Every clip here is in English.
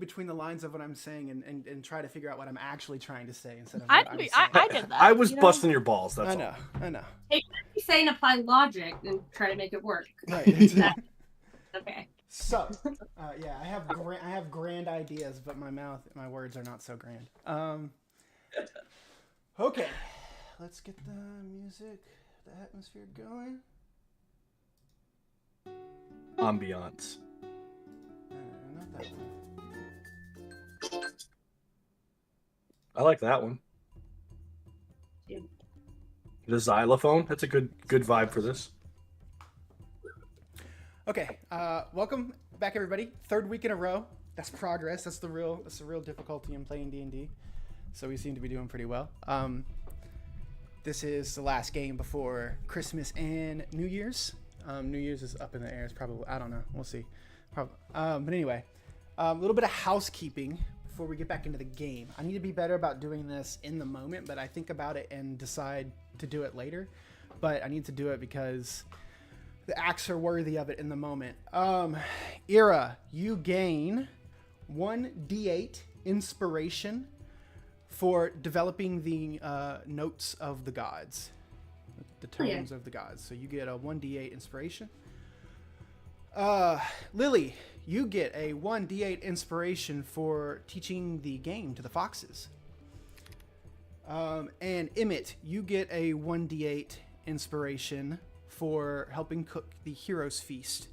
between the lines of what I'm saying and try to figure out what I'm actually trying to say instead of I what I'm saying. did that. I was busting your balls. That's I all. know. Hey, you say and apply logic and try to make it work. Right. Okay. So, yeah, I have grand ideas, but my words are not so grand. Okay, let's get the music, the atmosphere going. Ambiance. Not that one. I like that one. Yeah. The xylophone. That's a good vibe for this. Okay, welcome back, everybody. Third week in a row. That's progress. That's the real difficulty in playing D&D. So we seem to be doing pretty well. This is the last game before Christmas and New Year's. New Year's is up in the air. It's probably, I don't know. We'll see. But anyway, a little bit of housekeeping before we get back into the game. I need to be better about doing this in the moment, but I think about it and decide to do it later. But I need to do it because the acts are worthy of it in the moment. Ira, you gain 1d8 inspiration for developing the notes of the gods, the tones of the gods. So you get a 1d8 inspiration. Lily, you get a 1d8 inspiration for teaching the game to the foxes. And Emmett, you get a 1d8 inspiration for helping cook the hero's feast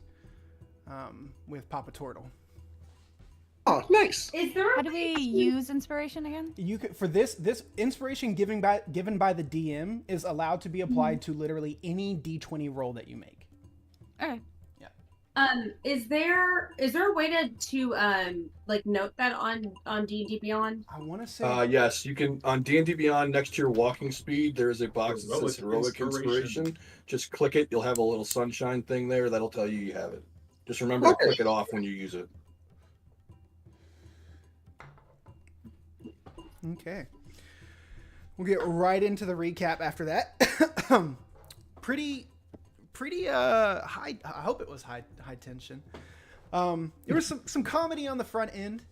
with Papa Turtle. Oh, nice. Is there How do we use inspiration again? You could, for this inspiration given by the DM is allowed to be applied to literally any D20 roll that you make. Okay. Is there a way to like note that on D&D Beyond? I want to say Yes, you can on D&D Beyond next to your walking speed. There is a box that says heroic inspiration. Just click it. You'll have a little sunshine thing there that'll tell you have it. Just remember to click it off when you use it. Okay. We'll get right into the recap after that. pretty high. I hope it was high tension. There was some comedy on the front end.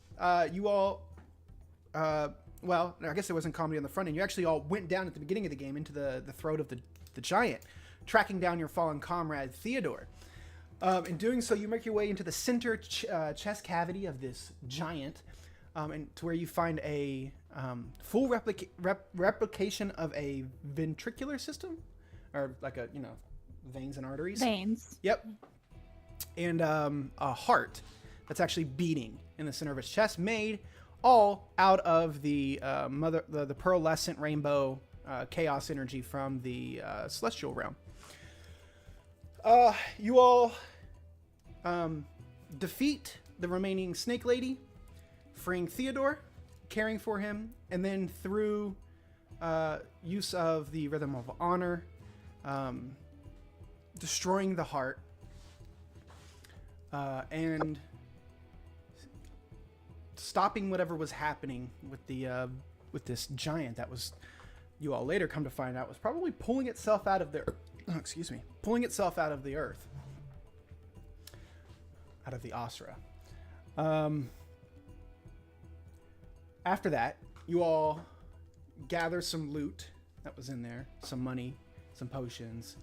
You all, well, I guess it wasn't comedy on the front end. You actually all went down at the beginning of the game into the throat of the giant, tracking down your fallen comrade Theodore. In doing so, you make your way into the center chest cavity of this giant, and to where you find a full replication of a ventricular system, or like a veins and arteries. Veins. Yep. And a heart that's actually beating in the center of its chest, made all out of the the pearlescent rainbow chaos energy from the celestial realm. You all defeat the remaining snake lady, freeing Theodore, caring for him, and then through use of the rhythm of honor, destroying the heart, and stopping whatever was happening with the with this giant that was, you all later come to find out, was probably pulling itself out of the pulling itself out of the earth, out of the Asra. After that, you all gather some loot that was in there, some money, some potions,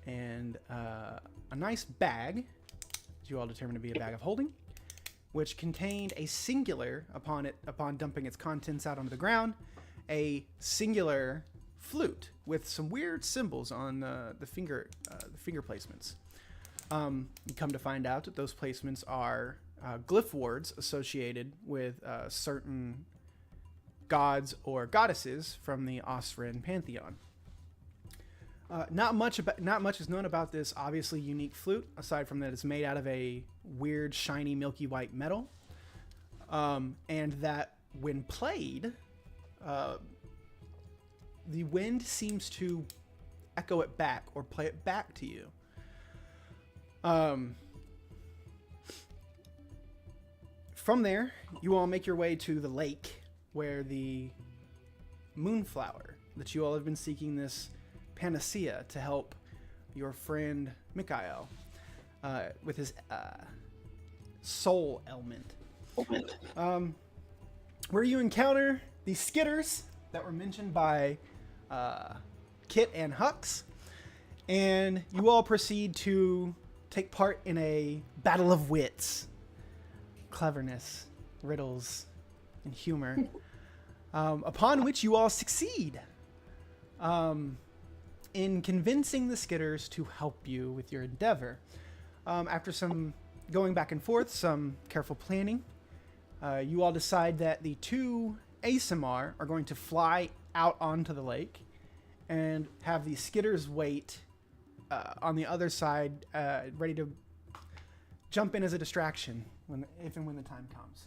and a nice bag that you all determined to be a bag of holding, which contained a singular, upon dumping its contents out onto the ground, a singular flute with some weird symbols on the finger placements. You come to find out that those placements are glyph wards associated with certain gods or goddesses from the Osran pantheon. Not much is known about this obviously unique flute, aside from that it's made out of a weird, shiny, milky white metal, and that when played, the wind seems to echo it back or play it back to you. From there, you all make your way to the lake where the moonflower that you all have been seeking, this panacea to help your friend Mikhail with his soul ailment. Moment. Where you encounter the skitters that were mentioned by Kit and Hux, and you all proceed to take part in a battle of wits, cleverness, riddles, and humor, upon which you all succeed in convincing the skitters to help you with your endeavor. After some going back and forth, some careful planning, you all decide that the two ASMR are going to fly out onto the lake and have the skitters wait on the other side, ready to jump in as a distraction if and when the time comes.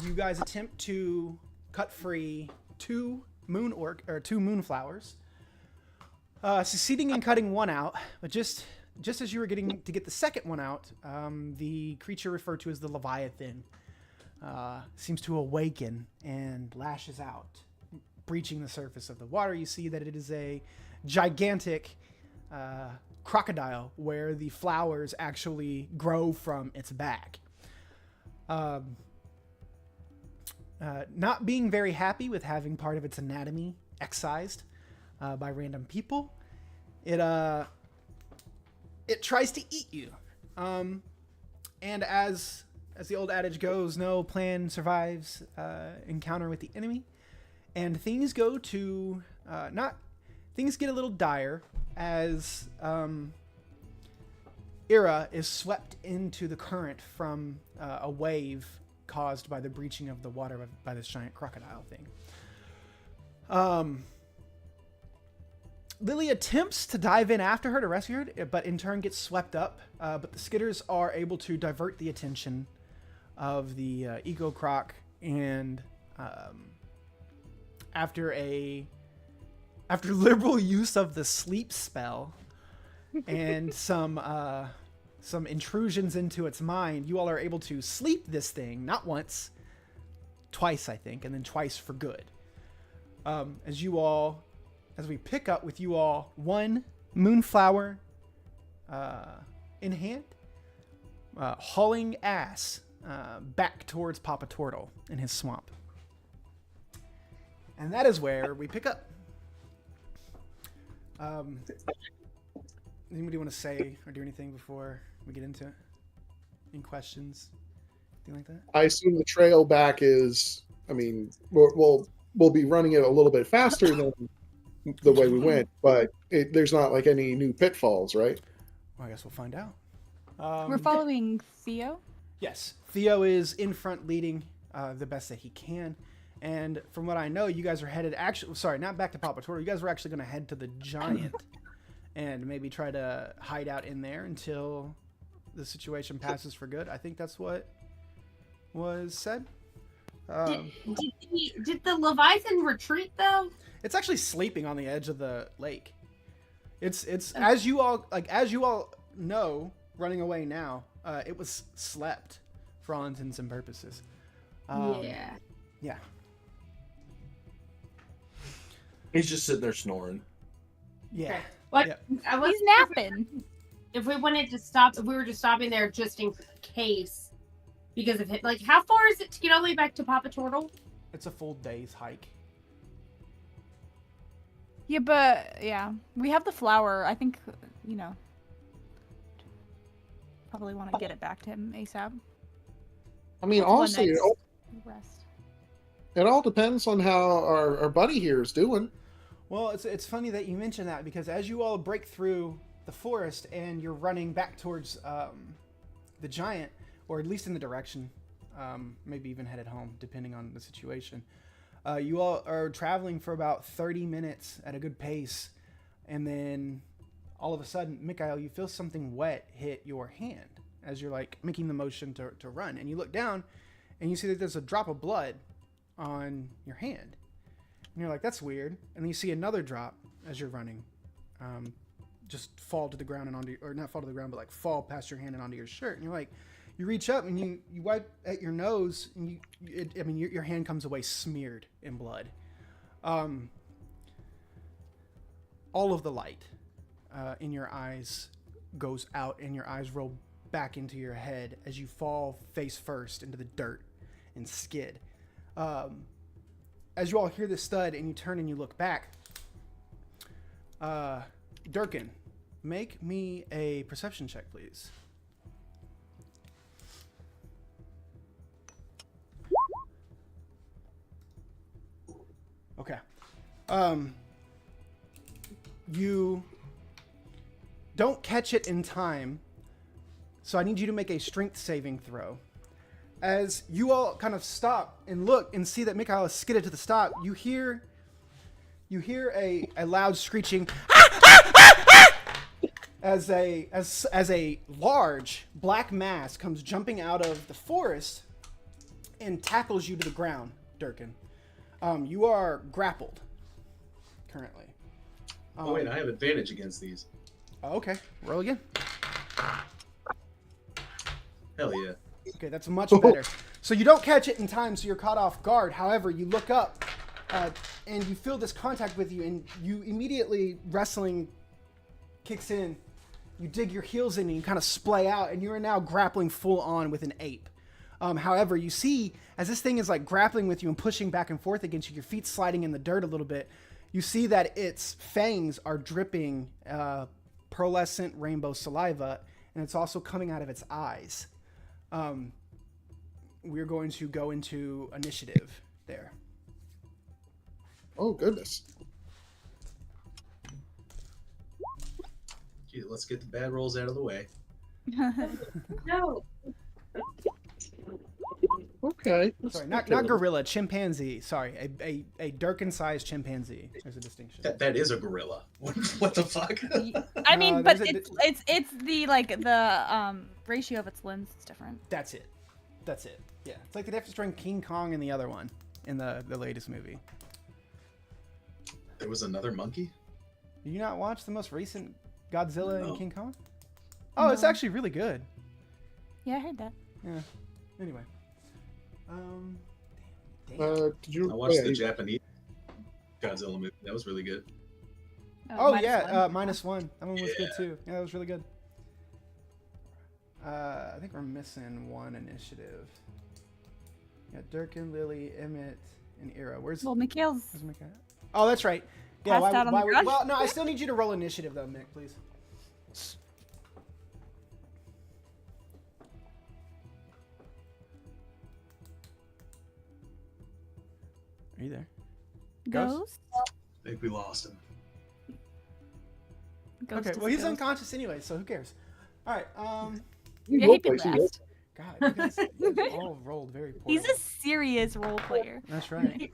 You guys attempt to cut free two moonflowers, succeeding in cutting one out, but just as you were getting to get the second one out, the creature referred to as the Leviathan seems to awaken and lashes out, breaching the surface of the water. You see that it is a gigantic crocodile where the flowers actually grow from its back. Not being very happy with having part of its anatomy excised by random people, it tries to eat you. And as the old adage goes, no plan survives encounter with the enemy. And things go to things get a little dire as Ira is swept into the current from a wave caused by the breaching of the water by this giant crocodile thing. Lily attempts to dive in after her to rescue her, but in turn gets swept up. But the skitters are able to divert the attention of the Eco Croc, and after liberal use of the sleep spell and some intrusions into its mind, you all are able to sleep this thing, not once, twice, I think, and then twice for good. As we pick up with you all one moonflower in hand, hauling ass back towards Papa Turtle in his swamp. And that is where we pick up. Anybody want to say or do anything before we get into it? Any questions? Anything like that? I assume the trail back is, we'll be running it a little bit faster than the way we went, but there's not like any new pitfalls, right? Well, I guess we'll find out. We're following Theo. Yes, Theo is in front leading the best that he can. And from what I know, you guys are headed not back to Papa Turtle. You guys were actually going to head to the giant and maybe try to hide out in there until the situation passes for good. I think that's what was said. Did the Leviathan retreat though? It's actually sleeping on the edge of the lake. It's as you all know, running away now. It was slept for all intents and purposes. Yeah. He's just sitting there snoring. Yeah. What? Yep. I was He's napping. If we wanted to stop, if we were just stopping there just in case, because of it. Like, how far is it to get all the way back to Papa Turtle? It's a full day's hike. Yeah, but we have the flower. I think probably want to get it back to him ASAP. I mean, honestly, Rest. it all depends on how our buddy here is doing. Well, it's funny that you mention that, because as you all break through the forest and you're running back towards the giant, or at least in the direction, maybe even headed home, depending on the situation. You all are traveling for about 30 minutes at a good pace, and then all of a sudden, Mikhail, you feel something wet hit your hand as you're like making the motion to run, and you look down and you see that there's a drop of blood on your hand, and you're like, that's weird. And then you see another drop as you're running, just fall to the ground and onto, or not fall to the ground, but like fall past your hand and onto your shirt, and you're like, you reach up and you wipe at your nose, and your hand comes away smeared in blood. All of the light in your eyes goes out, and your eyes roll back into your head as you fall face first into the dirt and skid. As you all hear this thud and you turn and you look back, Durkin, make me a perception check, please. Okay. You don't catch it in time, so I need you to make a strength saving throw. As you all kind of stop and look and see that Mikhail is skidded to the stop, you hear a loud screeching as a large black mass comes jumping out of the forest and tackles you to the ground, Durkin. You are grappled currently. Oh wait, I have advantage against these. Okay, roll again. Hell yeah. Okay, that's much better. So you don't catch it in time, so you're caught off guard. However, you look up and you feel this contact with you, and you immediately, wrestling kicks in. You dig your heels in and you kind of splay out, and you are now grappling full on with an ape. However, you see, as this thing is like grappling with you and pushing back and forth against you, your feet sliding in the dirt a little bit, you see that its fangs are dripping pearlescent rainbow saliva, and it's also coming out of its eyes. We're going to go into initiative there. Oh, goodness. Gee, let's get the bad rolls out of the way. No. Okay. Sorry, not gorilla, chimpanzee. Sorry, a Durkin-sized chimpanzee. There's a distinction. That is a gorilla. What the fuck? I mean, No, but there's it's the the ratio of its limbs is different. That's it. Yeah, it's like the difference between King Kong and the other one in the latest movie. There was another monkey? Did you not watch the most recent Godzilla No. and King Kong? Oh, it's No. actually really good. Yeah, I heard that. Yeah. Anyway. Damn. Did you? I watched the yeah, Japanese Godzilla movie. That was really good. Oh minus yeah, one. -1. That one was good Yeah. too. Yeah, that was really good. I think we're missing one initiative. Yeah, Durkin, Lily, Emmett, and Ira. Where's Mikhail's Mick at? Oh, that's right. Yeah, passed out on the ground. well, no, I still need you to roll initiative though, Mick, please. Are you there? Ghost. I think we lost him. Ghost Okay, is well a he's ghost. unconscious anyway, so who cares? All right. you Yeah, role he'd be play, so you last. God, you guys all rolled very poorly. He's a serious role player. That's right.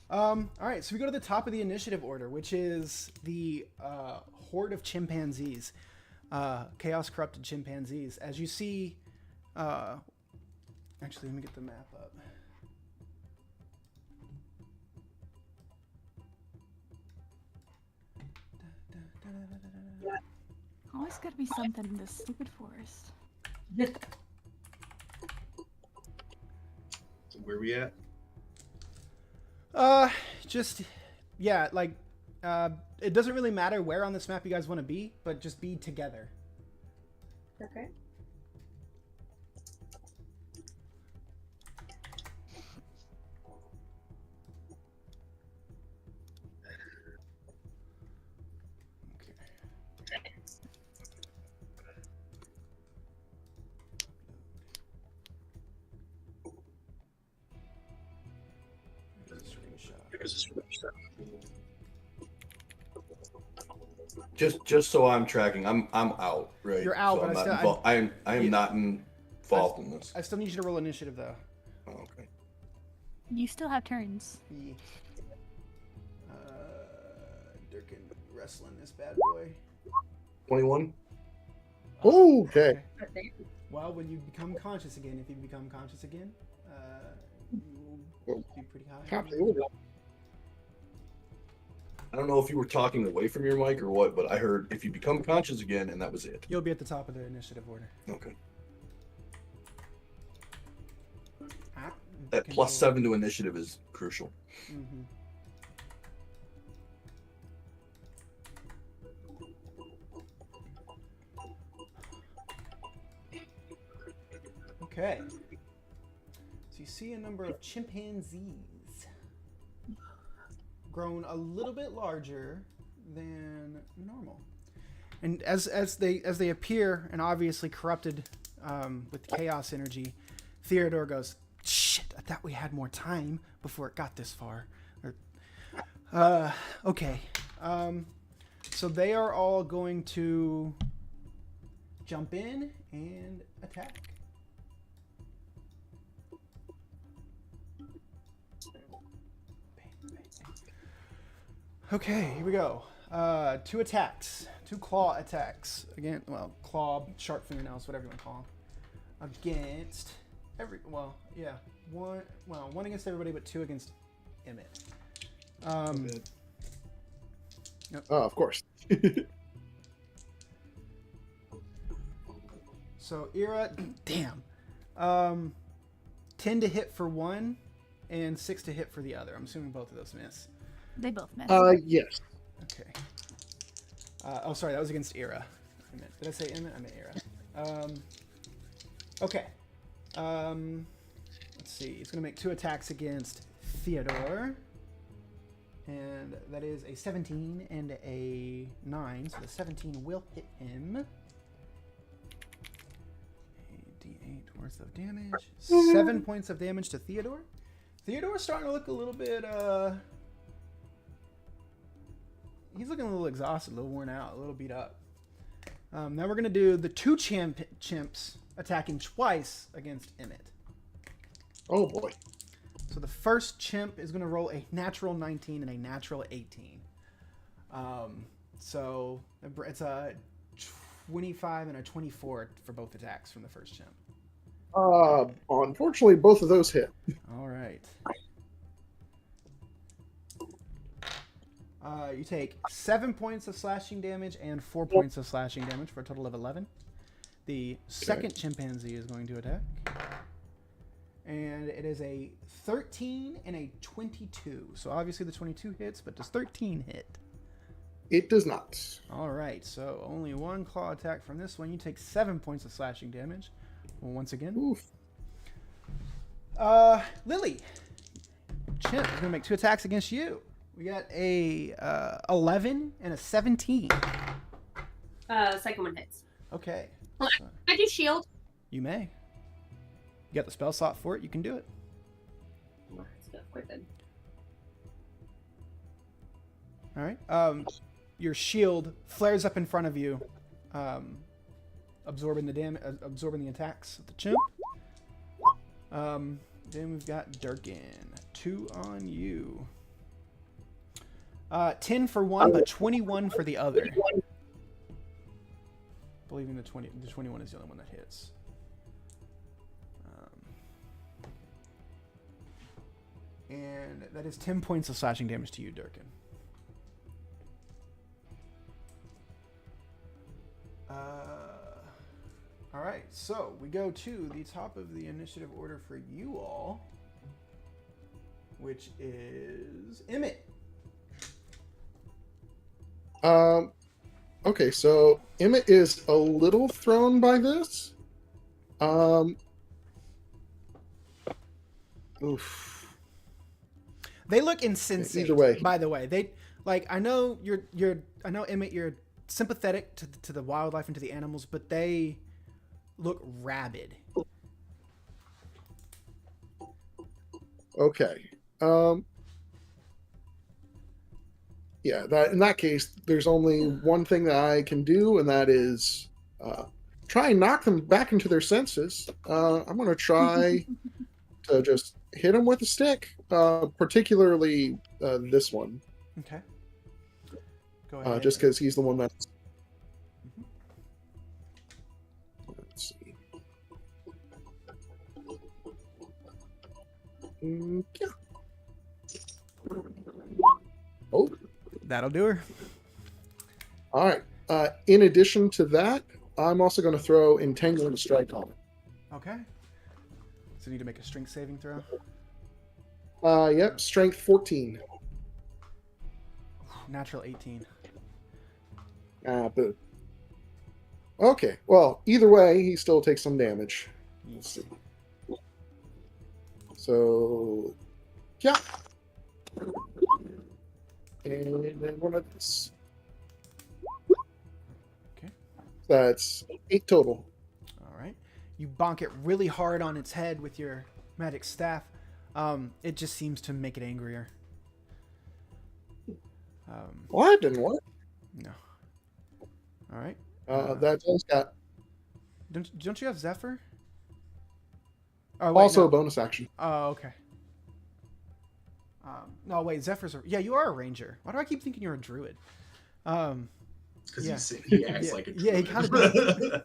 All right, so we go to the top of the initiative order, which is the horde of chimpanzees, chaos corrupted chimpanzees. As you see, actually, let me get the map up. Always gotta be something in this stupid forest. So where we at? Just yeah, like it doesn't really matter where on this map you guys want to be, but just be together. Okay. Just so I'm tracking, I'm out, right? You're out, so but I'm I not still- involved. I am Yeah. not involved in this. I still need you to roll initiative though. Oh, okay. You still have turns. Yeah. Durkin wrestling this bad boy. 21. Okay. Well, when you become conscious again, if you become conscious again, you will be pretty high. Copy order. I don't know if you were talking away from your mic or what, but I heard if you become conscious again, and that was it. You'll be at the top of the initiative order. Okay. Ah, That can plus roll. 7 to initiative is crucial. Mm-hmm. Okay. So you you see a number of chimpanzees grown a little bit larger than normal. And as they appear and obviously corrupted with chaos energy, Theodore goes, "Shit! I thought we had more time before it got this far." Okay. So they are all going to jump in and attack. Okay, here we go. 2 attacks. 2 claw attacks. Again, well, claw, sharp fingernails, whatever you want to call them. Against one against everybody, but 2 against Emmett. Yep. Oh, of course. So Ira, damn. 10 to hit for one, and 6 to hit for the other. I'm assuming both of those miss. They both miss. Yes. Okay. Sorry, that was against Ira. Did I say Emmett? I meant Ira. Okay. Let's see. It's going to make 2 attacks against Theodore. And that is a 17 and a 9. So the 17 will hit him. A D8 worth of damage. 7 points of damage to Theodore. Theodore's starting to look a little bit, he's looking a little exhausted, a little worn out, a little beat up. Now we're going to do the 2 chimps attacking twice against Emmett. Oh, boy. So the first chimp is going to roll a natural 19 and a natural 18. So it's a 25 and a 24 for both attacks from the first chimp. Unfortunately, both of those hit. All right. You take 7 points of slashing damage and 4 points of slashing damage for a total of 11. The second chimpanzee is going to attack. And it is a 13 and a 22. So obviously the 22 hits, but does 13 hit? It does not. All right, so only 1 claw attack from this one. You take 7 points of slashing damage. Well, once again. Oof. Lily. Chimp is going to make 2 attacks against you. We got a 11 and a 17. Second one hits. Okay. Well, So I do shield. you may. You got the spell slot for it. You can do it. Let's go quick then. All right. Your shield flares up in front of you, absorbing the attacks of the chimp. Then we've got Durkin. 2 on you. 10 for one, but 21 for the other. Believing the 21 is the only one that hits. And that is 10 points of slashing damage to you, Durkin. All right, so we go to the top of the initiative order for you all, which is Emmett. Okay, so Emmett is a little thrown by this. Oof. They look insensate. Either way. By the way, they like. I know I know Emmett. You're sympathetic to the wildlife and to the animals, but they look rabid. Okay. Yeah, that in that case, there's only one thing that I can do, and that is try and knock them back into their senses. I'm going to try to just hit them with a stick, particularly this one. Okay. Go ahead. Just because he's the one that's... Let's see. Yeah. Oh. That'll do her. All right. In addition to that, I'm also going to throw Entangling Strike on it. Okay. So you need to make a strength saving throw. Yep, Strength 14. Natural 18. Boo. Okay, well, either way, he still takes some damage. Let's see. So, yeah. And then one of these. Okay. That's 8 total. All right. You bonk it really hard on its head with your magic staff. It just seems to make it angrier. Well, that didn't work. No. All right. That does got Don't you have Zephyr? Oh, wait, also no. a bonus action. Oh, okay. No, wait, Zephyr's yeah, you are a ranger. Why do I keep thinking you're a druid? Because Yeah. he acts Yeah, like a yeah, he druid.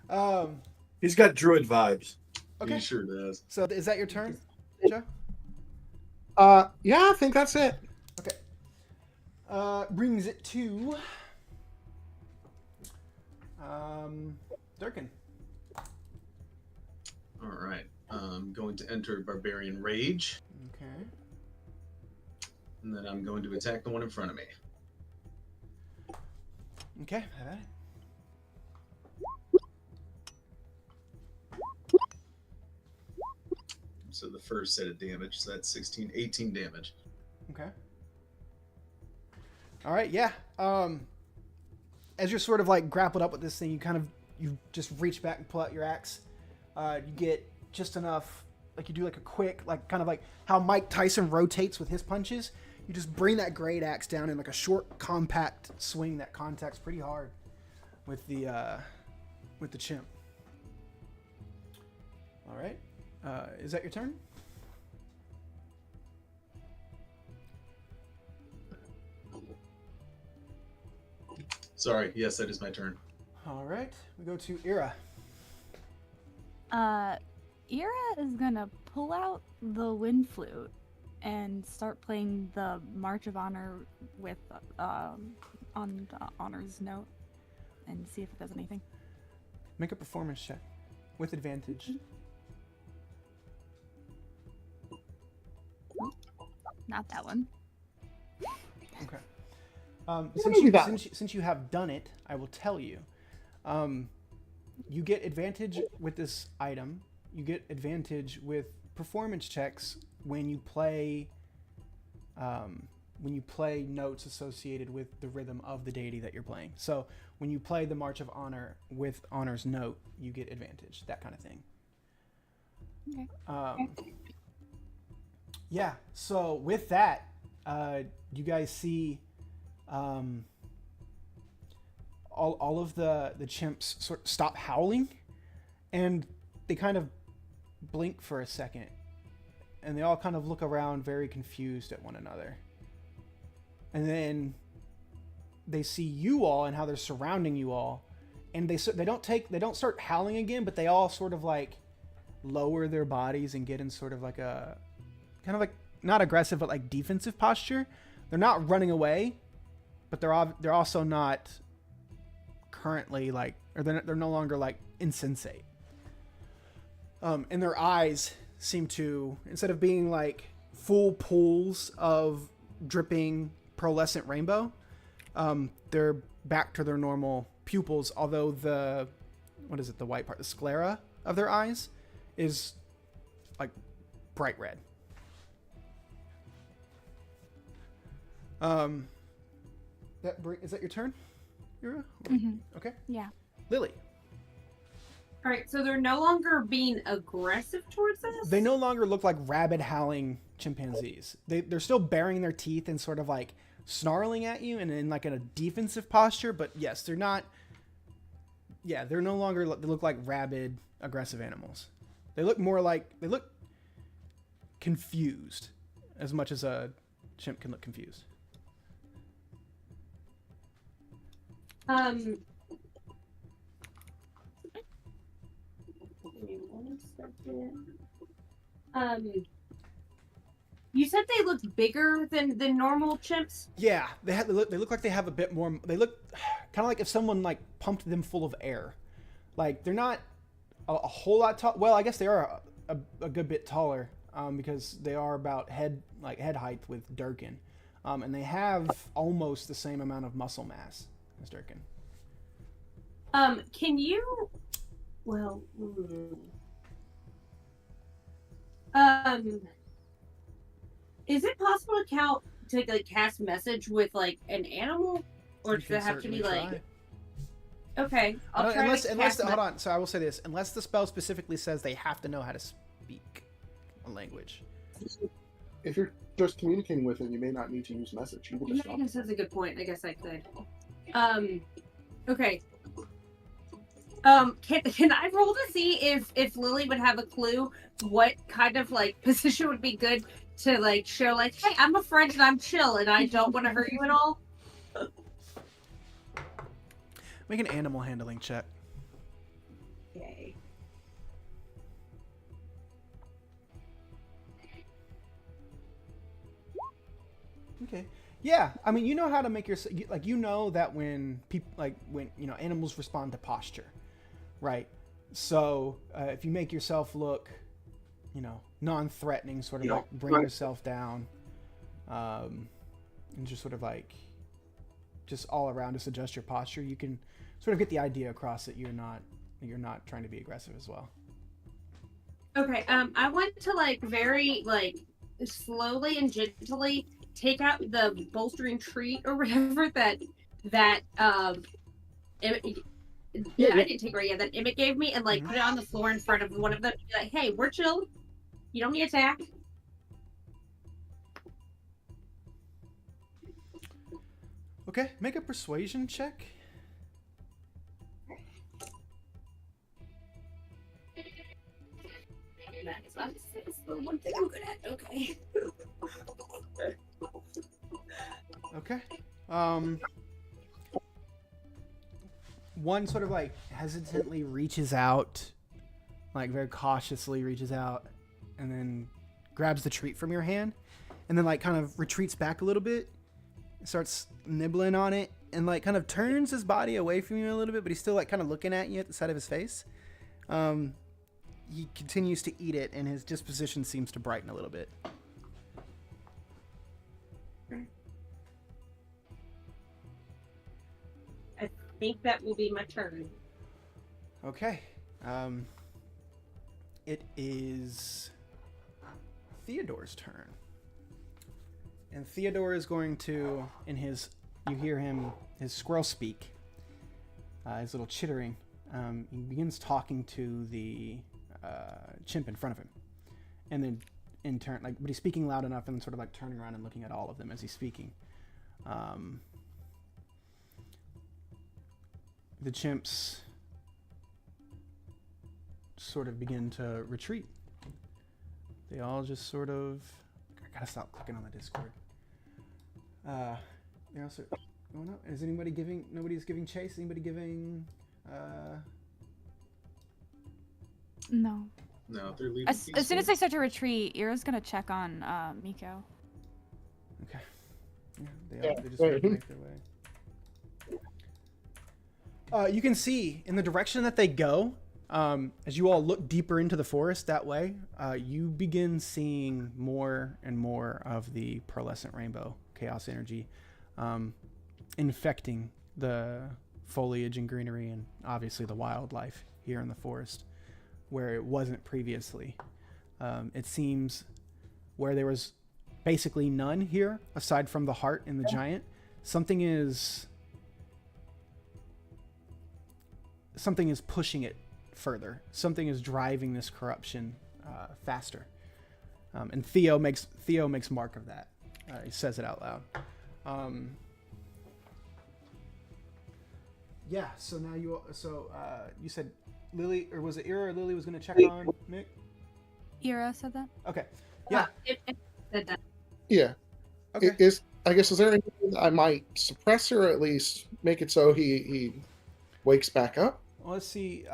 kinda He's got druid vibes. Okay. He sure does. So is that your turn, Joe? Yeah, I think that's it. Okay. Brings it to Durkin. All right. I'm going to enter Barbarian Rage, Okay. and then I'm going to attack the one in front of me. Okay, have at it. So the first set of damage, so that's 18 damage. Okay. All right, yeah. As you're sort of like grappled up with this thing, you just reach back and pull out your axe. You get just enough, like you do like a quick, like kind of like how Mike Tyson rotates with his punches. You just bring that great axe down in like a short, compact swing that contacts pretty hard with the chimp. All right. Is that your turn? Sorry, yes, that is my turn. All right. We go to Ira. Ira is gonna pull out the wind flute and start playing the March of Honor with on Honor's note and see if it does anything. Make a performance check with advantage. Not that one. Okay. Since you have done it, I will tell you. You get advantage with this item. You get advantage with performance checks when you play notes associated with the rhythm of the deity that you're playing. So when you play the March of Honor with Honor's note, you get advantage. That kind of thing. Okay. Yeah. So with that, you guys see all of the chimps sort of stop howling, and they kind of blink for a second, and they all kind of look around very confused at one another. And then they see you all and how they're surrounding you all, and they don't start howling again, but they all sort of like lower their bodies and get in sort of like a kind of like not aggressive but like defensive posture. They're not running away, but they're also not currently like, or they're no longer like insensate. And their eyes seem to, instead of being like full pools of dripping pearlescent rainbow, they're back to their normal pupils, although the white part, the sclera of their eyes is like bright red. Is that your turn, Ira? Mm-hmm. Okay. Yeah. Lily. All right, so they're no longer being aggressive towards us. They no longer look like rabid howling chimpanzees. They're still baring their teeth and sort of like snarling at you and in like in a defensive posture, but yes, they're not. Yeah, they're no longer. They look like rabid, aggressive animals. They look confused, as much as a chimp can look confused. Give me 1 second. You said they looked bigger than normal chimps? Yeah, they look like they have a bit more. They look kind of like if someone like pumped them full of air. Like they're not a whole lot tall. Well, I guess they are a good bit taller because they are about head height with Durkin, and they have almost the same amount of muscle mass as Durkin. Can you? Well. Is it possible to like cast message with like an animal, or You does can it have to be certainly like? try. Okay, I I'll don't- try unless to unless cast hold on. So I will say this: unless the spell specifically says they have to know how to speak a language. If you're just communicating with it, you may not need to use message. You can Yeah, just I talk. guess that's a good point. I guess I could. Okay. Can I roll to see if Lily would have a clue what kind of like position would be good to like show like, hey, I'm a friend and I'm chill and I don't want to hurt you at all. Make an animal handling check. Okay. Okay. Yeah, I mean, you know how to make your like. You know that when people when animals respond to posture, right? So if you make yourself look, non-threatening, sort of like bring yourself down, and just sort of like, just all around just adjust your posture, you can sort of get the idea across that you're not trying to be aggressive as well. Okay. I want to like very like slowly and gently take out the bolstering treat or whatever that Emmett, I didn't take it right yet. That Emmett gave me and like put it on the floor in front of one of them. And be like, hey, we're chill. You don't need attack. Okay, make a persuasion check. That's the one thing I'm good at. Okay. Okay. One sort of like hesitantly reaches out, like very cautiously reaches out, and then grabs the treat from your hand, and then like kind of retreats back a little bit, starts nibbling on it, and like kind of turns his body away from you a little bit, but he's still like kind of looking at you at the side of his face. He continues to eat it, and his disposition seems to brighten a little bit. I think that will be my turn. Okay. It is Theodore's turn. And Theodore is going to, you hear him, his squirrel speak, his little chittering. He begins talking to the chimp in front of him. And then in turn, but he's speaking loud enough and then sort of like turning around and looking at all of them as he's speaking. The chimps sort of begin to retreat. They all just sort of... I gotta stop clicking on the Discord. They're also going up. Is anybody giving... Nobody's giving chase? Anybody giving... No. No, they're leaving. As soon as they start to retreat, Ira's gonna check on Miko. Okay. Yeah, they just sort of make their way. You can see in the direction that they go, as you all look deeper into the forest that way, you begin seeing more and more of the pearlescent rainbow chaos energy infecting the foliage and greenery and obviously the wildlife here in the forest where it wasn't previously. It seems where there was basically none here aside from the heart and the giant, something is pushing it further. Something is driving this corruption faster. And Theo makes mark of that. He says it out loud. Yeah. So now you said Lily, or was it Ira or Lily was going to check on Mick? Ira said that. Okay. Yeah. It said that. Yeah. Okay. Is there anything that I might suppress or at least make it so he wakes back up? Well, let's see.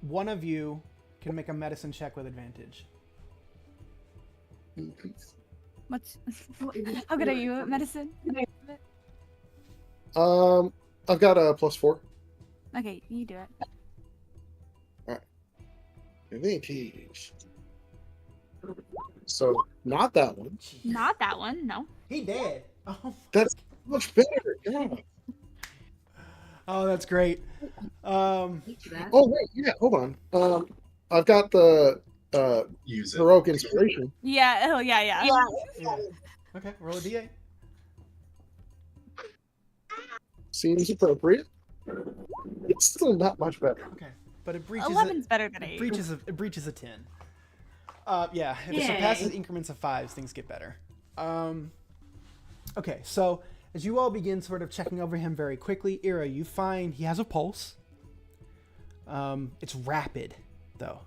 One of you can make a medicine check with advantage. What's how good are you at medicine? I've got a +4. Okay, you do it. Advantage. So not that one. Not that one, no. He dead. Oh, That's much better. Yeah. oh, that's great. Oh wait, yeah. Hold on. I've got the Use it. heroic inspiration. Yeah. Oh, yeah. Yeah. Okay, roll a d8. Seems appropriate. It's still not much better. Okay, but it breaches. 11's better than 8. It breaches a 10. Yeah, if it Yay. surpasses increments of 5s, things get better. Okay, so as you all begin sort of checking over him very quickly, Ira, you find he has a pulse. It's rapid, though.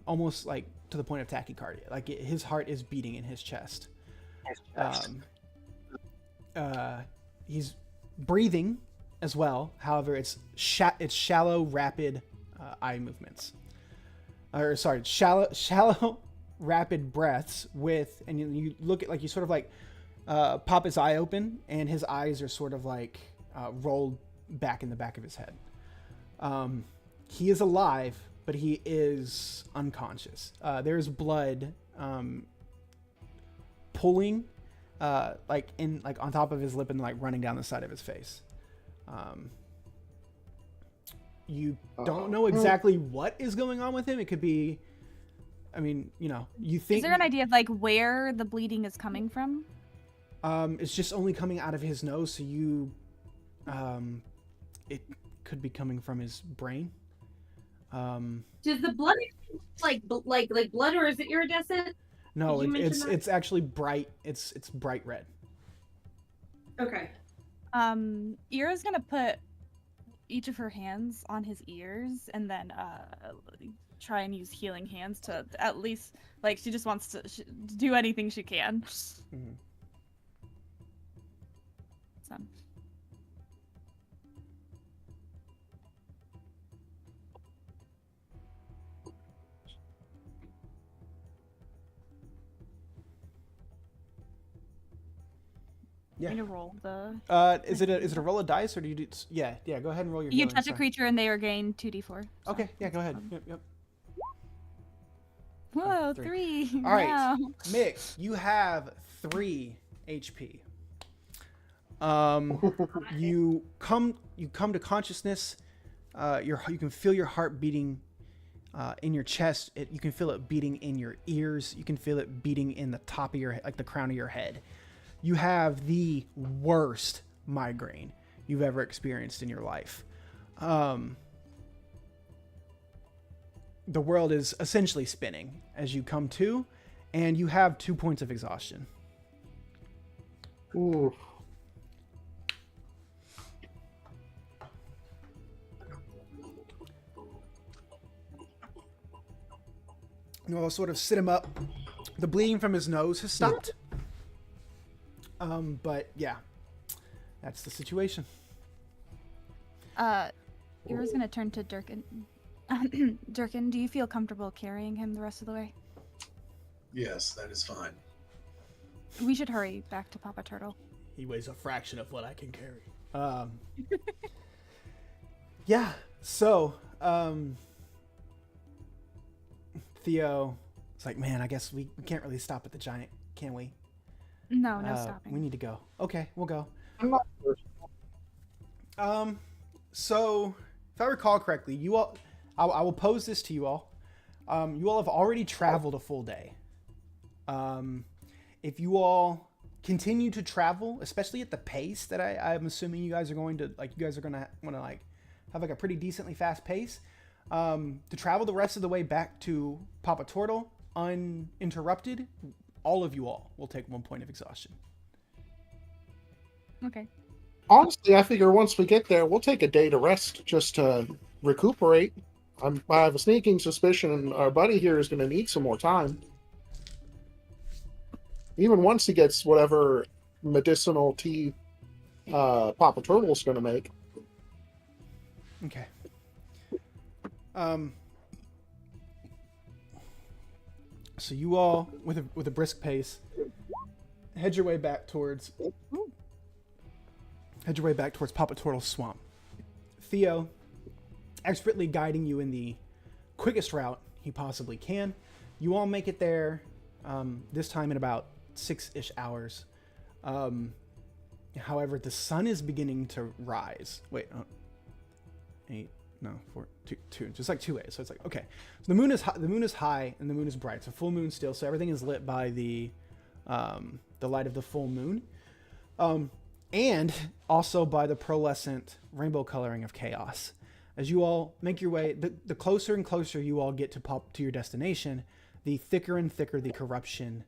Almost like to the point of tachycardia. Like his heart is beating in his chest. He's breathing as well. However, it's shallow, rapid eye movements. Shallow, rapid breaths with, and you look at, like, you sort of like pop his eye open, and his eyes are sort of like rolled back in the back of his head. He is alive, but he is unconscious. There's blood pulling, like on top of his lip and like running down the side of his face. You don't know exactly what is going on with him. It could be, I mean, you think. Is there an idea of like where the bleeding is coming from? It's just only coming out of his nose, so it could be coming from his brain. Does the blood like blood, or is it iridescent? No, Did you mention that? it's actually bright. It's bright red. Okay. Ira's gonna put each of her hands on his ears and then try and use healing hands to at least, like, she just wants to do anything she can. Mm-hmm. So. Yeah. I'm gonna roll the. Is it a roll of dice, or do you do? Yeah. Go ahead and roll your. You healing, touch a sorry. creature and they are gained 2d4. Okay. Yeah. Go ahead. Yep. Whoa, 3. 3. All right, Wow. Mick, you have 3 HP. You come to consciousness. You can feel your heart beating in your chest. You can feel it beating in your ears. You can feel it beating in the top of your, like the crown of your head. You have the worst migraine you've ever experienced in your life. The world is essentially spinning as you come to, and you have 2 points of exhaustion. Ooh. You all sort of sit him up. The bleeding from his nose has stopped. But yeah, that's the situation. Ira's gonna turn to Durkin. Durkin, do you feel comfortable carrying him the rest of the way? Yes, that is fine. We should hurry back to Papa Turtle. He weighs a fraction of what I can carry. Yeah, so, Theo is like, man, I guess we can't really stop at the giant, can we? No, stopping. We need to go. Okay, we'll go. I'm not sure. So, if I recall correctly, you all, I will pose this to you all. You all have already traveled a full day. If you all continue to travel, especially at the pace that I'm assuming you guys are going to, like, you guys are going to want to, like, have, like, a pretty decently fast pace, to travel the rest of the way back to Papa Turtle uninterrupted, all of you all will take 1 point of exhaustion. Okay. Honestly, I figure once we get there, we'll take a day to rest just to recuperate. I have a sneaking suspicion our buddy here is going to need some more time. Even once he gets whatever medicinal tea Papa Turtle's going to make. Okay. So you all, with a brisk pace, head your way back towards Papa Turtle's swamp. Theo, expertly guiding you in the quickest route he possibly can. You all make it there, this time in about 6-ish hours. However, the sun is beginning to rise. Wait, 8, no, 4, 2, just like 2A. So it's like, okay. So the moon is high, and the moon is bright. It's a full moon still, so everything is lit by the light of the full moon. And also by the pearlescent rainbow coloring of chaos. As you all make your way, the closer and closer you all get to your destination, the thicker and thicker the corruption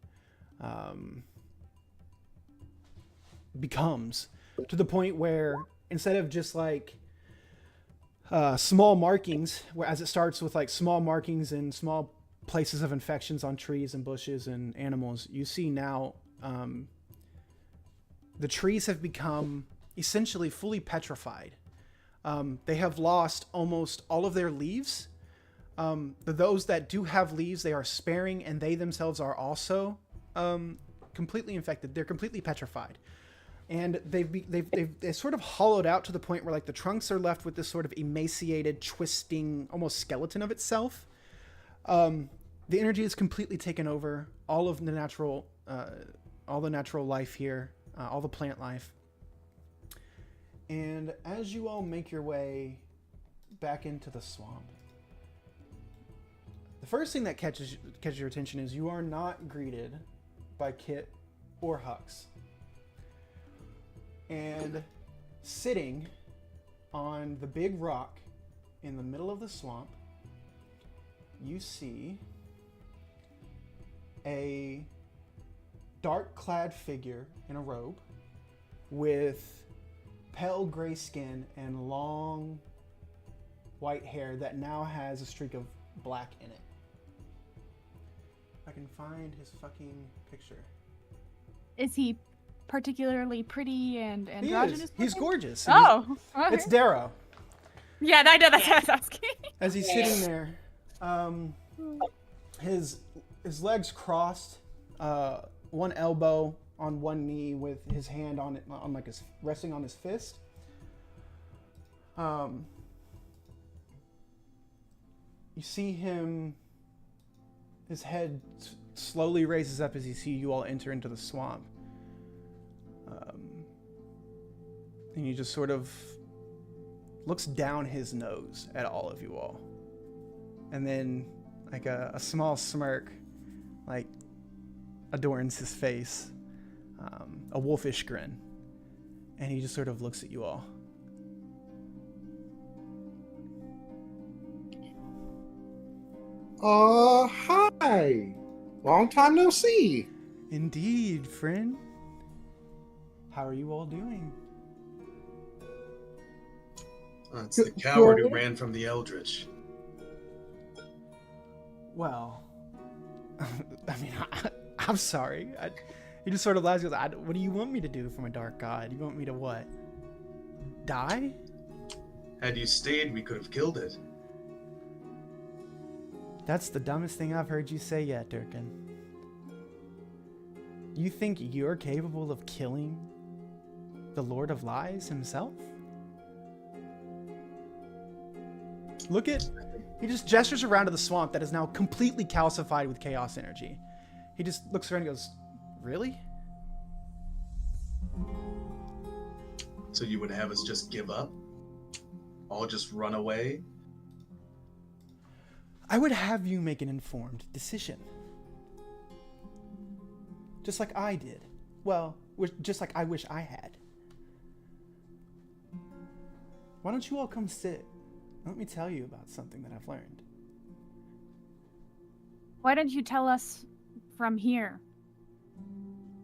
becomes, to the point where instead of just like small markings, where as it starts with like small markings and small places of infections on trees and bushes and animals, you see now the trees have become essentially fully petrified. They have lost almost all of their leaves. Those that do have leaves, they are sparing, and they themselves are also completely infected. They're completely petrified. And they've sort of hollowed out to the point where like the trunks are left with this sort of emaciated, twisting, almost skeleton of itself. The energy is completely taken over all of the natural life here, all the plant life. And as you all make your way back into the swamp, the first thing that catches your attention is you are not greeted by Kit or Hux. And sitting on the big rock in the middle of the swamp, you see a dark-clad figure in a robe with pale gray skin and long white hair that now has a streak of black in it. I can find his fucking picture. Is he particularly pretty and He androgynous? is. He's gorgeous. Oh, It's Darrow. yeah, I know that's what I was asking. As he's sitting there, his legs crossed, one elbow on one knee with his hand on it, on like his resting on his fist. You see him. His head slowly raises up as he sees you all enter into the swamp. And he just sort of looks down his nose at all of you all. And then like a small smirk like adorns his face, a wolfish grin. And he just sort of looks at you all. Hi. Long time no see. Indeed, friend. How are you all doing? It's the coward who ran from the Eldritch. Well, I mean, I'm sorry. He just sort of laughs. He goes, what do you want me to do from a dark god? You want me to what? Die? Had you stayed, we could have killed it. That's the dumbest thing I've heard you say yet, Durkin. You think you're capable of killing the Lord of Lies himself? Look at... He just gestures around to the swamp that is now completely calcified with chaos energy. He just looks around and goes, really? So you would have us just give up? All just run away? I would have you make an informed decision. Just like I did. Well, just like I wish I had. Why don't you all come sit? Let me tell you about something that I've learned. Why don't you tell us from here?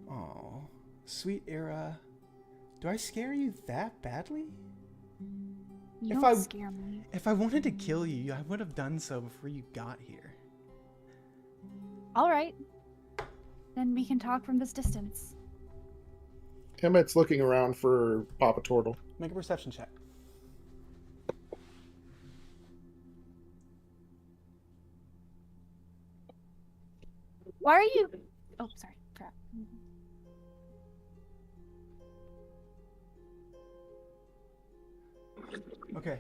Oh, sweet Era. Do I scare you that badly? You If don't I- scare me. If I wanted to kill you, I would have done so before you got here. All right. Then we can talk from this distance. Emmett's looking around for Papa Tortle. Make a perception check. Why are you... Oh, sorry. Crap. Okay.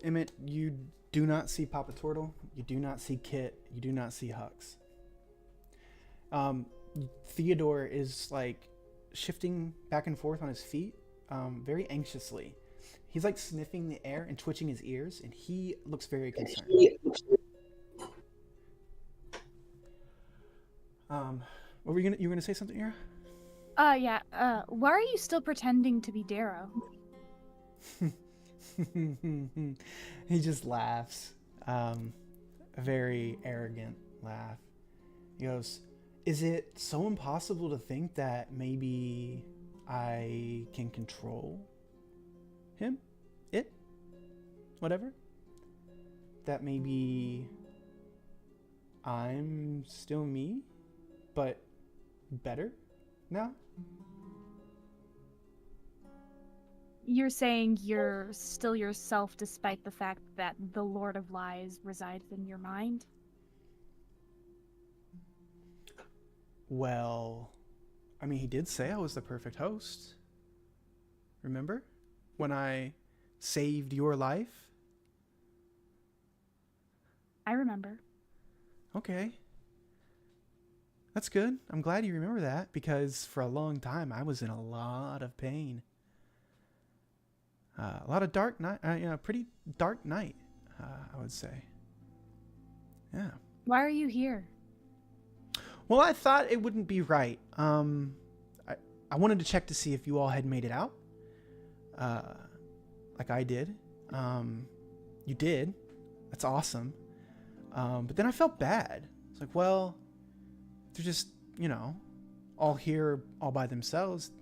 Emmett, you do not see Papa Tortle. You do not see Kit. You do not see Hux. Theodore is like shifting back and forth on his feet, very anxiously. He's like sniffing the air and twitching his ears, and he looks very concerned. What were you were gonna say something, Ira? Yeah. Why are you still pretending to be Darrow? He just laughs. A very arrogant laugh. He goes, "Is it so impossible to think that maybe I can control him? It? Whatever? That maybe I'm still me, but better now?" You're saying you're still yourself despite the fact that the Lord of Lies resides in your mind? Well, I mean, he did say I was the perfect host. Remember? When I saved your life? I remember. Okay. That's good. I'm glad you remember that, because for a long time I was in a lot of pain. A lot of dark night, pretty dark night, I would say. Yeah. Why are you here? Well, I thought it wouldn't be right. I wanted to check to see if you all had made it out, like I did. You did. That's awesome. But then I felt bad. It's like, well, they're just, all here all by themselves.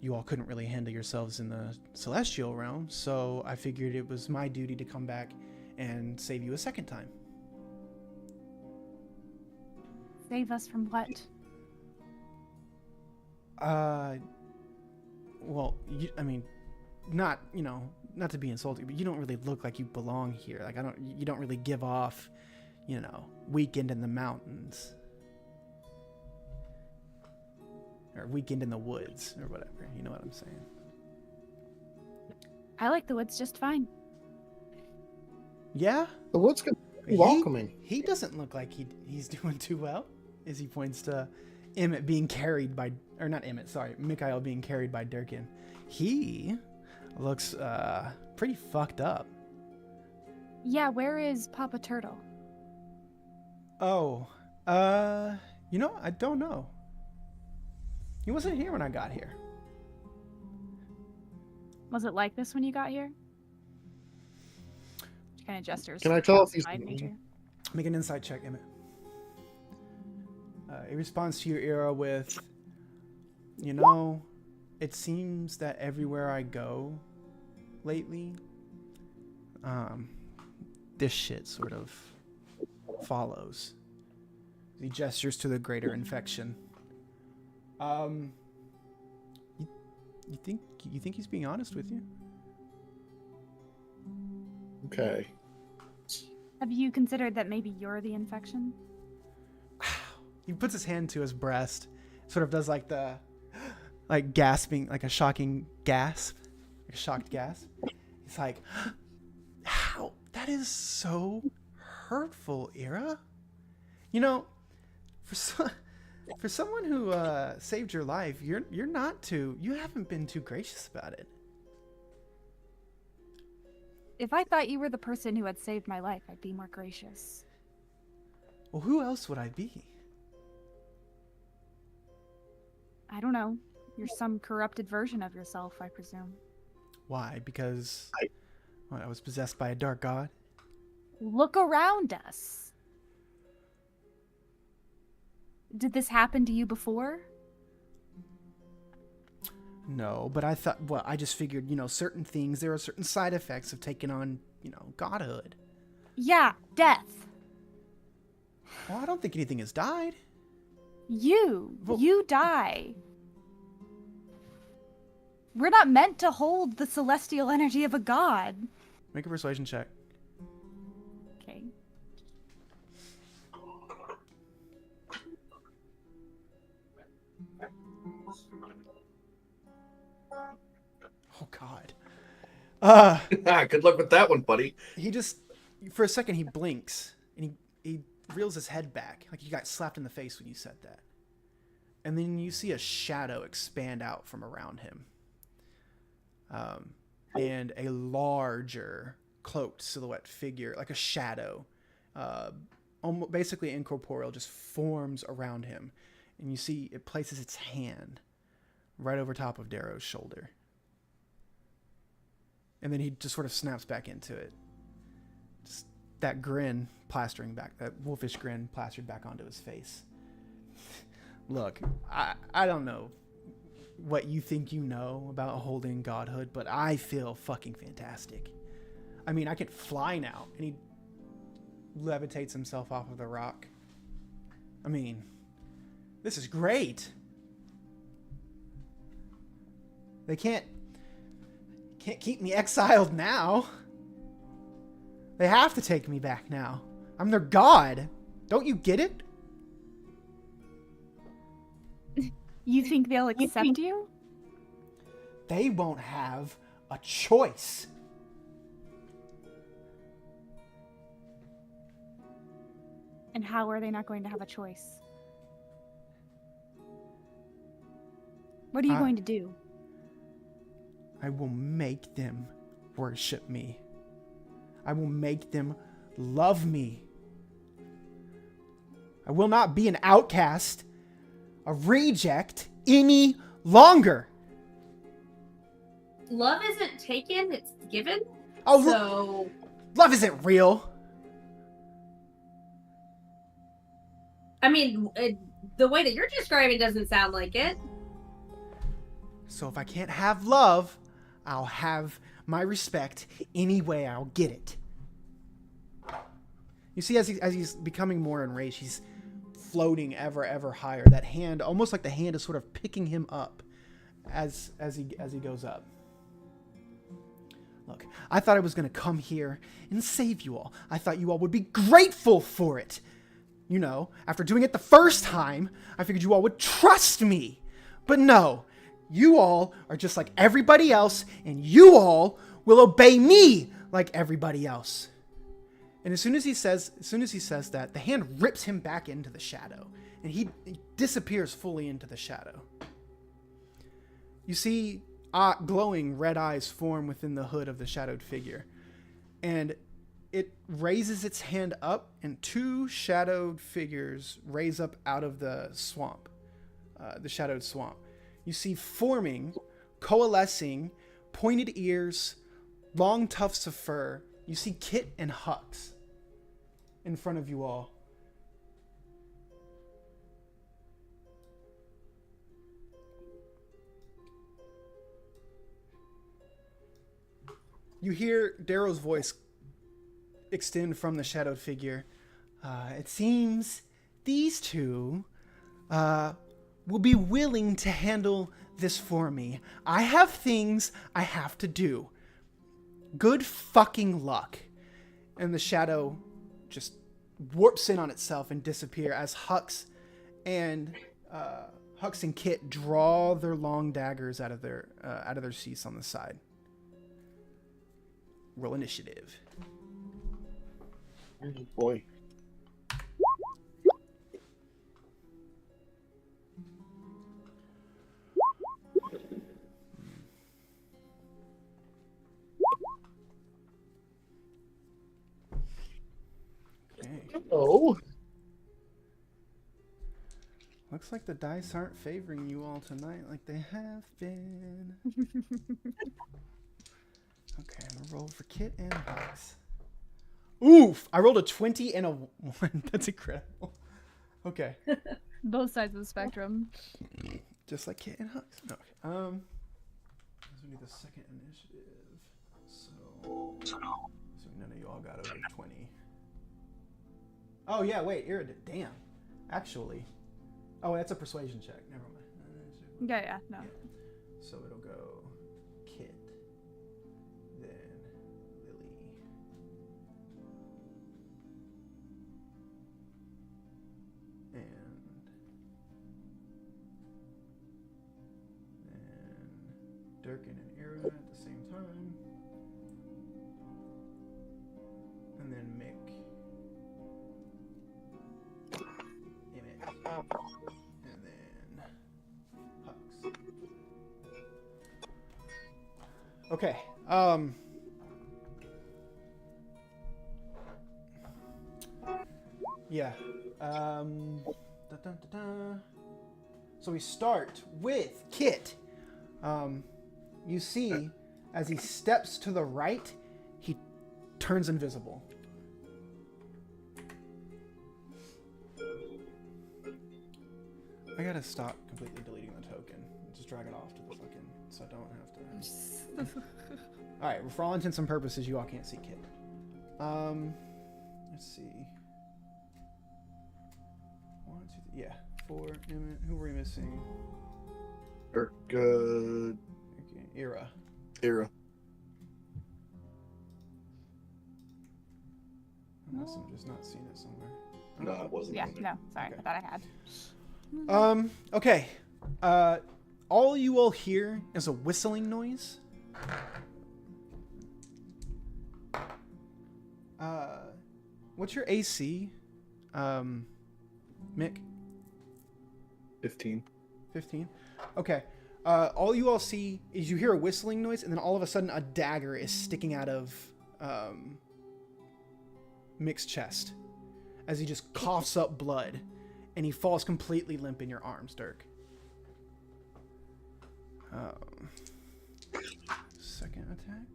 You all couldn't really handle yourselves in the celestial realm, so I figured it was my duty to come back and save you a second time. Save us from what? Well, not, not to be insulting, but you don't really look like you belong here. Like, you don't really give off, weekend in the mountains. Or weekend in the woods, or whatever. You know what I'm saying? I like the woods just fine. Yeah? The woods can be welcoming. He doesn't look like he's doing too well, as he points to Emmett being carried by... Or not Emmett, sorry. Mikhail being carried by Durkin. He looks pretty fucked up. Yeah, where is Papa Turtle? Oh, I don't know. He wasn't here when I got here. Was it like this when you got here? She kind of gestures. Can I tell if he's... Make an insight check, Emmett. It responds to your era with, it seems that everywhere I go lately, this shit sort of follows. He gestures to the greater infection. You think he's being honest with you? Okay. Have you considered that maybe you're the infection? He puts his hand to his breast, sort of does like gasping, like a shocking gasp, like a shocked gasp. He's like, how? That is so hurtful, Ira. For someone who saved your life, you haven't been too gracious about it. If I thought you were the person who had saved my life, I'd be more gracious. Well, who else would I be? I don't know. You're some corrupted version of yourself, I presume. Why? Because I was possessed by a dark god? Look around us. Did this happen to you before? No, but I thought, I just figured, certain things, there are certain side effects of taking on, godhood. Yeah, death. Well, I don't think anything has died. You Well, die. We're not meant to hold the celestial energy of a god. Make a persuasion check. Okay. Oh, God. Good luck with that one, buddy. He just, for a second, he blinks, and he reels his head back, like you got slapped in the face when you said that. And then you see a shadow expand out from around him. and a larger cloaked silhouette figure, like a shadow, almost basically incorporeal, just forms around him. And you see it places its hand right over top of Darrow's shoulder. And then he just sort of snaps back into it. Just that grin plastering back, that wolfish grin plastered back onto his face. Look, I don't know what you think you know about holding godhood, but I feel fucking fantastic. I mean, I can fly now. And he levitates himself off of the rock. I mean, this is great. They can't keep me exiled now. They have to take me back now. I'm their god. Don't you get it? You think they'll accept you? They won't have a choice. And how are they not going to have a choice? What are you going to do? I will make them worship me. I will make them love me. I will not be an outcast, a reject any longer. Love isn't taken, it's given. Oh, So love isn't real. I mean, the way that you're describing doesn't sound like it. So if I can't have love, I'll have my respect any way I'll get it. You see, as he's becoming more enraged, he's floating ever higher. That hand, almost like the hand is sort of picking him up as he goes up. Look, I thought I was going to come here and save you all. I thought you all would be grateful for it. You know, after doing it the first time, I figured you all would trust me. But no, you all are just like everybody else, and you all will obey me like everybody else. And as soon as he says that, the hand rips him back into the shadow, and he disappears fully into the shadow. You see glowing red eyes form within the hood of the shadowed figure, and it raises its hand up, and two shadowed figures raise up out of the swamp, the shadowed swamp. You see forming, coalescing, pointed ears, long tufts of fur. You see Kit and Hux in front of you all. You hear Darrow's voice extend from the shadowed figure. It seems these two will be willing to handle this for me. I have things I have to do. Good fucking luck. And the shadow just warps in on itself and disappear as Hux and Kit draw their long daggers out of their seats on the side. Roll initiative. Oh boy. Oh. Looks like the dice aren't favoring you all tonight like they have been. Okay, I'm gonna roll for Kit and Hux. Oof! I rolled a 20 and a 1. That's incredible. Okay. Both sides of the spectrum. Just like Kit and Hux. Okay. This will be the second initiative. So none of you all got over 20. Oh yeah, wait, damn. Actually. Oh, that's a persuasion check. Never mind. Yeah, no. Yeah. So it'll go Kit, then Lily, and then Durkin and Ira at the same time, and then Mick, Emmett, and then Hux. Okay, Yeah. Da-da-da-da. So we start with Kit. You see, as he steps to the right, he turns invisible. I gotta stop completely deleting the token. Just drag it off to the fucking, so I don't have to. All right, for all intents and purposes, you all can't see Kit. Let's see. 1, 2, 3, yeah, 4. Who were we missing? Good. Okay, Era. Unless I'm just not seeing it somewhere. No, it wasn't. Yeah, on there. no, sorry, Okay. I thought I had. Okay. All you will hear is a whistling noise. What's your AC? Mick? 15. 15? Okay. All you all see is you hear a whistling noise, and then all of a sudden a dagger is sticking out of Mick's chest as he just coughs up blood, and he falls completely limp in your arms, Dirk. Second attack?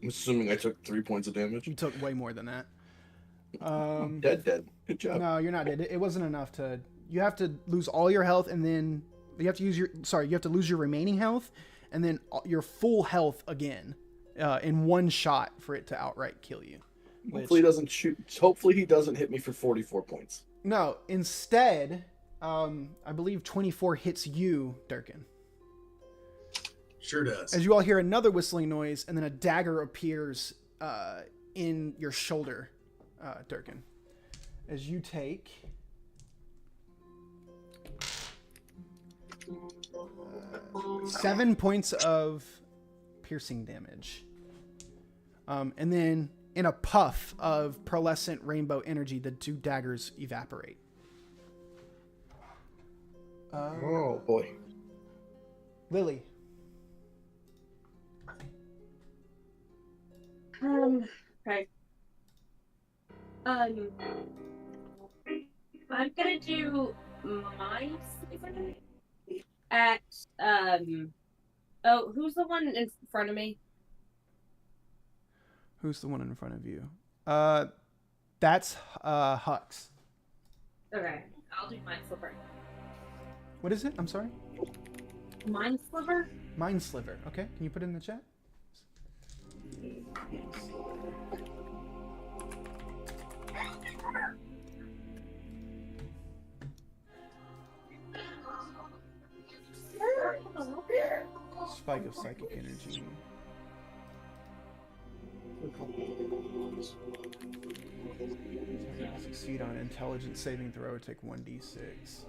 I'm assuming I took 3 points of damage. You took way more than that. Dead. Good job. No, you're not dead. It wasn't enough to... You have to lose all your health, and then... You have to use your... Sorry, you have to lose your remaining health, and then your full health again in one shot for it to outright kill you. Hopefully he doesn't shoot. Hopefully he doesn't hit me for 44 points. No, instead, I believe 24 hits you, Durkin. Sure does. As you all hear another whistling noise, and then a dagger appears in your shoulder, Durkin. As you take 7 points of piercing damage. And then in a puff of pearlescent rainbow energy, the 2 daggers evaporate. Oh boy. Lily. Okay. I'm gonna do Mind Sliver at oh, who's the one in front of me? Who's the one in front of you? That's Hux. Okay, I'll do Mind Sliver. What is it? I'm sorry. Mind Sliver? Mind Sliver. Okay, can you put it in the chat? Spike of psychic energy. Succeed on an intelligence saving throw or take 1d6.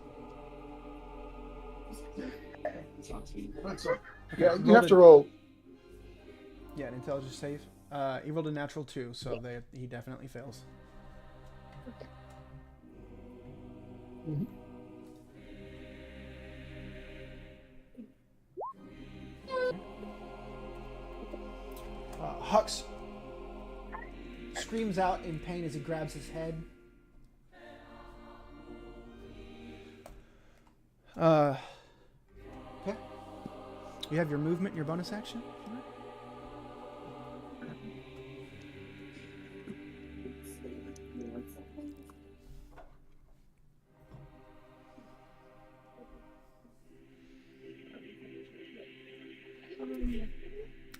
Yeah, you have to roll. Yeah, an intelligence save. He rolled a natural 2, so he definitely fails. Mhm. Hux screams out in pain as he grabs his head. Okay. You have your movement and your bonus action.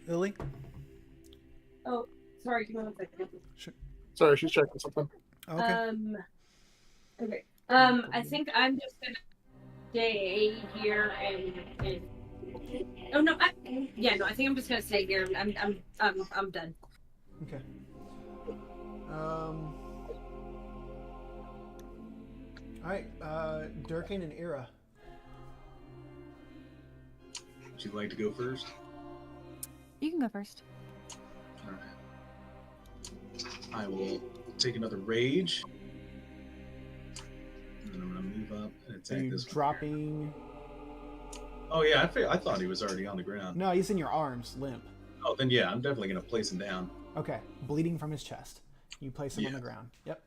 Lily? Oh, sorry, give me 1 second. Sorry, she's checking something. Okay. Okay. I think I'm just gonna stay here and oh no, I think I'm just gonna stay here. I'm done. Okay. Alright, Durkin and Ira. Would you like to go first? You can go first. All right. I will take another rage. And I'm gonna move up and Are attack you this one. dropping? Oh yeah, I thought he was already on the ground. No, he's in your arms, limp. Oh, then yeah, I'm definitely gonna place him down. Okay, bleeding from his chest. You place him on the ground. Yep.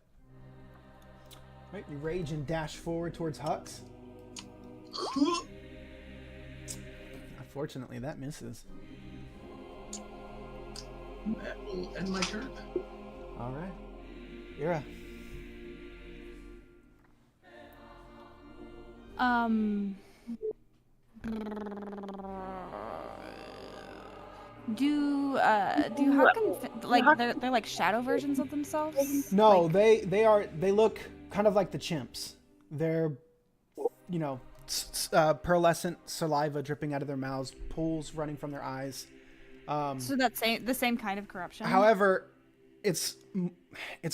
Right, you rage and dash forward towards Hux. Unfortunately, that misses. That will end my turn. All right. Ira. Do Huck like they're like shadow versions of themselves? No, Like, they look kind of like the chimps. They're, you know, pearlescent saliva dripping out of their mouths, pools running from their eyes. so that's the same kind of corruption. However, it's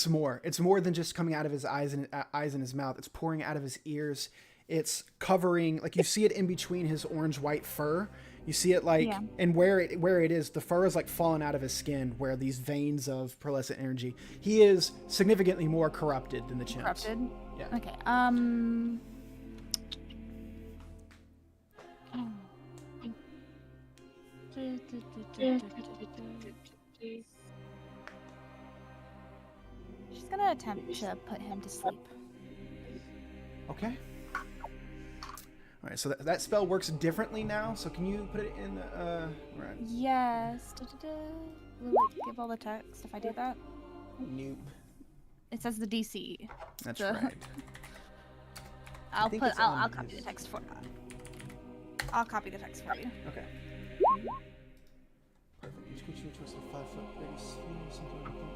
more. It's more than just coming out of his eyes and his mouth. It's pouring out of his ears. It's covering, like you see it in between his orange-white fur. You see it like, and where it is, the fur is like falling out of his skin, where these veins of pearlescent energy. He is significantly more corrupted than the chimps. Corrupted. Yeah. Okay. She's gonna attempt to put him to sleep. Okay. All right, so that spell works differently now. So can you put it in the right? Yes. Will it give all the text if I do that? Nope. It says the DC. That's So- right. I'll think put. it's I'll on copy the his- text for. I'll copy the text for you. Okay. Perfect. Each creature twists a 5-foot radius sphere, something like that.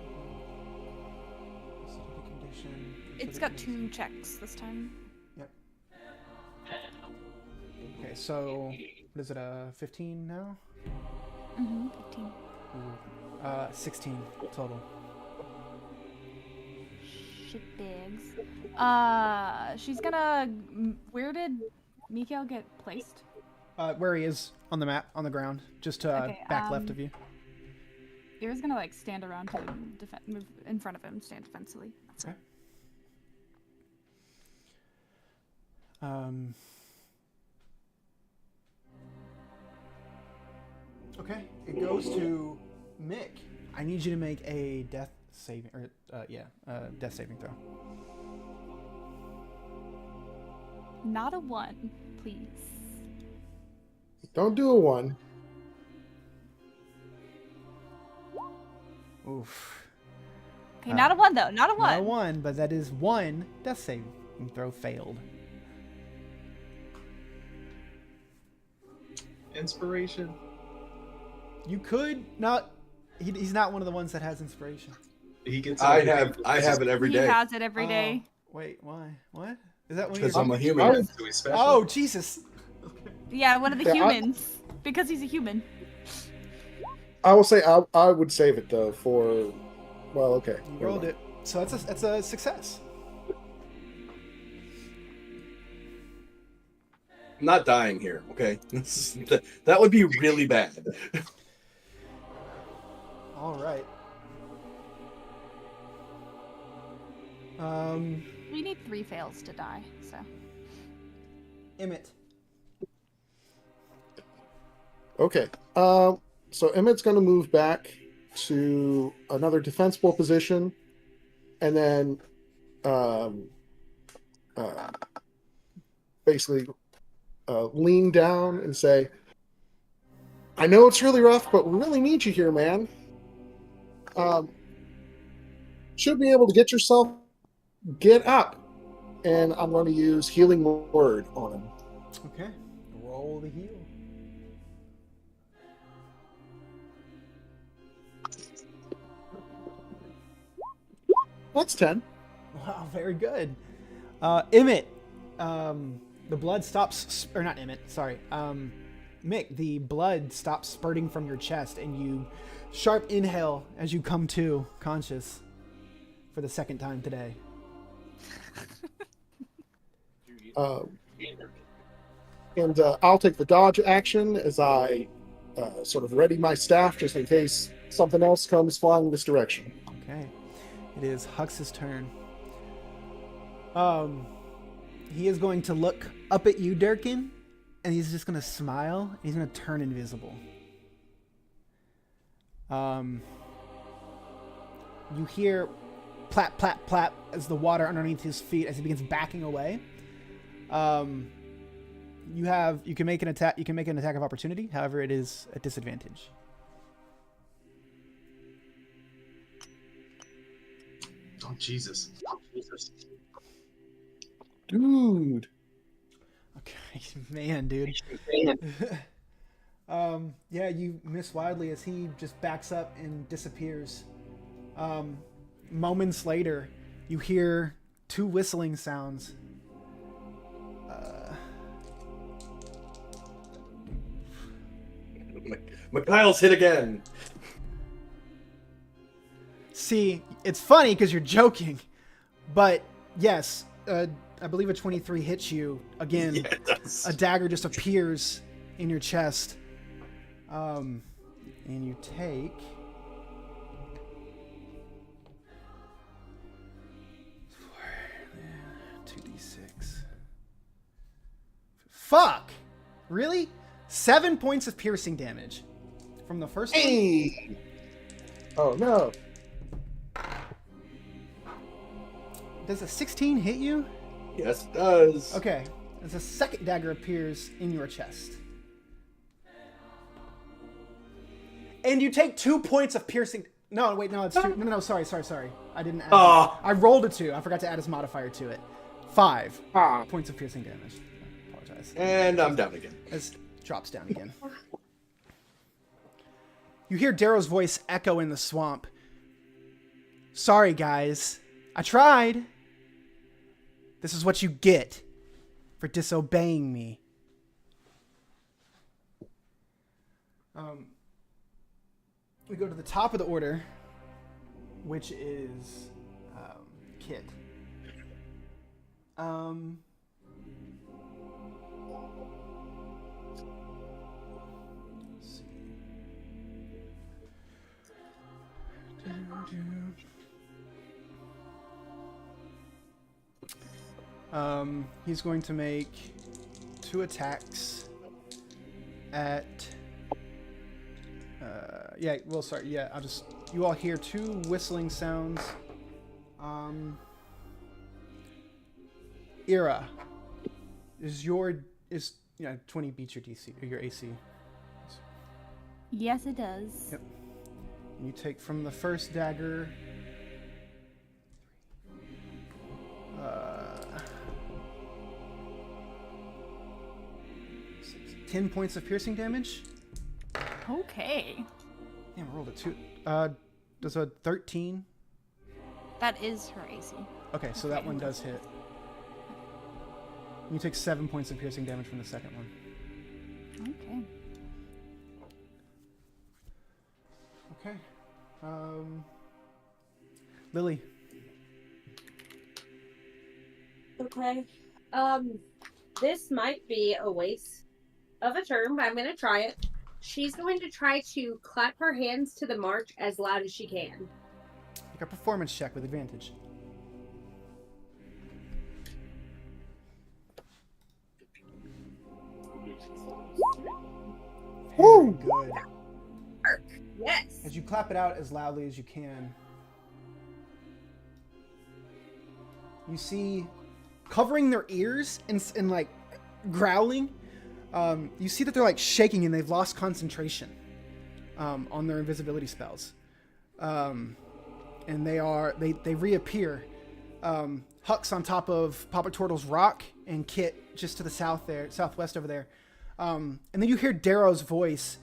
Specific condition. It's got 2 checks this time. Yep. Okay, so what is it? 15 now? 15. Ooh. 16 total. Shit bigs. She's gonna. Where did Mikael get placed? Where he is on the map, on the ground, just to Okay, back left of you. Ira's gonna like stand around him, move in front of him, stand defensively. That's Okay. Okay, it goes to Mick. I need you to make a death saving, death saving throw. Not a 1, please. Don't do a 1. Oof. Okay, not a 1 though. Not a 1. Not a 1, but that is 1 death saving throw failed. Inspiration. You could not. He's not one of the ones that has inspiration. He gets. I have it every He day has it every day. Wait, why? What? Is that one? because You're... I'm a human. So he's special. Oh, Jesus. Yeah, one of the Yeah, humans. Because he's a human. I will say I would save it though for. Well, okay. You rolled it, so that's a success. I'm not dying here, okay? That would be really bad. All right. We need 3 fails to die, so. Emmett. Okay. So Emmett's going to move back to another defensible position, and then basically lean down and say, "I know it's really rough, but we really need you here, man. Should be able to get yourself, get up." And I'm going to use Healing Word on him. Okay. Roll the heal. That's 10. Wow, very good. Emmett, the blood stops, or not Emmett, sorry. Mick, the blood stops spurting from your chest, and you sharp inhale as you come to conscious for the second time today. And I'll take the dodge action as I sort of ready my staff just in case something else comes flying this direction. Okay. It is Hux's turn. He is going to look up at you, Durkin, and he's just going to smile, and he's going to turn invisible. You hear plap, plap, plap as the water underneath his feet as he begins backing away. You can make an attack. You can make an attack of opportunity. However, it is a disadvantage. Oh, Jesus. Dude. Okay, man, dude. Yeah, you miss wildly as he just backs up and disappears. Moments later, you hear 2 whistling sounds. Mikhail's hit again. See, it's funny because you're joking, but yes, I believe a 23 hits you again. Yeah, it does. A dagger just appears in your chest, and you take 2d6. Fuck! Really? 7 points of piercing damage from the first one. Hey! Oh, no. Does a 16 hit you? Yes, it does. Okay. As a second dagger appears in your chest. And you take 2 points of piercing. No, wait, no, it's 2. No, sorry. I didn't add. Oh. I rolled a 2. I forgot to add his modifier to it. 5 Ah. points of piercing damage. I apologize. And I'm down again. As drops down again. You hear Darrow's voice echo in the swamp. Sorry, guys. I tried. This is what you get for disobeying me. We go to the top of the order, which is Kit. Let's see. He's going to make 2 attacks at. You all hear 2 whistling sounds. Ira, 20 beats your DC or your AC. Yes, it does. Yep. And you take from the first dagger. 10 points of piercing damage. Okay. Damn, I rolled a 2. Does a 13? That is her AC. Okay, so that one does hit. You take 7 points of piercing damage from the second one. Okay. Okay. Lily. Okay. This might be a waste of a turn, but I'm going to try it. She's going to try to clap her hands to the march as loud as she can. Make a performance check with advantage. Very good. Yes. As you clap it out as loudly as you can, you see, covering their ears and like growling, you see that they're like shaking and they've lost concentration on their invisibility spells, and they reappear. Huck's on top of Papa Turtle's rock, and Kit just to the southwest over there. And then you hear Darrow's voice,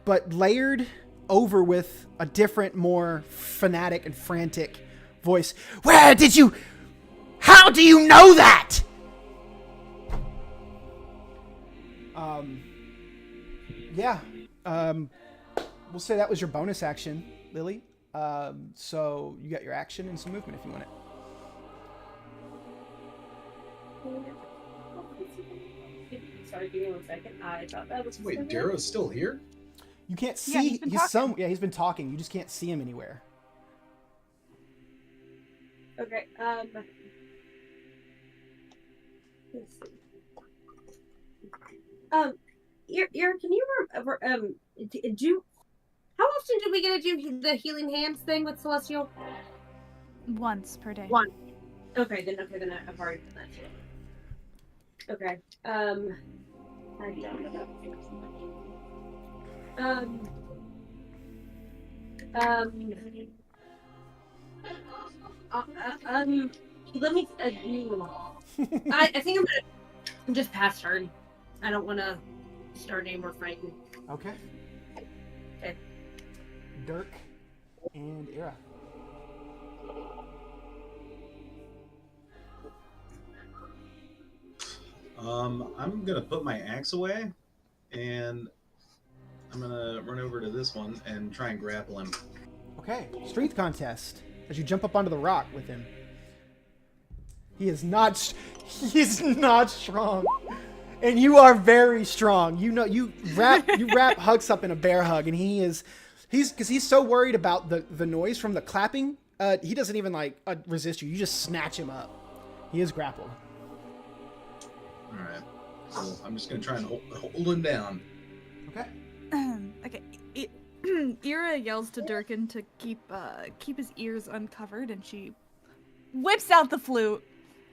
but layered over with a different, more fanatic and frantic voice. How do you know that? We'll say that was your bonus action, Lily. So you got your action and some movement if you want it. Sorry, give me 1 second. I thought that was. Wait, Darrow's still here? You can't see. Yeah, he's been talking. He's been talking. You just can't see him anywhere. Okay. Let's see. Can you do often do we get to do the healing hands thing with Celestial? Once per day. One. Okay, then I've already done that too. Okay. I don't know. Let me. I think I'm gonna just pass turn. I don't want to start any more fighting. Okay. Okay. Dirk and Ira. I'm gonna put my axe away, and I'm gonna run over to this one and try and grapple him. Okay. Strength contest as you jump up onto the rock with him. He is not. He is not strong, and you are very strong. You know you wrap Hugs up in a bear hug, and he's so worried about the noise from the clapping. He doesn't even resist you. You just snatch him up. He is grappled. All right. So I'm just gonna try and hold him down. Okay. Okay. Ira yells to Durkin to keep his ears uncovered, and she whips out the flute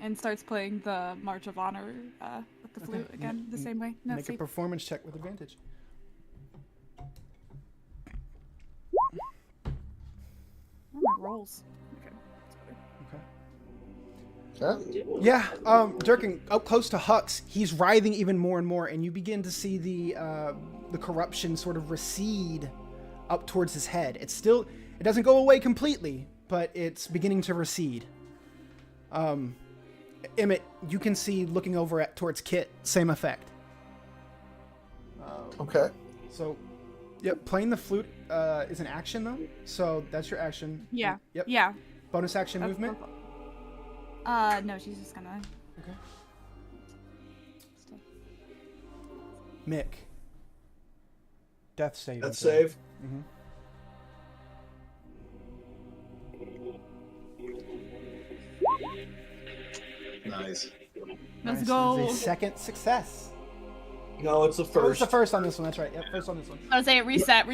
and starts playing the March of Honor with the flute again, the same way. No, Make a performance check with advantage. Oh, my rolls. Okay. That's better. Okay. Yeah, Durkin, up close to Hux, he's writhing even more and more, and you begin to see the corruption sort of recede up towards his head. It doesn't go away completely, but it's beginning to recede. Emmett, you can see looking over towards Kit, same effect. Okay. So, yep, playing the flute is an action though, so that's your action. Yeah. Yep. Yeah. Bonus action movement. No, she's just gonna. Okay. Stay. Mick. Death save. That save. Mm-hmm. Nice. Let's Nice. go. It's a second success. No, it's the Oh, it's first. the first on this one. That's right. Yep, first on this one. I was saying reset.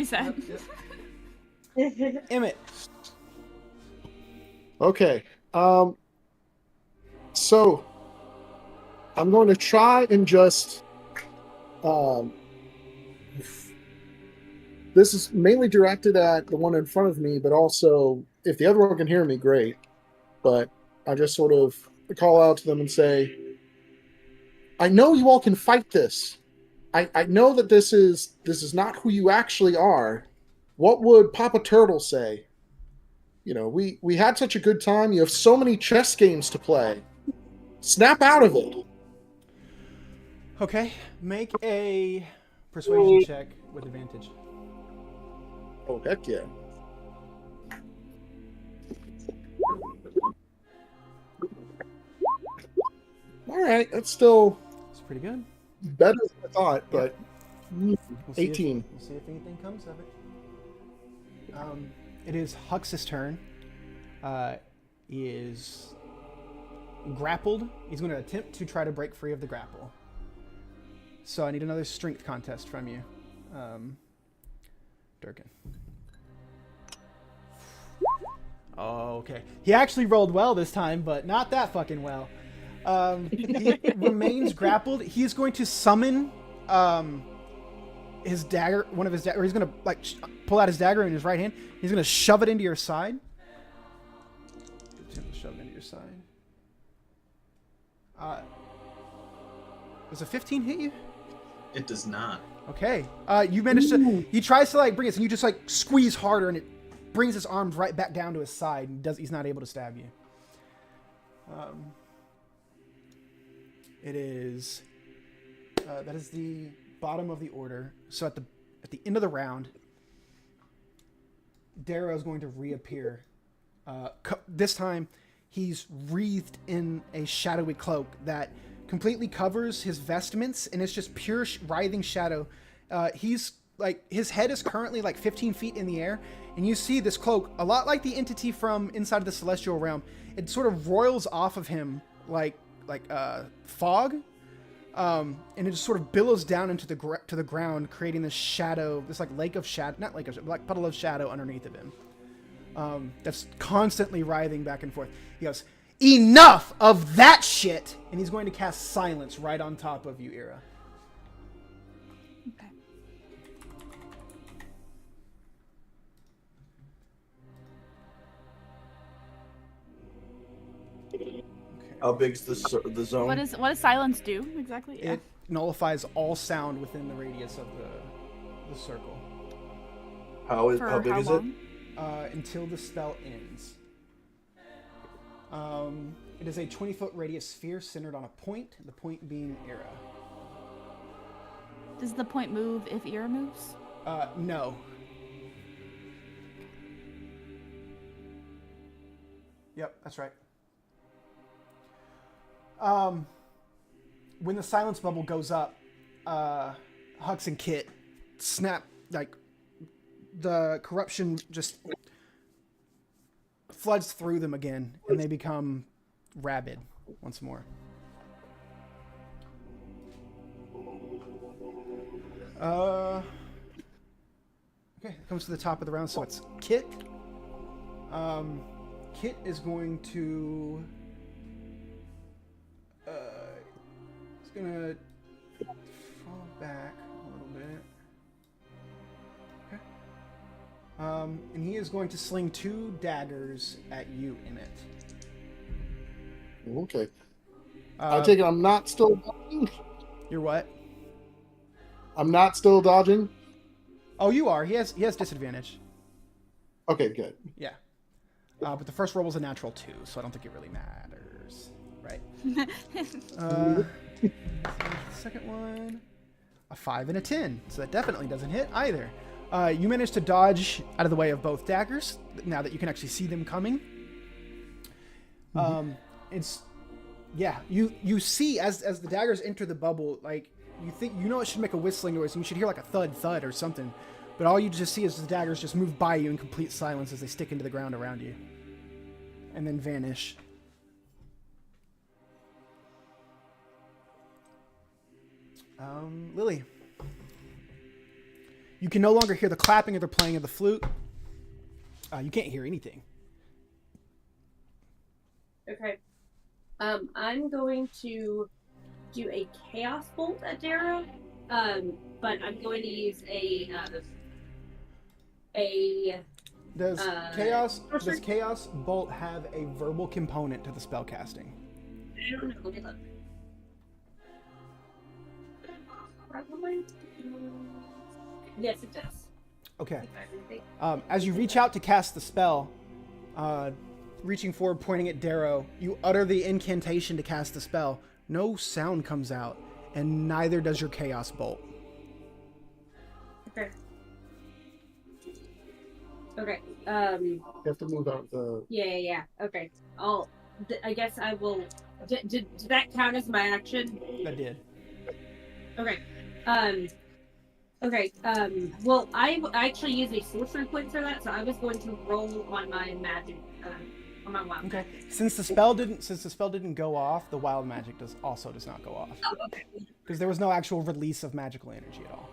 Emmett. Okay. So I'm going to try and just this is mainly directed at the one in front of me, but also if the other one can hear me, great. But I just sort of call out to them and say, I know you all can fight this. I know that this is not who you actually are. What would Papa Turtle say? You know, we had such a good time. You have so many chess games to play. Snap out of it. Okay. Make a persuasion check with advantage. Oh, heck yeah. All right, that's still It's pretty good. better than I thought, but We'll see 18. We'll see if anything comes of it. It is Hux's turn. He is grappled. He's going to attempt to try to break free of the grapple. So I need another strength contest from you, Durkin. Oh, okay. He actually rolled well this time, but not that fucking well. He remains grappled. He is going to summon his dagger, one of his dagger. He's going to pull out his dagger in his right hand. He's going to shove it into your side. Shove it into your side. Does a 15 hit you? It does not. Okay. You managed to. He tries to bring it, and you just squeeze harder, and it brings his arms right back down to his side. And he's not able to stab you. It is. That is the bottom of the order. So at the end of the round, Darrow is going to reappear. This time, he's wreathed in a shadowy cloak that completely covers his vestments, and it's just pure writhing shadow. He's his head is currently 15 feet in the air, and you see this cloak, a lot like the entity from inside of the celestial realm. It sort of roils off of him like fog, And it just sort of billows down into to the ground, creating this shadow, this like lake of shadow, not lake of shadow, like puddle of shadow underneath of him. That's constantly writhing back and forth. He goes, "Enough of that shit!" And he's going to cast silence right on top of you, Ira. Okay. How big's the zone? What does silence do exactly? Yeah. It nullifies all sound within the radius of the circle. How For big how is long? Until the spell ends. It is a 20-foot radius sphere centered on a point, the point being Ira. Does the point move if Ira moves? No. Yep, that's right. When the silence bubble goes up, Hux and Kit snap, like, the corruption just floods through them again, and they become rabid once more. Okay, it comes to the top of the round, so it's Kit. Kit is going to... he's gonna fall back a little bit. Okay. And he is going to sling 2 daggers at you, Emmett. Okay. I take it I'm not still dodging? You're what? I'm not still dodging? Oh, you are. He has disadvantage. Okay, good. Yeah. But the first roll was a natural 2, so I don't think it really matters. Right. The second one, a 5 and a 10, so that definitely doesn't hit either. You managed to dodge out of the way of both daggers now that you can actually see them coming. It's you see as the daggers enter the bubble, like you think it should make a whistling noise and you should hear like a thud or something, but all you just see is the daggers just move by you in complete silence as they stick into the ground around you and then vanish. Lily, you can no longer hear the clapping or the playing of the flute. You can't hear anything. Okay. I'm going to do a chaos bolt at Darrow. But I'm going to use Does chaos bolt have a verbal component to the spell casting? I don't know. Let me look. Probably. Yes, it does. Okay. As you reach out to cast the spell, reaching forward, pointing at Darrow, you utter the incantation to cast the spell. No sound comes out, and neither does your chaos bolt. Okay. Okay. You have to move out the... Yeah. Okay. I guess I will... Did that count as my action? That did. Okay. Okay. Well, I actually used a sorcery point for that, so I was going to roll on my magic, on my wild. Okay. Since the spell didn't go off, the wild magic does not go off. Oh, okay. Because there was no actual release of magical energy at all.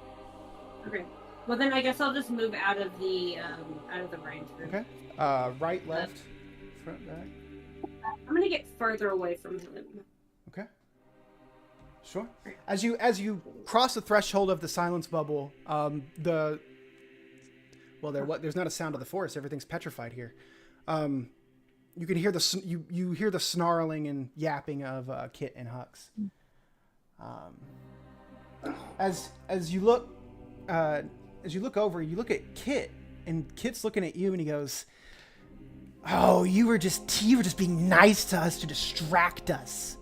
Okay. Well, then I guess I'll just move out of the range. Okay. Right, left, front, back. I'm gonna get further away from him. Okay. Sure. As you cross the threshold of the silence bubble, there's not a sound of the forest. Everything's petrified here. You can hear you hear the snarling and yapping of Kit and Hux. As you look over, you look at Kit, and Kit's looking at you, and he goes, "Oh, you were just being nice to us to distract us.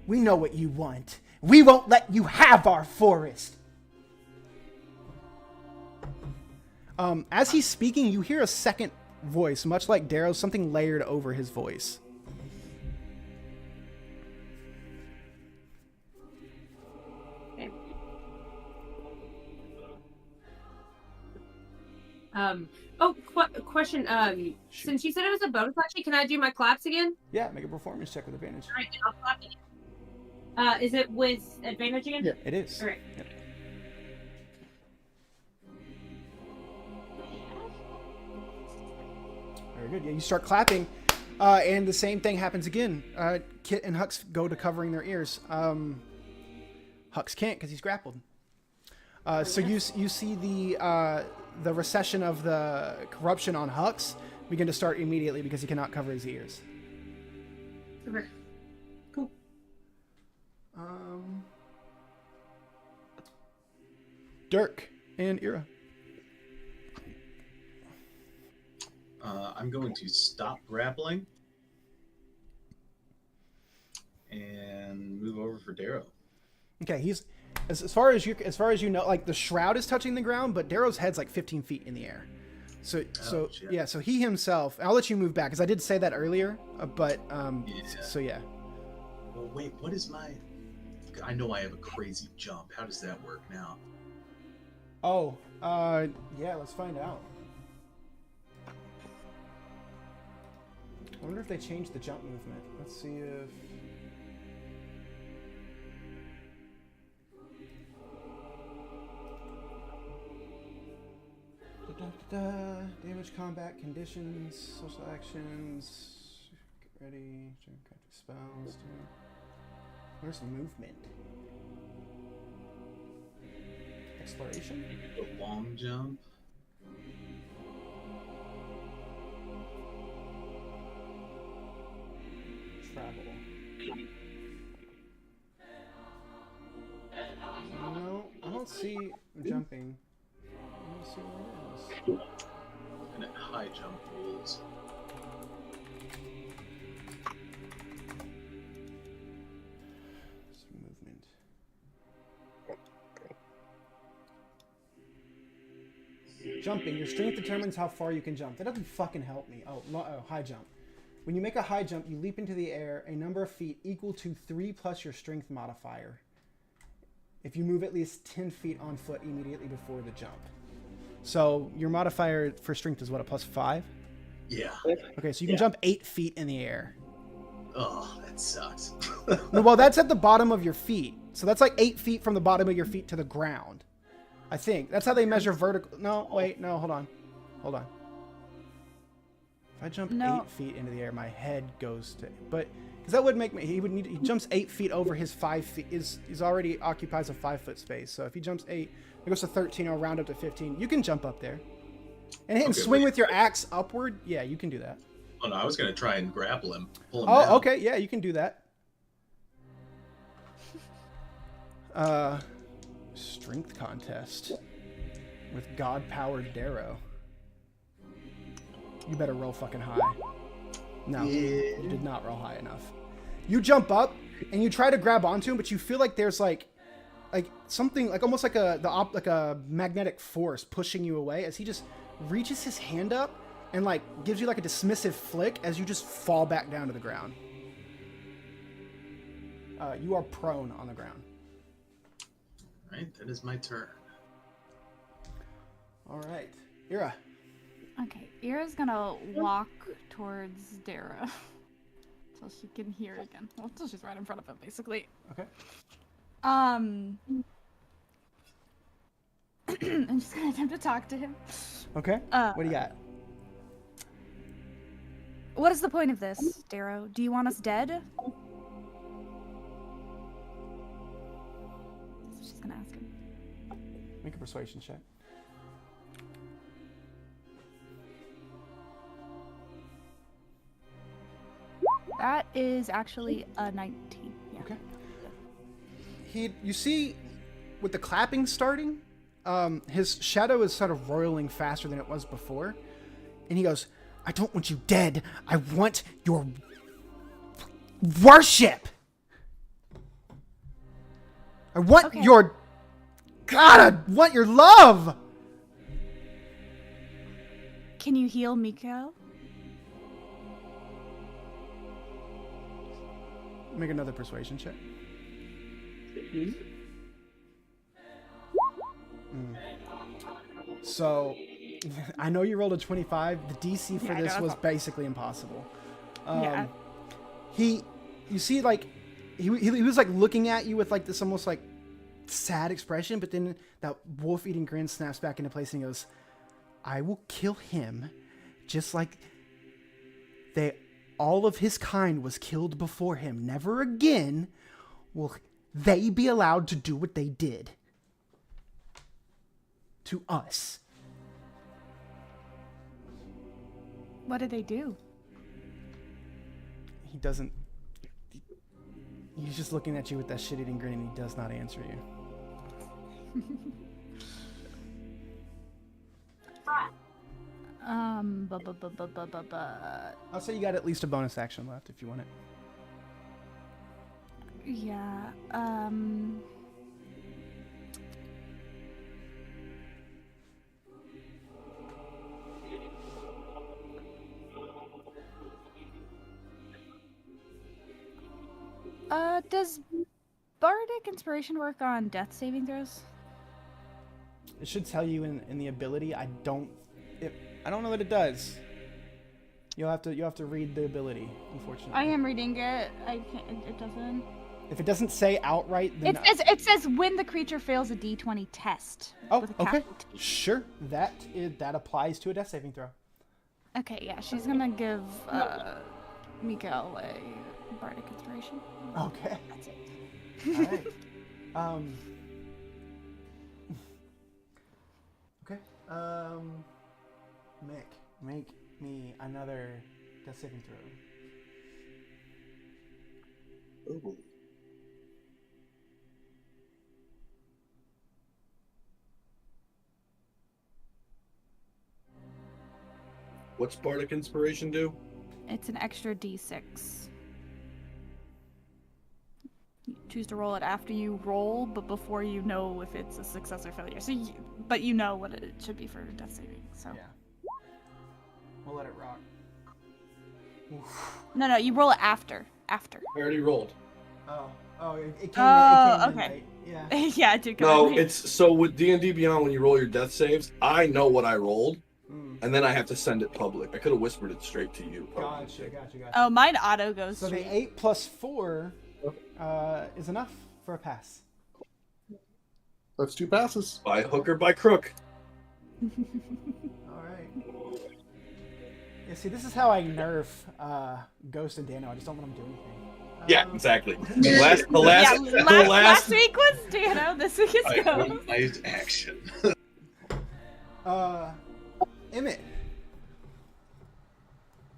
We know what you want. We won't let you have our forest." As he's speaking, you hear a second voice, much like Darrow's, something layered over his voice. Okay. Question. Since you said it was a bonus action, can I do my claps again? Yeah, make a performance check with advantage. All right, then I'll clap again. Is it with advantage again? Yeah. It is. All right. Yep. Very good. Yeah, you start clapping, and the same thing happens again. Kit and Hux go to covering their ears. Hux can't because he's grappled. So you see the recession of the corruption on Hux begin to start immediately because he cannot cover his ears. Okay. Cool. Dirk and Ira. I'm going to stop grappling and move over for Darrow. Okay, he's as far as you know, like the shroud is touching the ground, but Darrow's head's like 15 feet in the air. So shit. yeah, so he himself. I'll let you move back because I did say that earlier, but Yeah. so yeah. Well, wait, what is my... I know I have a crazy jump. How does that work now? Oh, yeah, let's find out. I wonder if they changed the jump movement. Let's see if... Damage, combat conditions, social actions. Get ready. Casting spells. Where's the movement? Exploration? The long jump? Travel. No, I don't see jumping. I don't see where it is. And at high jump rules. Some movement. Jumping. Your strength determines how far you can jump. That doesn't fucking help me. Oh, high jump. When you make a high jump, you leap into the air a number of feet equal to 3 plus your strength modifier. If you move at least 10 feet on foot immediately before the jump. So your modifier for strength is what, a +5? Yeah. Okay, so you can jump 8 feet in the air. Oh, that sucks. No, well, that's at the bottom of your feet. So that's like 8 feet from the bottom of your feet to the ground. I think. That's how they measure vertical. No, wait, no, hold on. Hold on. If I jump 8 feet into the air, my head goes to... But... Because that would make me... He jumps 8 feet over his 5 feet. He's already occupies a 5-foot space. So if he jumps 8, it goes to 13, or round up to 15. You can jump up there. And swing with your axe upward. Yeah, you can do that. Oh, no, I was going to try and grapple him. Pull him down. Okay. Yeah, you can do that. Strength contest. With God-powered Darrow. You better roll fucking high. No, you did not roll high enough. You jump up and you try to grab onto him, but you feel like there's like something like almost like a magnetic force pushing you away as he just reaches his hand up and like gives you like a dismissive flick as you just fall back down to the ground. You are prone on the ground. All right, that is my turn. All right, Ira. Okay, Ira's gonna walk towards Dara until she can hear again. Well, until she's right in front of him, basically. Okay. I'm just gonna attempt to talk to him. Okay. What do you got? What is the point of this, Darrow? Do you want us dead? That's what she's gonna ask him. Make a persuasion check. That is actually a 19. Yeah. Okay. You see, with the clapping starting, his shadow is sort of roiling faster than it was before, and he goes, "I don't want you dead. I want your worship. I want your God. I want your love." Can you heal Miko? Make another persuasion check. So, I know you rolled a 25. The DC for this was basically impossible. Yeah. You see, like, he was like looking at you with like this almost like sad expression, but then that wolf-eating grin snaps back into place and he goes, I will kill him just like all of his kind was killed before him. Never again will they be allowed to do what they did to us. What did they do? He doesn't. He's just looking at you with that shit-eating grin, and he does not answer you. I'll say you got at least a bonus action left if you want it. Yeah, does Bardic Inspiration work on death saving throws? It should tell you in the ability. I don't know that it does. You'll have to read the ability, unfortunately. I am reading it. I can't. It doesn't. If it doesn't say outright, then It says when the creature fails a D20 test. oh, with a okay, capital T. sure. That applies to a death saving throw. Okay, yeah, she's gonna give Mikael a Bardic Inspiration. Okay. That's it. All right. Okay. Mick, make me another death saving throw. Oh. What's Bardic Inspiration do? It's an extra D6. You choose to roll it after you roll, but before you know if it's a success or failure. So, but you know what it should be for death saving. So. Yeah. We'll let it rock. Oof. No, you roll it after. After. I already rolled. It came Oh, in okay. late. Yeah. Yeah, it did come No, in late. it's so with D&D Beyond when you roll your death saves, I know what I rolled, Mm. and then I have to send it public. I could have whispered it straight to you. probably. Gotcha. Oh, mine auto goes So straight. the 8 plus 4 is enough for a pass. That's 2 passes. By hook or by crook. All right. Yeah, see, this is how I nerf Ghost and Dano. I just don't want them to do anything. Yeah, exactly. Yeah, The last week was Dano, this week is I Ghost. want my action. Emmett.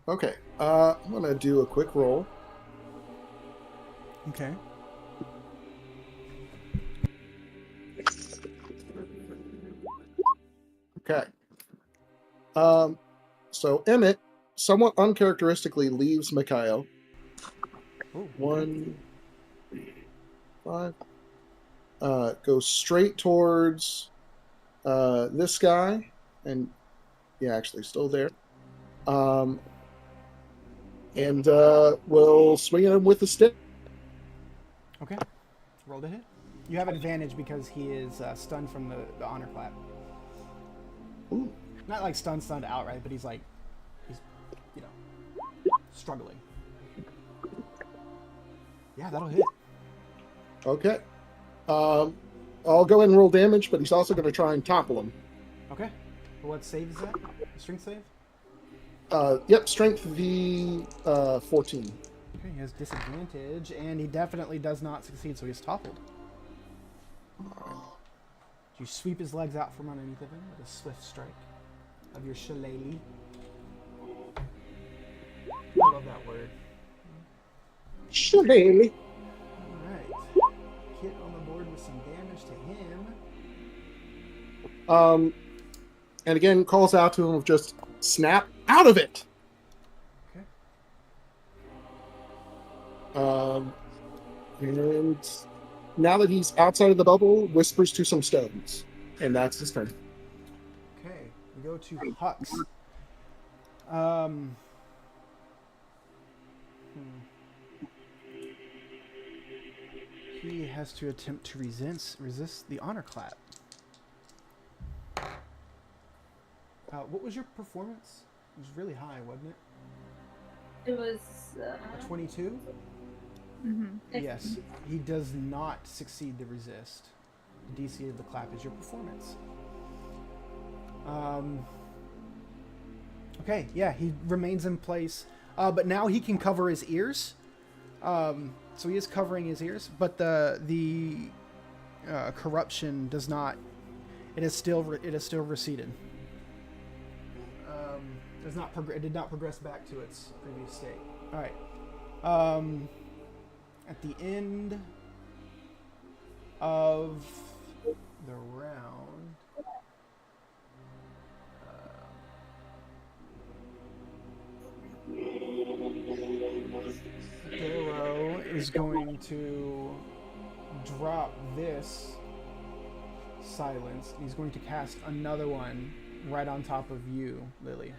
Okay. I'm gonna do a quick roll. Okay. Okay. So Emmett somewhat uncharacteristically leaves Mikhail. Ooh, 1, 5. Goes straight towards this guy, and yeah, actually still there. And we'll swing at him with the stick. Okay. Roll to hit. You have advantage because he is stunned from the honor clap. Ooh. Not like stunned outright, but he's struggling. Yeah, that'll hit. Okay. I'll go ahead and roll damage, but he's also going to try and topple him. Okay. What save is that? Strength save? Yep, strength V 14. Okay, he has disadvantage, and he definitely does not succeed, so he's toppled. You sweep his legs out from underneath of him with a swift strike of your shillelagh. I love that word. Shillelagh. Alright. Kit on the board with some damage to him. And again, calls out to him of just snap out of it. Okay. And now that he's outside of the bubble, whispers to some stones, and that's his turn. Okay. We go to Hux. He has to attempt to resist the honor clap. What was your performance? It was really high, wasn't it? It was A 22? Mm-hmm. Yes, he does not succeed to resist. The DC of the clap is your performance. Okay, yeah, he remains in place, but now he can cover his ears. So he is covering his ears, but the corruption does not. It is still receded. It did not progress back to its previous state. All right. At the end of the round, Darrow is going to drop this silence. He's going to cast another one right on top of you, Lily.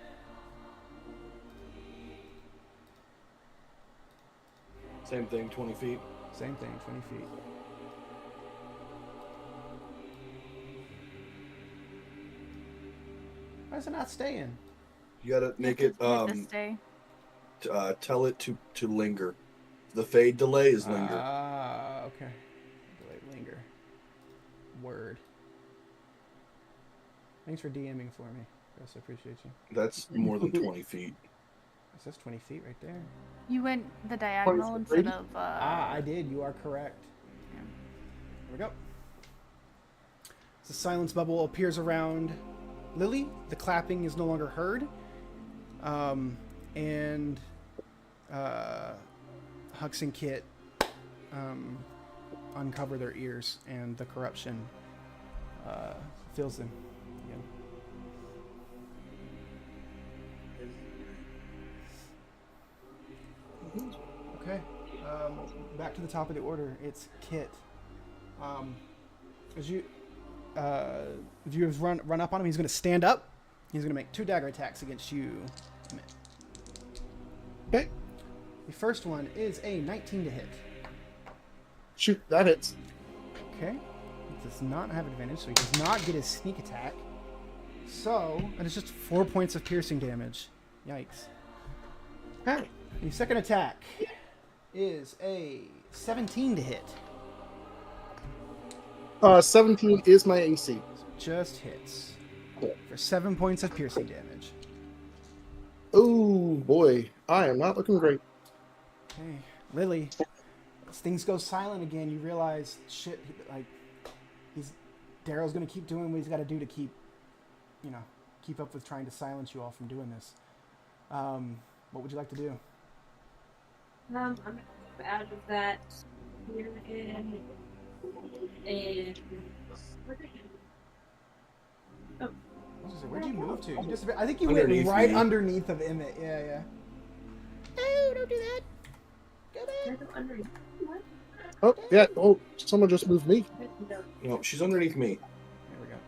Same thing, 20 feet. Same thing, 20 feet. Why is it not staying? You gotta make it Stay. tell it to linger. The fade delay is linger. Ah, okay. Delay linger. Word. Thanks for DMing for me. Chris, I appreciate you. That's more than 20 feet. It says 20 feet right there. You went the diagonal instead of. I did. You are correct. Yeah. Here we go. The silence bubble appears around Lily. The clapping is no longer heard. And Hux and Kit uncover their ears, and the corruption fills them again. Okay. Back to the top of the order. It's Kit. As you have run up on him, he's going to stand up. He's going to make 2 dagger attacks against you. Okay. The first one is a 19 to hit. Shoot, that hits. Okay. He does not have advantage, so he does not get his sneak attack. So, that is just 4 points of piercing damage. Yikes. Okay. The second attack is a 17 to hit. 17 is my AC. So just hits. For 7 points of piercing damage. Oh boy, I am not looking great. Okay. Lily, as things go silent again, you realize, shit, like, Darrow's gonna keep doing what he's gotta do to keep up with trying to silence you all from doing this. What would you like to do? I'm gonna go out of that here and I was gonna say, where'd you move to? You disappeared. I think you Underneath went right me. underneath of Emmett. Yeah. Oh, don't do that. Go back. Oh yeah. Oh, someone just moved me. No, she's underneath me. There we go.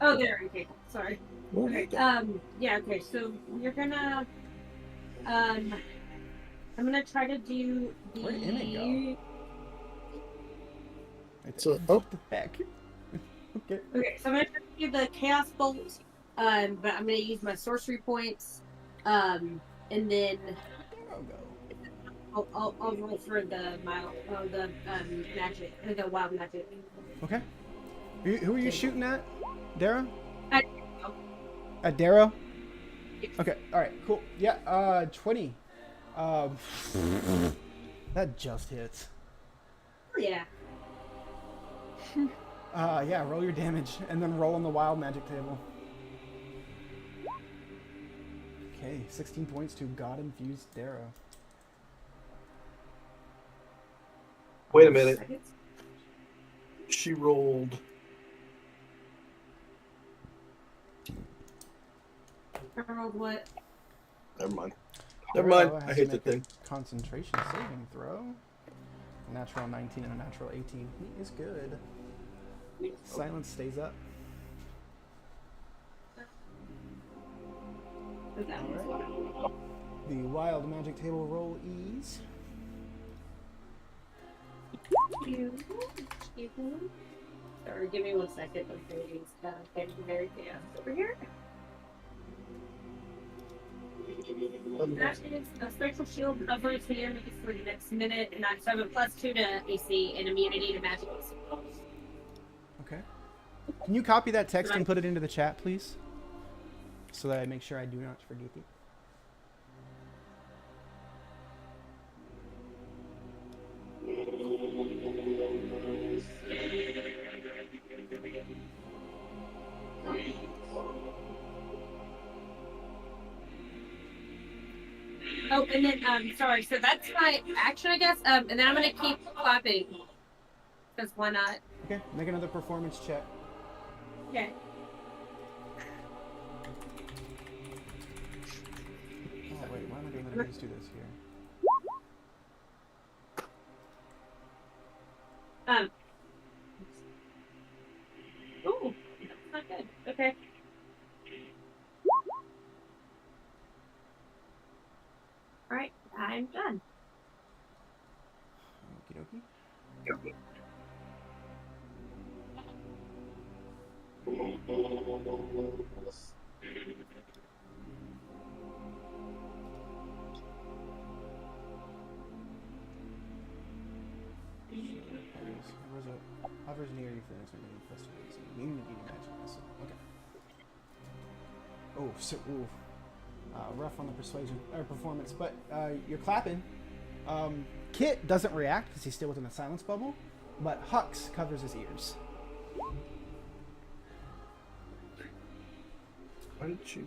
Oh, there. Okay, sorry. Oh, Okay. Yeah. Okay. So you're gonna. I'm gonna try to do the. Where'd Emmett go? Right So, there. oh. What the heck? Okay. Okay, so I'm gonna try to do the chaos bolt, but I'm gonna use my sorcery points, and then Where'd Darrow go? I'll roll for the magic, the wild magic. Okay. Who are you shooting at? Darrow? At At Darrow? Yes. Okay. All right. Cool. Yeah. 20. That just hits. Yeah. Yeah. Roll your damage and then roll on the wild magic table. Okay. 16 points to God infused Darrow. Wait a minute. She rolled. I rolled what? Never mind. Never mind. Darrow has I to hate the make a thing. Concentration saving throw. A natural 19 and a natural 18. He is good. Silence stays up. The wild magic table roll ease. Sorry, give me 1 second. I'm getting very fast over here. That is a special shield covers the enemies for the next minute, and that's have a +2 to AC and immunity to magical signals. Okay. Can you copy that text and put it into the chat, please? So that I make sure I do not forget it. Oh, and then sorry. So that's my action, I guess. And then I'm gonna keep clapping. Because why not? Okay, make another performance check. Okay. Oh wait, why am I doing that? Let's do this here. Ooh, that's not good. Okay. All right, I'm done. Okie dokie. Hovers near you for the next minute. Plus 2 immunity to magic missile. Okay. Oh, so rough on the persuasion or performance, but you're clapping. Kit doesn't react because he's still within the silence bubble, but Hux covers his ears. Why did she?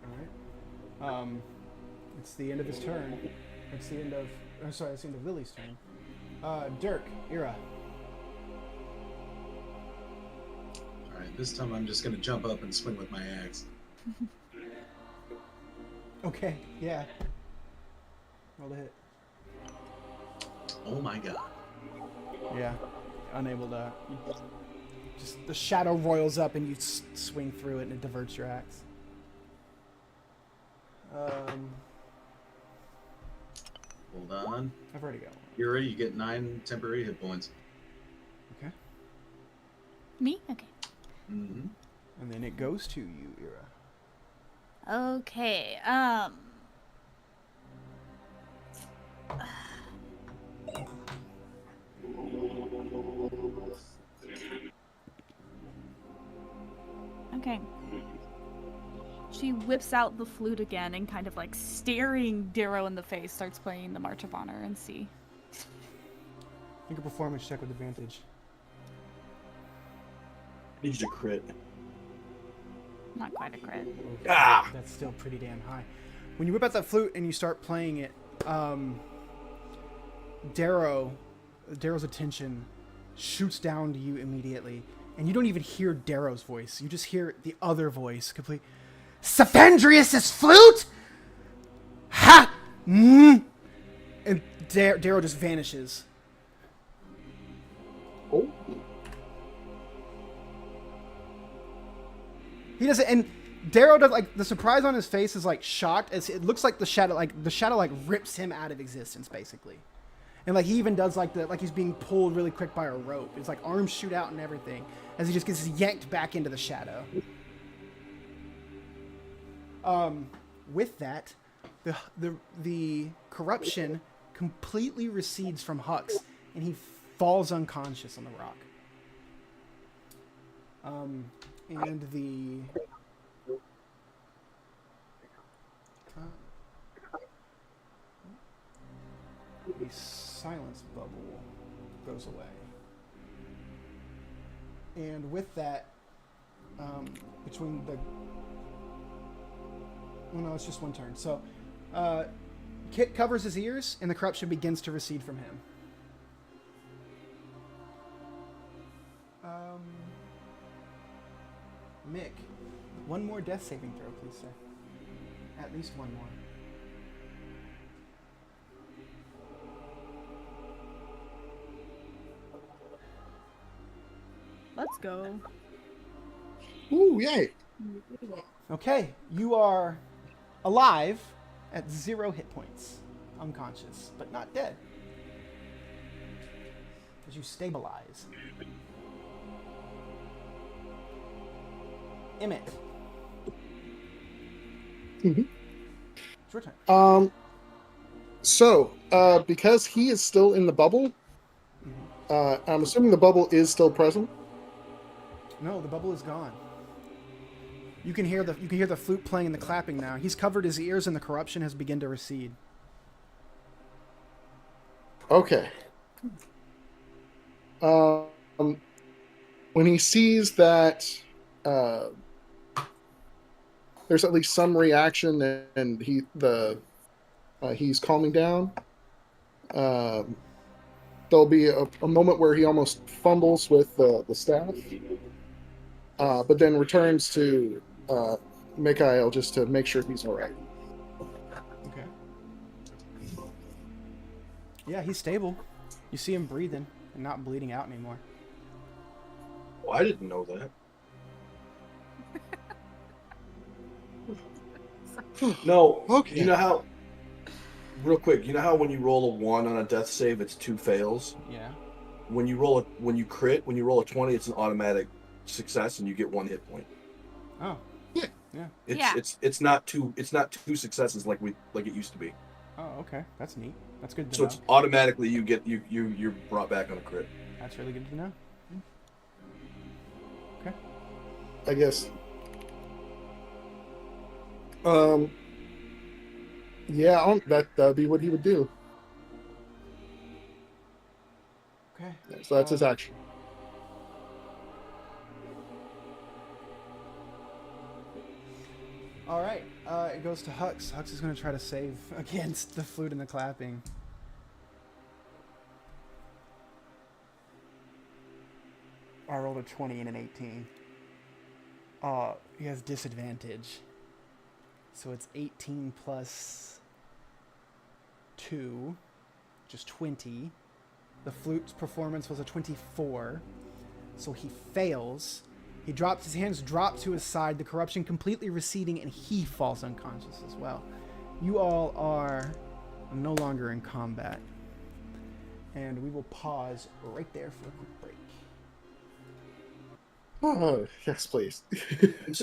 All right. It's the end of his turn. It's the end of. Oh, sorry, it's the end of Lily's turn. Dirk, Ira. All right, this time I'm just gonna jump up and swing with my axe. Okay, yeah. Roll to hit. Oh my god. Yeah, unable to. Just the shadow roils up and you swing through it and it diverts your axe. Hold on. I've already got one. You're ready. You get 9 temporary hit points. Okay. Me? Okay. Mm-hmm. And then it goes to you, Ira. Okay. Okay. She whips out the flute again and kind of like staring Darrow in the face, starts playing the March of Honor and see. Make a performance check with advantage. Need you to crit. Not quite a crit. Ah! That's still pretty damn high. When you whip out that flute and you start playing it, Darrow's attention shoots down to you immediately, and you don't even hear Darrow's voice. You just hear the other voice, complete. Saphendrius's flute? Ha! Mm! And Darrow just vanishes. Oh. He doesn't, and Darrow does, like, the surprise on his face is like shocked, as it looks like the shadow rips him out of existence, basically. And like he even does like he's being pulled really quick by a rope. It's like arms shoot out and everything as he just gets yanked back into the shadow. With that, the corruption completely recedes from Hux, and he falls unconscious on the rock. And the silence bubble goes away. And with that, between the... Well, no, it's just one turn. So, Kit covers his ears, and the corruption begins to recede from him. Mick, one more death saving throw, please, sir. At least one more. Let's go. Ooh, yay. Okay, you are alive at 0 hit points. Unconscious, but not dead. As you stabilize. Emmett. Mhm. It's your turn. So, because he is still in the bubble, I'm assuming the bubble is still present. No, the bubble is gone. You can hear the flute playing and the clapping now. He's covered his ears and the corruption has begun to recede. Okay. When he sees that there's at least some reaction and he's calming down, there'll be a moment where he almost fumbles with the staff, but then returns to Mikhail just to make sure he's all right. Okay. Yeah, he's stable. You see him breathing and not bleeding out anymore. Oh, I didn't know that. No. Okay. You know how? Real quick, you know how when you roll a 1 on a death save, it's 2 fails. Yeah. When you roll a 20, it's an automatic success, and you get 1 hit point. Oh. Yeah. Yeah. It's not two successes like it used to be. Oh, okay. That's neat. That's good to So know. it's automatically you're brought back on a crit. That's really good to know. Okay. I guess. Yeah, that'd be what he would do. Okay. So that's his action. All right. It goes to Hux. Hux is going to try to save against the flute and the clapping. I rolled a 20 and an 18. He has disadvantage. So it's 18 plus 2, which is 20. The flute's performance was a 24. So he fails. His hands drop to his side, the corruption completely receding, and he falls unconscious as well. You all are no longer in combat. And we will pause right there for a quick break. Oh, yes, please.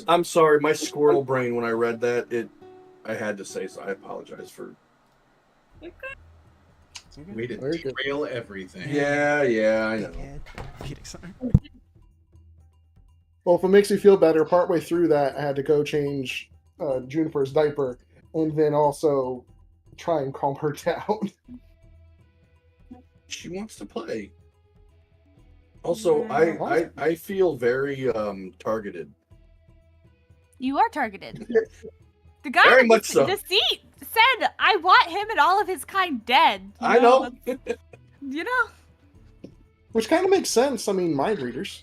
I'm sorry, my squirrel brain when I read that, I had to say so. I apologize for. Way to Very good. derail everything. Yeah, I know. Dickhead. Kidding, sorry. Well, if it makes you feel better, partway through that, I had to go change Juniper's diaper and then also try and calm her down. She wants to play. Also, Yeah. I feel very targeted. You are targeted. The guy Very in much so. the seat said, "I want him and all of his kind dead." I know. You know. Which kind of makes sense. I mean, mind readers.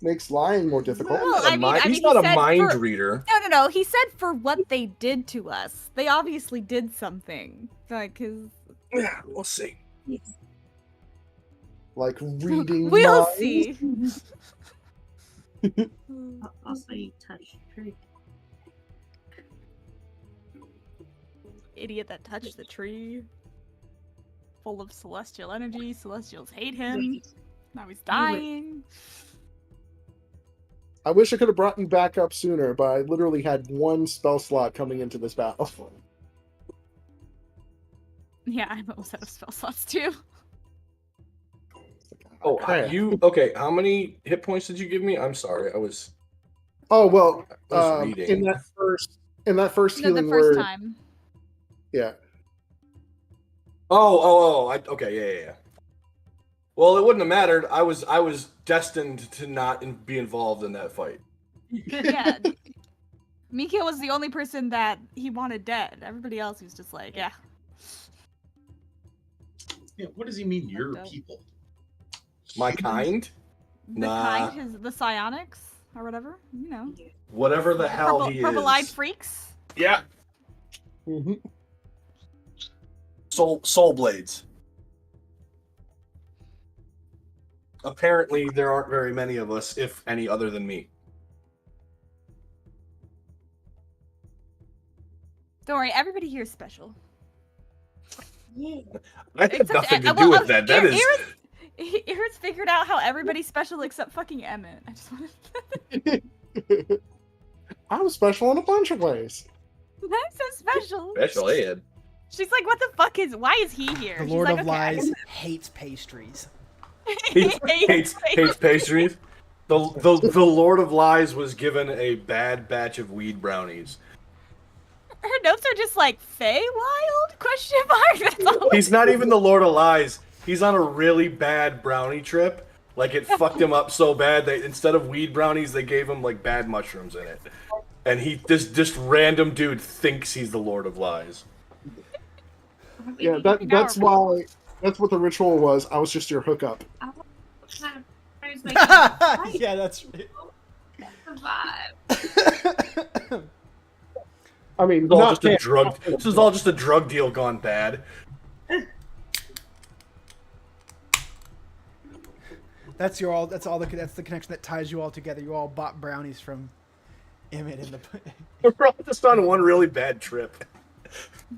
Makes lying more difficult. Well, I mean, He's he not a said mind for- reader. No. He said for what they did to us. They obviously did something. Like, cause Yeah, we'll see. Like reading we'll minds. see. Also, you touch tree. Idiot that touched the tree. Full of celestial energy. Celestials hate him. Now he's dying. I wish I could have brought you back up sooner, but I literally had one spell slot coming into this battle. Yeah, I'm almost out of spell slots too. Oh, Okay. okay? How many hit points did you give me? I'm sorry, I was Oh well, reading. in that first No, healing the first word, time. yeah. Okay, yeah. Well, it wouldn't have mattered. I was destined to not be involved in that fight. Yeah. Mikhail was the only person that he wanted dead. Everybody else was just like, yeah. Yeah, what does he mean, your Fucked up. people? My Humans? kind? The Nah. kind is the psionics or whatever, you know. Whatever the hell he Purple-eyed is. freaks. Yeah. Mm-hmm. Soul blades. Apparently, there aren't very many of us, if any, other than me. Don't worry, everybody here is special. Yeah. I have Except- nothing to well, do with that. That is. Aaron's figured out how everybody's special except fucking Emmett. I just wanted I'm special in a bunch of ways. I'm so special. Special ed. She's like, what the fuck is? Why is he here? The She's Lord like, of okay, I Lies can- hates pastries. Hates pastries. The Lord of Lies was given a bad batch of weed brownies. Her notes are just like Feywild? Question mark. That's all. He's not even the Lord of Lies. He's on a really bad brownie trip. Like, it fucked him up so bad that instead of weed brownies, they gave him like bad mushrooms in it. And this random dude thinks he's the Lord of Lies. Yeah, that's why. That's what the ritual was. I was just your hookup. Yeah, that's Vibe. I mean, It's all not just a can't- drug. This is all just a drug deal gone bad. That's the connection that ties you all together. You all bought brownies from Emmett in the. We're all just on one really bad trip.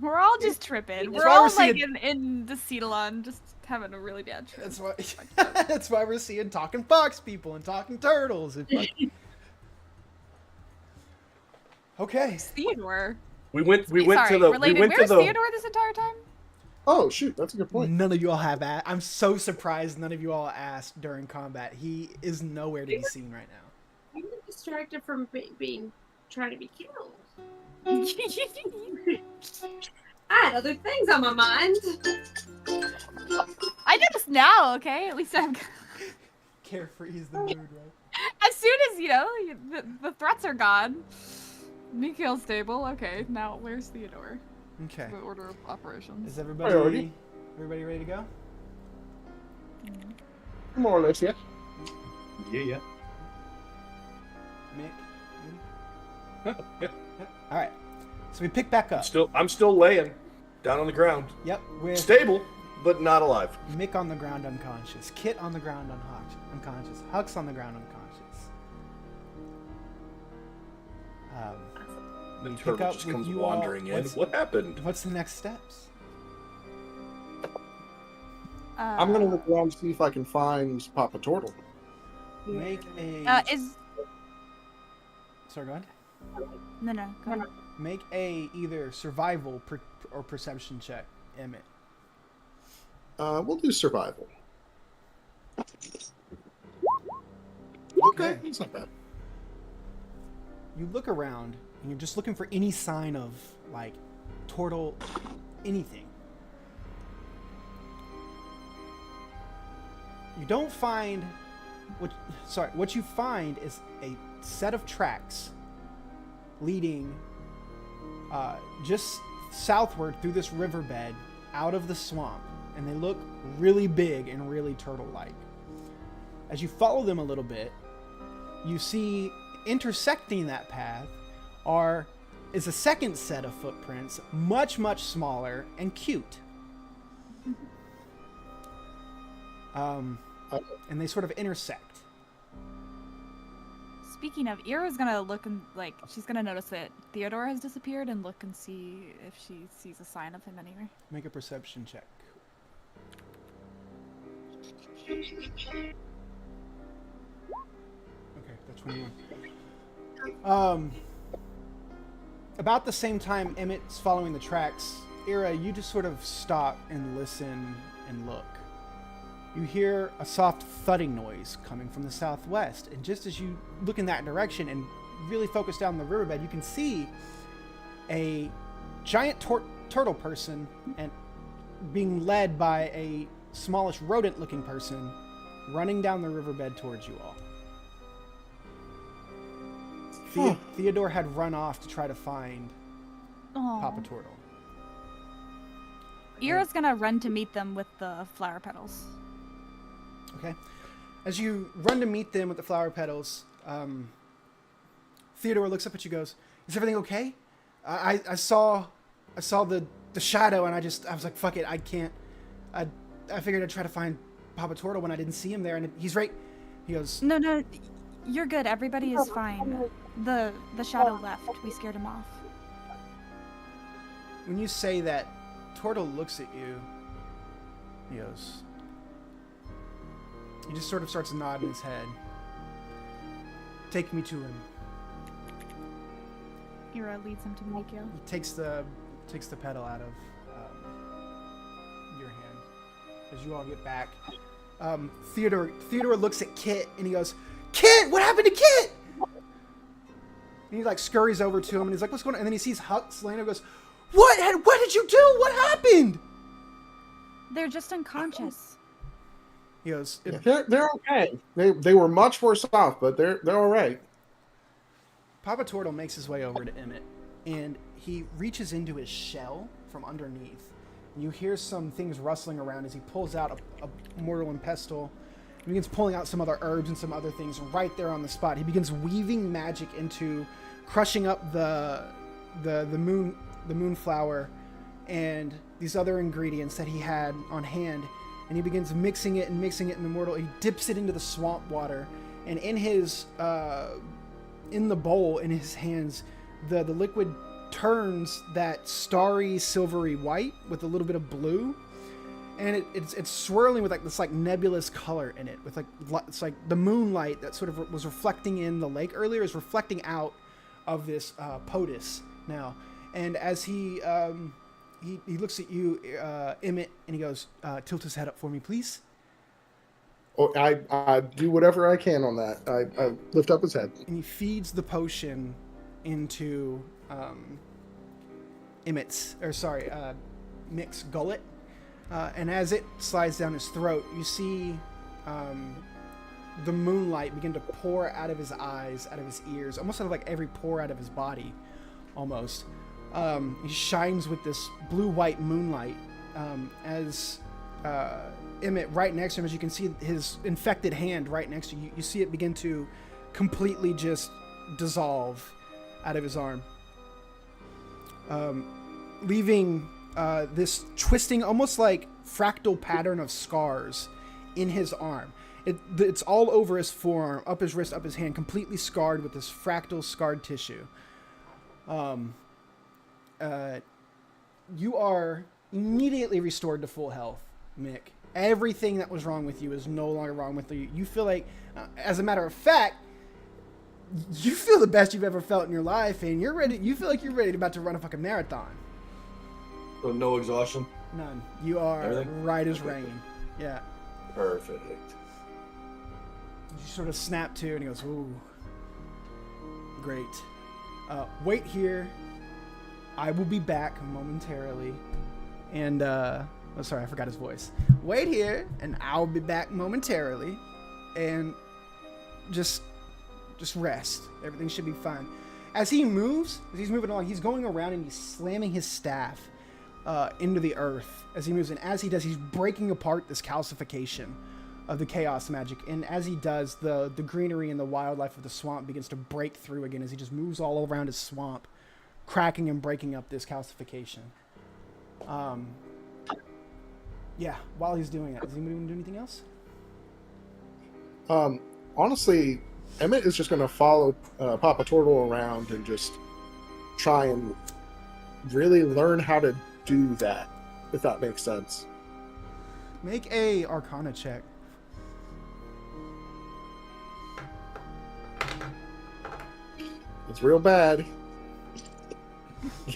We're all just tripping. That's We're why all we're like seeing- in the Cetalon, just having a really bad trip. That's why. That's why we're seeing talking fox people and talking turtles. And okay. Theodore. We went Sorry, to the related. we went Where's to the Theodore this entire time? Oh shoot, that's a good point. None of you all have. I'm so surprised none of you all asked during combat. He is nowhere to be seen right now. I'm distracted from being trying to be killed. I had other things on my mind. I do this now, okay? At least I'm. Carefree is the mood, right? As soon as the threats are gone. Mikhail's stable. Okay, now where's Theodore? Okay. The order of operations. Is Priority. everybody ready to go? More or less, yeah. Yeah. Mick. Yeah. All right. So we pick back up. I'm still laying down on the ground, Yep. With stable but not alive. Mick on the ground unconscious, Kit on the ground unconscious, Hux on the ground unconscious. The we pick turtle up just with comes you all. wandering in. What happened? What's the next steps? I'm gonna look around to see if I can find Papa Turtle. Make a. Sorry, go ahead. No, go ahead. Make a either survival or perception check, Emmett. We'll do survival. Okay, that's not bad. You look around and you're just looking for any sign of like turtle, anything. You don't find what you find is a set of tracks leading just southward through this riverbed out of the swamp, and they look really big and really turtle-like. As you follow them a little bit, you see intersecting that path is a second set of footprints, much smaller and cute. And they sort of intersect. Speaking of, Ira's gonna look and she's gonna notice that Theodore has disappeared and look and see if she sees a sign of him anywhere. Make a perception check. Okay, that's 21. About the same time Emmett's following the tracks, Ira, you just sort of stop and listen and look. You hear a soft thudding noise coming from the southwest, and just as you look in that direction and really focus down the riverbed, you can see a giant turtle person and being led by a smallish rodent-looking person running down the riverbed towards you all. Theodore had run off to try to find Aww. Papa Turtle. Ira's gonna run to meet them with the flower petals. Okay. As you run to meet them with the flower petals, Theodore looks up at you and goes, "Is everything okay? I saw the shadow and I was like, fuck it, I can't. I figured I'd try to find Papa Turtle when I didn't see him there, and he's right." He goes, No, you're good. Everybody is fine. The shadow left. We scared him off. when you say that, Turtle looks at you. He goes, he just sort of starts nodding his head. "Take me to him." Ira leads him to Mikio. He takes the pedal out of your hand as you all get back. Theodore looks at Kit and he goes, "Kit, what happened to Kit?" And he like scurries over to him and he's like, "What's going on?" And then he sees Hux laying there and goes, "What did you do? What happened?" They're just unconscious. He goes, They're okay. They were much worse off, but they're all right. Papa Turtle makes his way over to Emmett, and he reaches into his shell from underneath. You hear some things rustling around as he pulls out a mortal and pestle. He begins pulling out some other herbs and some other things right there on the spot. He begins weaving magic into crushing up the moonflower and these other ingredients that he had on hand. And he begins mixing it in the mortal. He dips it into the swamp water, and in his in the bowl in his hands, the liquid turns that starry silvery white with a little bit of blue, and it's swirling with like this like nebulous color in it, with like it's like the moonlight that sort of was reflecting in the lake earlier is reflecting out of this POTUS now. And as he looks at you, Emmett, and he goes, "Tilt his head up for me, please." Oh, I do whatever I can on that. I lift up his head. And he feeds the potion into Mick's gullet. And as it slides down his throat, you see the moonlight begin to pour out of his eyes, out of his ears, almost out of like every pore out of his body, almost. He shines with this blue-white moonlight as Emmett right next to him, as you can see his infected hand right next to you. You see it begin to completely just dissolve out of his arm, leaving this twisting, almost like fractal pattern of scars in his arm. It's all over his forearm, up his wrist, up his hand, completely scarred with this fractal scarred tissue. You are immediately restored to full health, Mick. Everything that was wrong with you is no longer wrong with you. You feel like, as a matter of fact, you feel the best you've ever felt in your life, and you're ready. You feel like you're ready about to run a fucking marathon. So no exhaustion? None. You are Everything? right as rain. Yeah. Perfect. You sort of snap to, and he goes, "Ooh, great. Wait here. I will be back momentarily." And, sorry, I forgot his voice. "Wait here, and I'll be back momentarily. And just rest. Everything should be fine." As he's moving along, he's going around and he's slamming his staff into the earth as he moves. And as he does, he's breaking apart this calcification of the chaos magic. And as he does, the greenery and the wildlife of the swamp begins to break through again as he just moves all around his swamp, cracking and breaking up this calcification. Yeah, while he's doing that, is anybody going to do anything else? Honestly, Emmett is just going to follow Papa Turtle around and just try and really learn how to do that, if that makes sense. Make a Arcana check. It's real bad.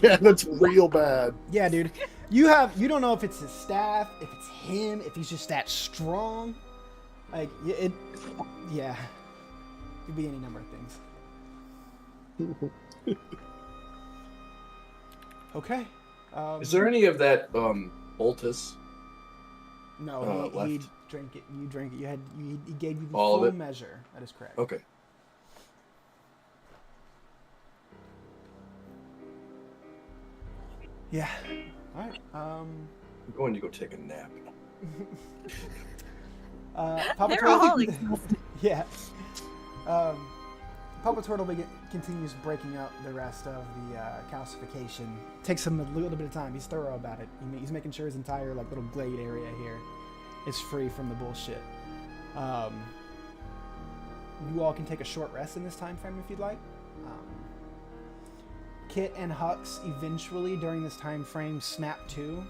Yeah, that's real bad. Yeah, dude. You don't know if it's his staff, if it's him, if he's just that strong. Like, yeah. It could be any number of things. Okay. Is there any of that Boltus? No, he left? drank it. You drank it. He gave you the All of full it? measure. That is correct. Okay. Yeah. All right. I'm going to go take a nap. Papa They're Turtle. all exhausted. Yeah. Papa Turtle continues breaking up the rest of the calcification. Takes him a little bit of time. He's thorough about it. He's making sure his entire like little glade area here is free from the bullshit. You all can take a short rest in this time frame if you'd like. Kit and Hux eventually during this time frame snap to.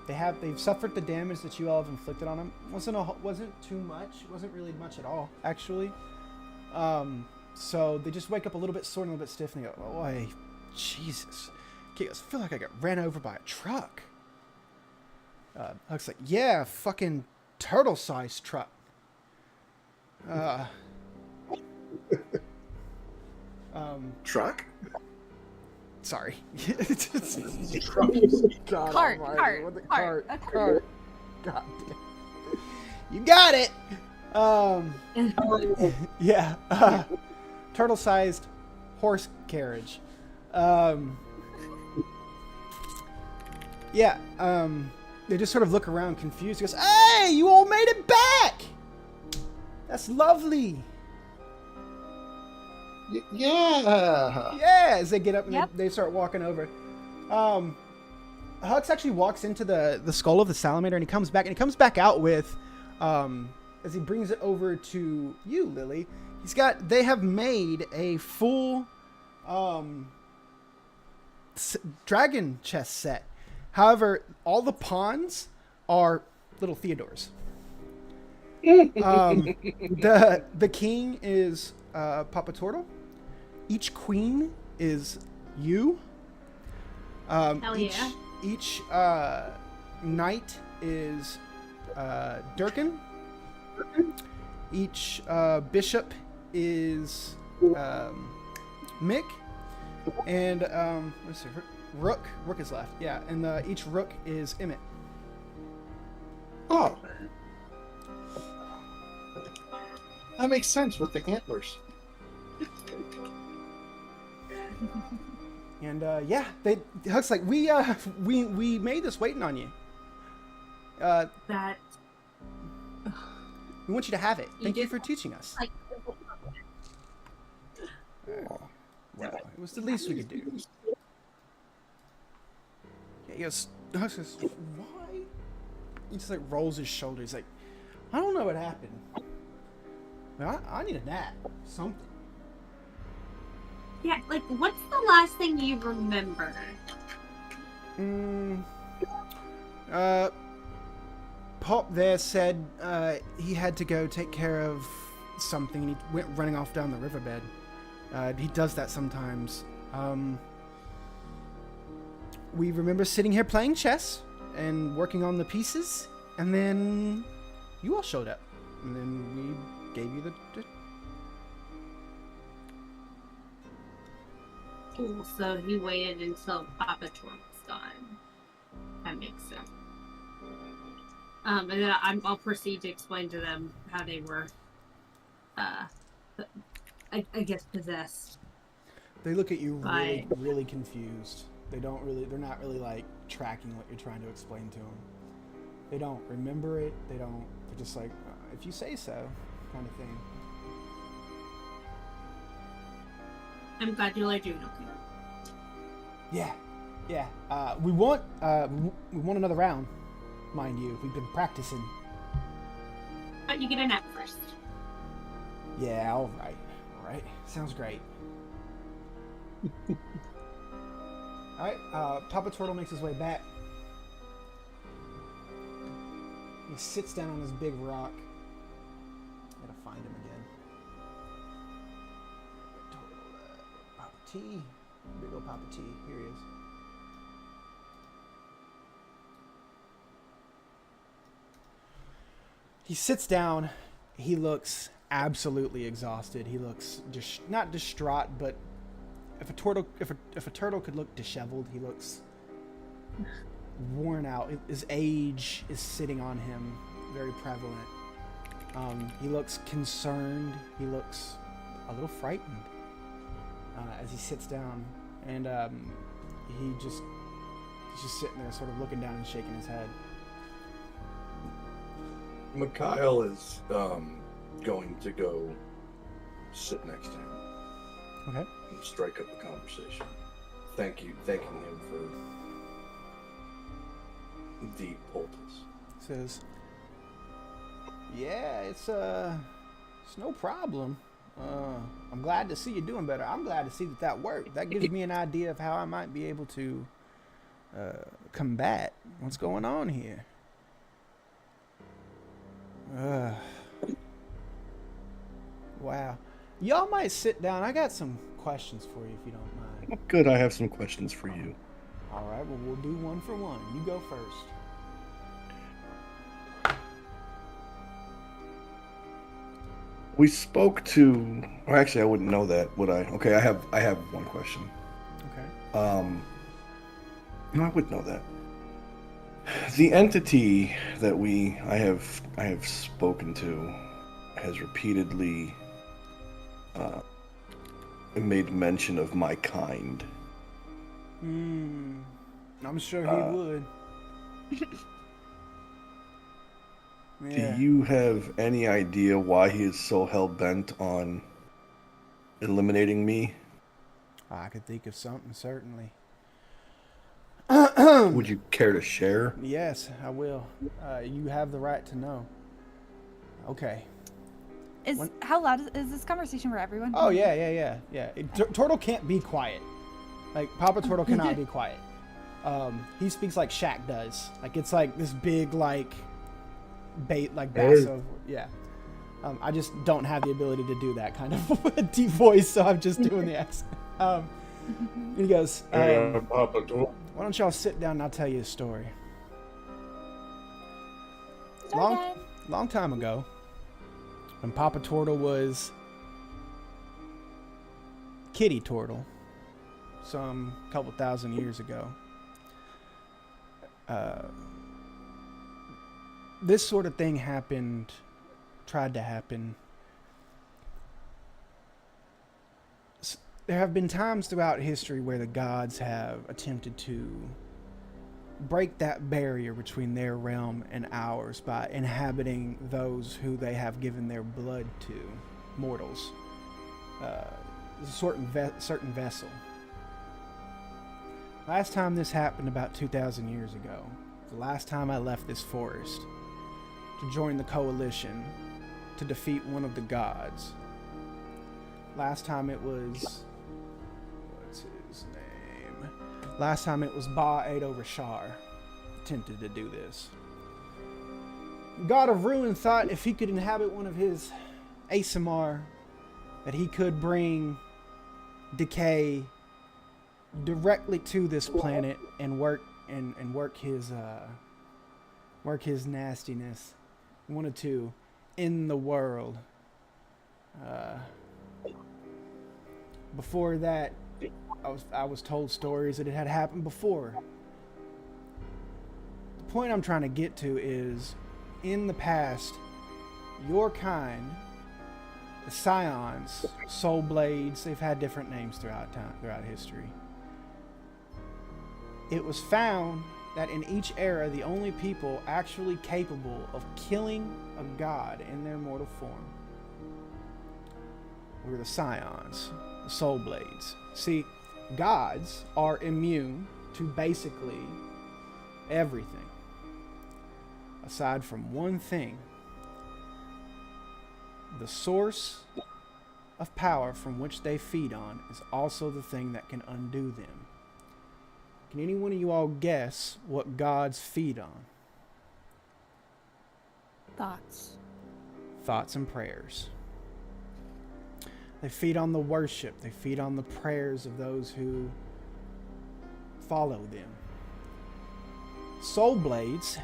They've suffered the damage that you all have inflicted on them. Wasn't too much. It wasn't really much at all, actually. So they just wake up a little bit sore and a little bit stiff, and they go, "Oh, hey, Jesus! I feel like I got ran over by a truck." Huck's like, "Yeah, fucking turtle-sized truck." Truck? Sorry. God Cart, almighty, cart, what the cart. cart. God damn. You got it. Yeah. Turtle-sized horse carriage. Yeah. They just sort of look around confused. He goes, "Hey, you all made it back. That's lovely." Yeah. Yeah, as they get up and Yep. they start walking over. Hux actually walks into the skull of the salamander, and he comes back out with, as he brings it over to you, Lily. They have made a full dragon chess set. However, all the pawns are little Theodores. The king is Papa Turtle. Each queen is you. Hell yeah. Each knight is Durkin. Each bishop is Mick. And let's see, Rook. Rook is left. Yeah, and each rook is Emmett. Oh. That makes sense with the antlers. And Huck's like, we made this waiting on you. That We want you to have it. Thank you did- for teaching us. like Oh, well, it was the least we could do. Yeah, Huck goes, why? He just like rolls his shoulders. Like, I don't know what happened. Well, I need a nap. Something. yeah, like what's the last thing you remember? Pop there said he had to go take care of something, and he went running off down the riverbed. He does that sometimes. We remember sitting here playing chess and working on the pieces, and then you all showed up, and then we gave you the Cool. So he waited until Papa Torn was gone. That makes sense. And then I'll proceed to explain to them how they were, I guess, possessed. They look at you Right. really confused. They're not really like tracking what you're trying to explain to them. They don't remember it. They're just like, if you say so, kind of thing. I'm glad you like doing okay. Yeah. We want another round, mind you. We've been practicing. But you get a nap first. Yeah, all right. Sounds great. All right, Papa Turtle makes his way back. He sits down on this big rock. Gotta find him again. Papa T. Big old Papa T. Here he is. He sits down. He looks absolutely exhausted. He looks not distraught, but if a turtle could look disheveled, he looks worn out. His age is sitting on him, very prevalent. He looks concerned. He looks a little frightened as he sits down, and he's just sitting there, sort of looking down and shaking his head. Mikhail is going to go sit next to him. Okay. And strike up a conversation. Thanking him for the poultice. Says, "Yeah, it's no problem. I'm glad to see you doing better. I'm glad to see that worked. That gives me an idea of how I might be able to combat what's going on here." Wow. Y'all might sit down. I got some questions for you if you don't mind. Good, I have some questions for you. All right, well, we'll do one for one. You go first. We spoke to, or actually, I wouldn't know that, would I? Okay, I have one question. Okay. No, I would know that. The entity that I have spoken to has repeatedly made mention of my kind. I'm sure he would. Yeah. Do you have any idea why he is so hell-bent on eliminating me? I could think of something, certainly. Would you care to share? Yes, I will. You have the right to know. Okay. How loud is this conversation for everyone? Oh, yeah. Turtle can't be quiet. Like, Papa Turtle cannot be quiet. He speaks like Shaq does. Like, it's like this big, like, basso. Yeah. I just don't have the ability to do that kind of deep voice, so I'm just doing the accent. He goes, Papa Turtle. why don't y'all sit down and I'll tell you a story. Long time ago, when Papa Turtle was Kitty Turtle, some couple thousand years ago, this sort of thing tried to happen. There have been times throughout history where the gods have attempted to break that barrier between their realm and ours by inhabiting those who they have given their blood to, mortals. A certain vessel. Last time this happened about 2,000 years ago. The last time I left this forest to join the coalition to defeat one of the gods. Last time it was... what's his name? Last time it was Ba-Ado Rashar attempted to do this. God of Ruin thought if he could inhabit one of his ASMR that he could bring decay directly to this planet and work his nastiness. He wanted to end the world. Before that, I was told stories that it had happened before. The point I'm trying to get to is, in the past, your kind, the Scions, Soul Blades, they've had different names throughout history. It was found that in each era, the only people actually capable of killing a god in their mortal form were the Scions, the Soul Blades. See, gods are immune to basically everything, aside from one thing. The source of power from which they feed on is also the thing that can undo them. Can any one of you all guess what gods feed on? Thoughts. Thoughts and prayers. They feed on the worship. They feed on the prayers of those who follow them. Soul Blades,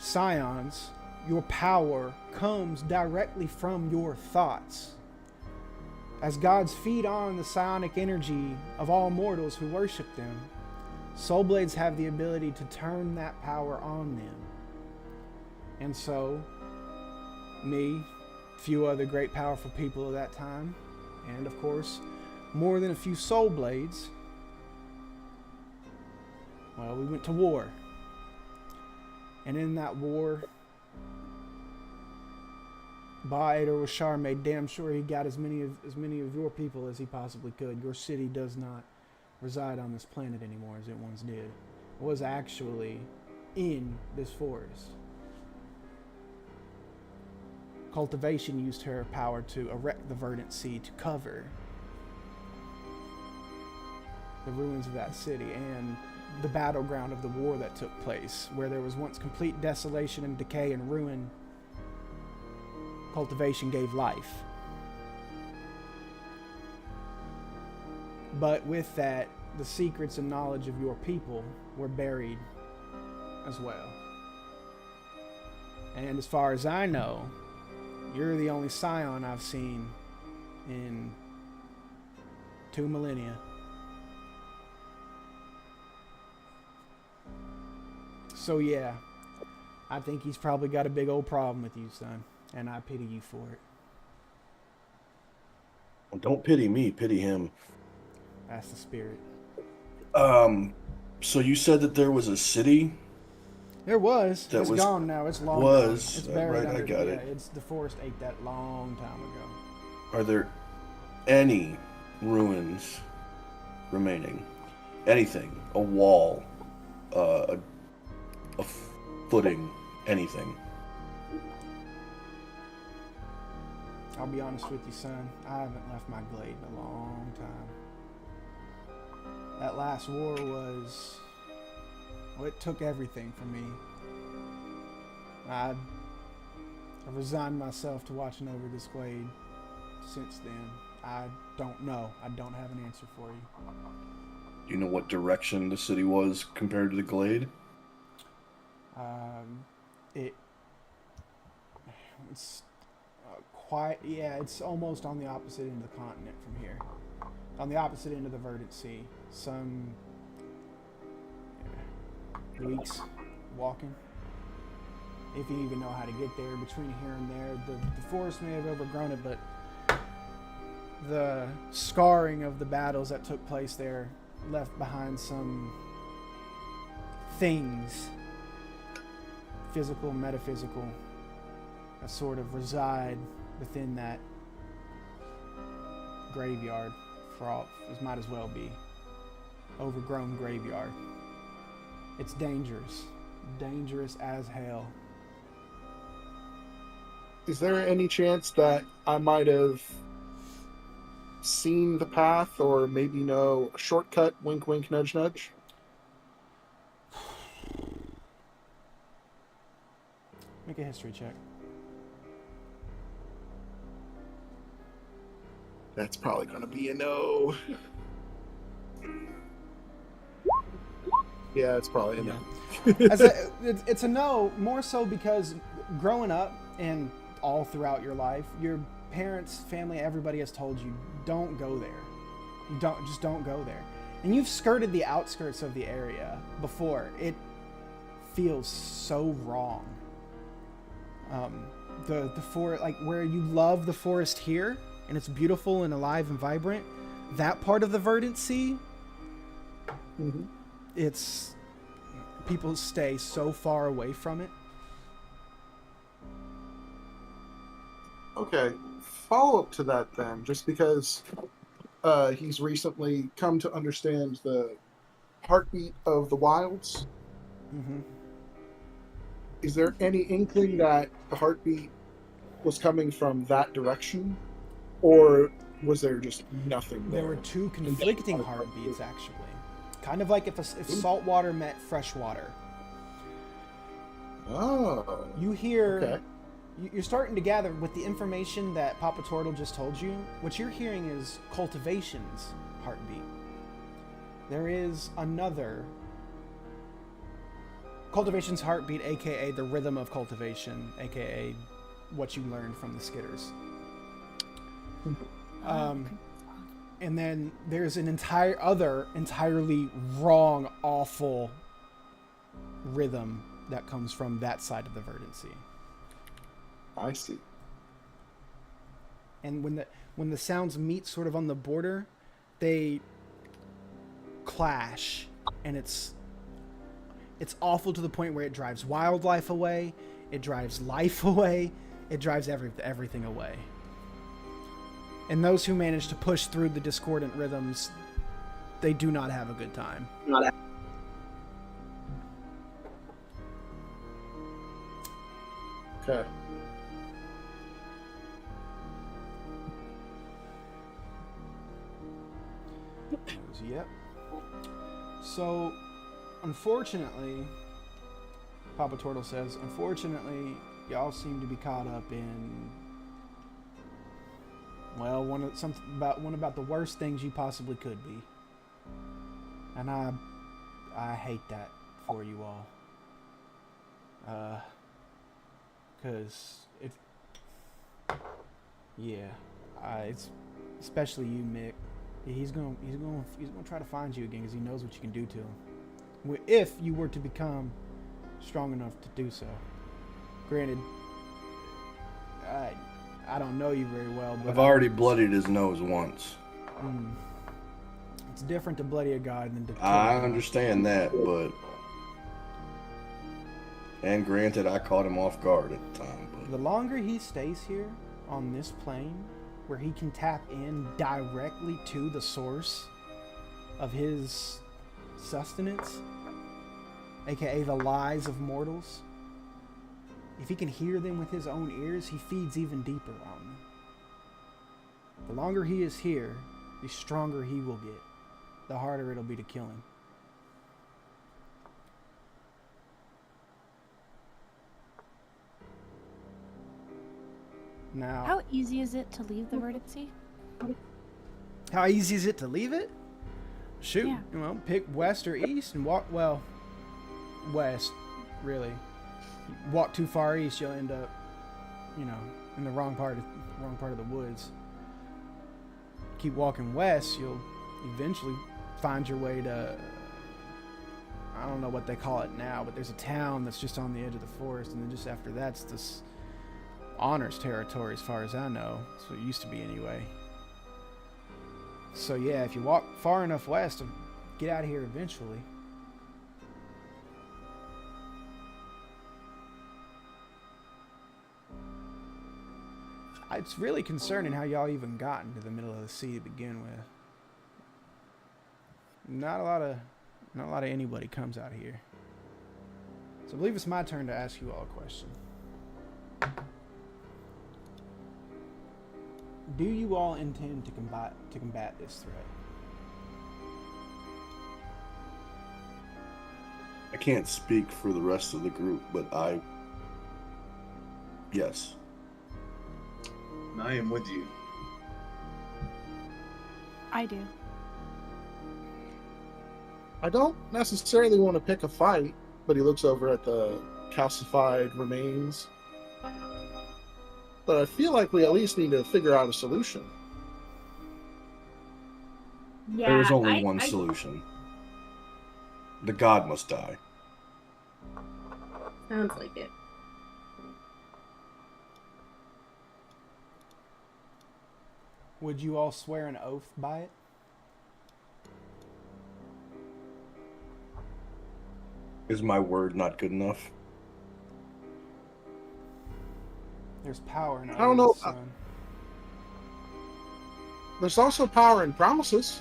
Scions, your power comes directly from your thoughts. As gods feed on the psionic energy of all mortals who worship them, Soul Blades have the ability to turn that power on them. And so, me, few other great powerful people of that time, and of course, more than a few Soul Blades, well, we went to war. And in that war, Ba-Ado Rashar made damn sure he got as many of your people as he possibly could. Your city does not reside on this planet anymore as it once did. It was actually in this forest. Cultivation used her power to erect the verdant sea to cover the ruins of that city and the battleground of the war that took place, where there was once complete desolation and decay and ruin. cultivation gave life. But with that, the secrets and knowledge of your people were buried as well. And as far as I know, you're the only scion I've seen in 2 millennia. So yeah, I think he's probably got a big old problem with you, son. And I pity you for it. Well, don't pity me, pity him. That's the spirit. So you said that there was a city? There was. That It's was- gone now. It's long was, gone. It's buried right, I under. got Yeah, it. it's the forest ate that long time ago. Are there any ruins remaining? Anything? A wall? A footing? Anything? I'll be honest with you, son. I haven't left my glade in a long time. That last war was... Well, it took everything from me. I resigned myself to watching over this glade. Since then, I don't know. I don't have an answer for you. Do you know what direction the city was compared to the glade? It's quite... Yeah, it's almost on the opposite end of the continent from here. On the opposite end of the Verdant Sea. Some weeks walking. If you even know how to get there, between here and there. The forest may have overgrown it, but the scarring of the battles that took place there left behind some things, physical, metaphysical, that sort of reside within that graveyard. For all, it might as well be overgrown graveyard. It's dangerous as hell. Is there any chance that I might have seen the path, or maybe know a shortcut? Wink, wink, nudge, nudge. Make a history check. That's probably going to be a no. Yeah, it's probably a no. It's a no, more so because growing up and all throughout your life, your parents, family, everybody has told you, don't go there. You don't go there. And you've skirted the outskirts of the area before. It feels so wrong. The forest, like where you love the forest here, and it's beautiful and alive and vibrant, that part of the Verdant Sea, Mm-hmm. it's... People stay so far away from it. Okay, follow up to that then, just because he's recently come to understand the heartbeat of the wilds. Mm-hmm. Is there any inkling that the heartbeat was coming from that direction? Or was there just nothing there? There were two conflicting heartbeats, actually. Kind of like if salt water met fresh water. Oh. You hear... Okay. You're starting to gather with the information that Papa Tortle just told you. What you're hearing is cultivation's heartbeat. There is another... Cultivation's heartbeat, aka the rhythm of cultivation, aka what you learned from the Skitters. And then there's an entirely wrong, awful rhythm that comes from that side of the Verdant Sea. I see. And when the sounds meet sort of on the border, they clash, and it's awful to the point where it drives wildlife away, it drives life away, it drives everything away. And those who manage to push through the discordant rhythms, they do not have a good time. Okay. Yep. So, unfortunately, Papa Tortle says, unfortunately, y'all seem to be caught up in Well, one about the worst things you possibly could be. And I hate that for you all. Cause it's especially you, Mick. He's gonna try to find you again because he knows what you can do to him. If you were to become strong enough to do so. Granted, I don't know you very well, but I've already bloodied his nose once. It's different to bloody a god than to kill a I god. understand that, but... And granted, I caught him off guard at the time, but... The longer he stays here on this plane, where he can tap in directly to the source of his sustenance, aka the lies of mortals, if he can hear them with his own ears, he feeds even deeper on them. The longer he is here, the stronger he will get. The harder it'll be to kill him. Now, How easy is it to leave the Verdancy? how easy is it to leave it? Shoot, Yeah. well, pick west or east and walk, well, west, really. You walk too far east, you'll end up, in the wrong part of the woods. Keep walking west, you'll eventually find your way to, I don't know what they call it now, but there's a town that's just on the edge of the forest, and then just after that's this honors territory as far as I know. That's what it used to be anyway. So yeah, if you walk far enough west, get out of here eventually. It's really concerning how y'all even got into the middle of the sea to begin with. Not a lot of anybody comes out here. So I believe it's my turn to ask you all a question. Do you all intend to combat this threat? I can't speak for the rest of the group, but yes. I am with you. I do. I don't necessarily want to pick a fight, but he looks over at the calcified remains. But I feel like we at least need to figure out a solution. Yeah, There is only one solution. The god must die. Sounds like it. Would you all swear an oath by it? Is my word not good enough? There's power in oaths, I don't know. son. There's also power in promises.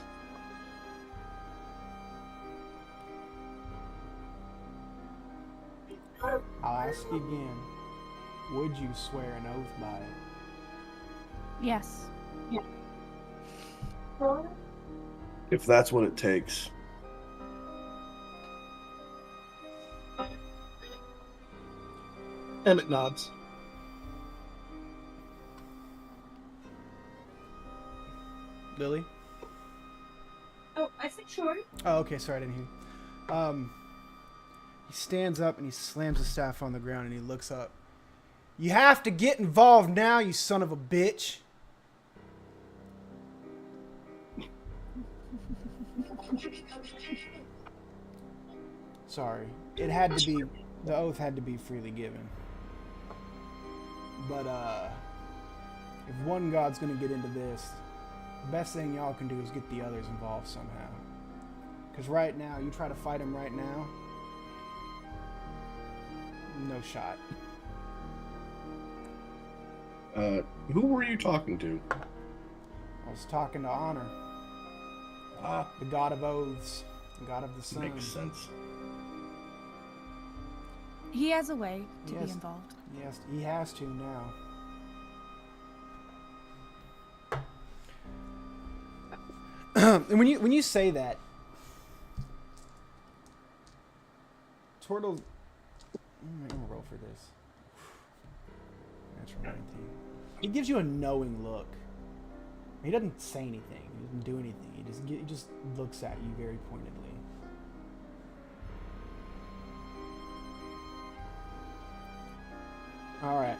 I'll ask you again. Would you swear an oath by it? Yes. If that's what it takes. Emmett nods. Lily? Oh, I said sure. Oh, okay. Sorry, I didn't hear you. He stands up and he slams his staff on the ground and he looks up. You have to get involved now, you son of a bitch. Sorry. It had to be, the oath had to be freely given. But, if one god's gonna get into this, the best thing y'all can do is get the others involved somehow. Because right now, you try to fight him right now, no shot. Who were you talking to? I was talking to Honor, Ah, the god of oaths, the god of the sun. makes sense. He has a way to Yes. be involved. Yes, he has to now. And when you say that, Turtle, I'm gonna roll for this. Natural 19. He gives you a knowing look. He doesn't say anything. He doesn't do anything. He just looks at you very pointedly. All right.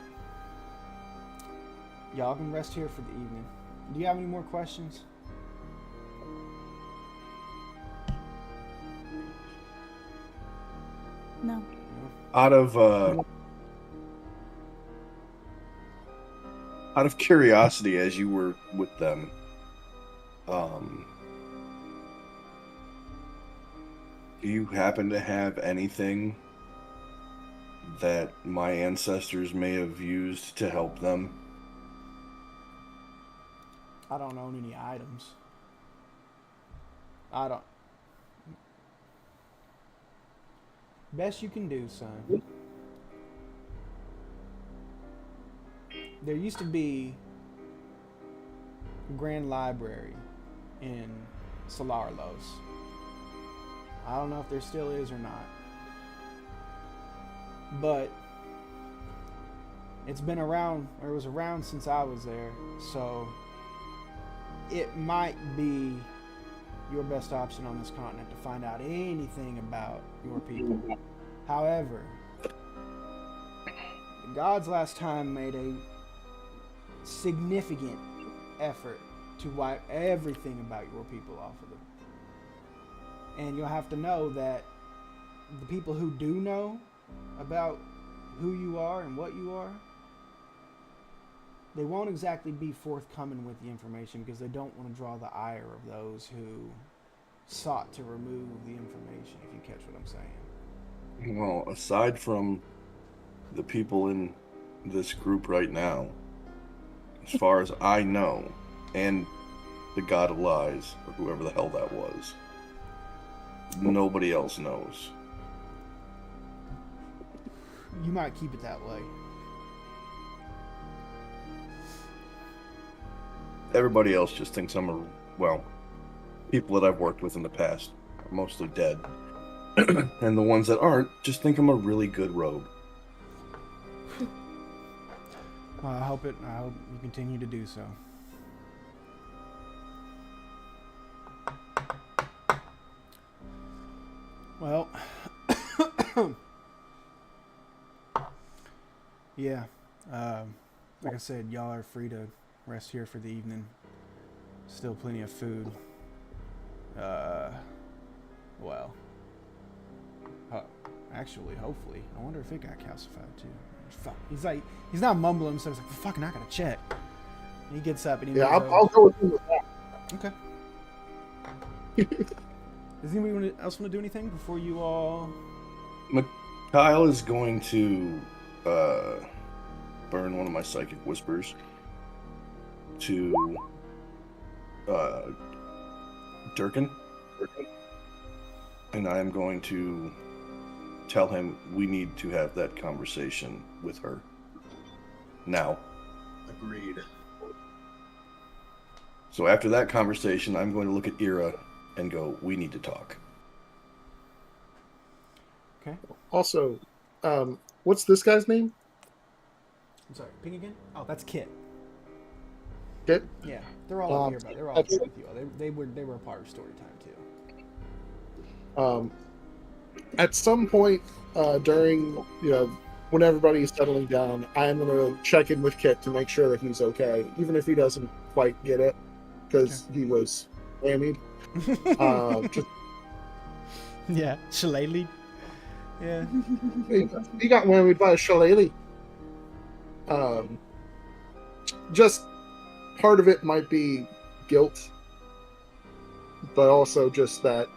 Y'all can rest here for the evening. Do you have any more questions? No. Out of curiosity, as you were with them, do you happen to have anything that my ancestors may have used to help them? I don't own any items. I don't. Best you can do, son. There used to be a grand library in Solarlos. I don't know if there still is or not. But it's been around, or it was around since I was there, so it might be your best option on this continent to find out anything about your people. However, the gods last time made a significant effort to wipe everything about your people off of them. And you'll have to know that the people who do know about who you are and what you are, they won't exactly be forthcoming with the information because they don't want to draw the ire of those who sought to remove the information, if you catch what I'm saying. Well, aside from the people in this group right now, as far as I know, and the God of Lies, or whoever the hell that was, nobody else knows. You might keep it that way. Everybody else just thinks well, people that I've worked with in the past are mostly dead. And the ones that aren't just think I'm a really good rogue. I hope you continue to do so. Well, yeah. Like I said, y'all are free to rest here for the evening. Still plenty of food. Well, actually, hopefully, I wonder if it got calcified too. Fuck. He's not mumbling, so he's like, "Fucking, I gotta check." And he gets up and he I'll go with him with that. Okay. Does anybody else want to do anything before you all? Kyle is going to burn one of my psychic whispers to Durkin, and I am going to tell him we need to have that conversation with her now. Agreed. So after that conversation, I'm going to look at Ira and go, we need to talk. Okay. Also, what's this guy's name? I'm sorry. Ping again? Oh, that's Kit. Kit? Yeah, they're all up here, but they're all here with you. They were a part of story time too. At some point during, when everybody's settling down, I am going to check in with Kit to make sure that he's okay, even if he doesn't quite get it, because he was whammied. Yeah, shillelagh. Yeah. He got whammied by a shillelagh. Just part of it might be guilt, but also just that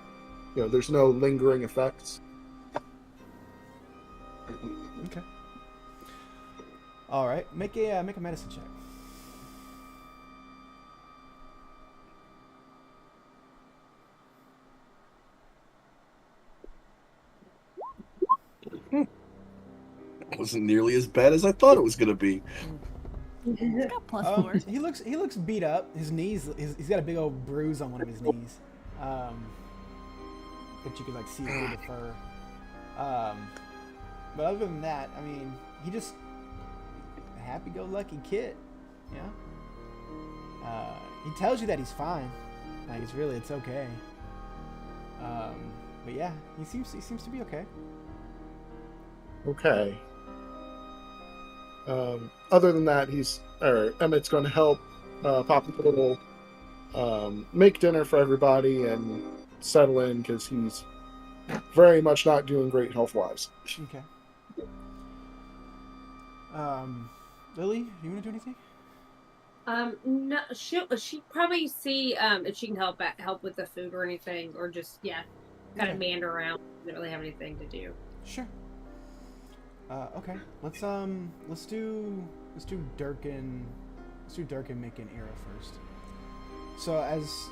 there's no lingering effects. Okay. All right, make a medicine check. Wasn't nearly as bad as I thought it was going to be. He's got +4. He looks beat up. His knees. He's got a big old bruise on one of his knees. That you could see through the fur. But other than that, I mean, he just a happy-go-lucky kid. Yeah. He tells you that he's fine. Like it's okay. But yeah, he seems to be okay. Okay. Other than that, Emmett's going to help Papa Little make dinner for everybody and settle in because he's very much not doing great health-wise. Okay. Lily, you want to do anything? No, she probably see if she can help with the food or anything, or just kind of meander around. Doesn't really have anything to do. Sure. Okay. Let's do Durkin. Let's do Durkin making Era first. So as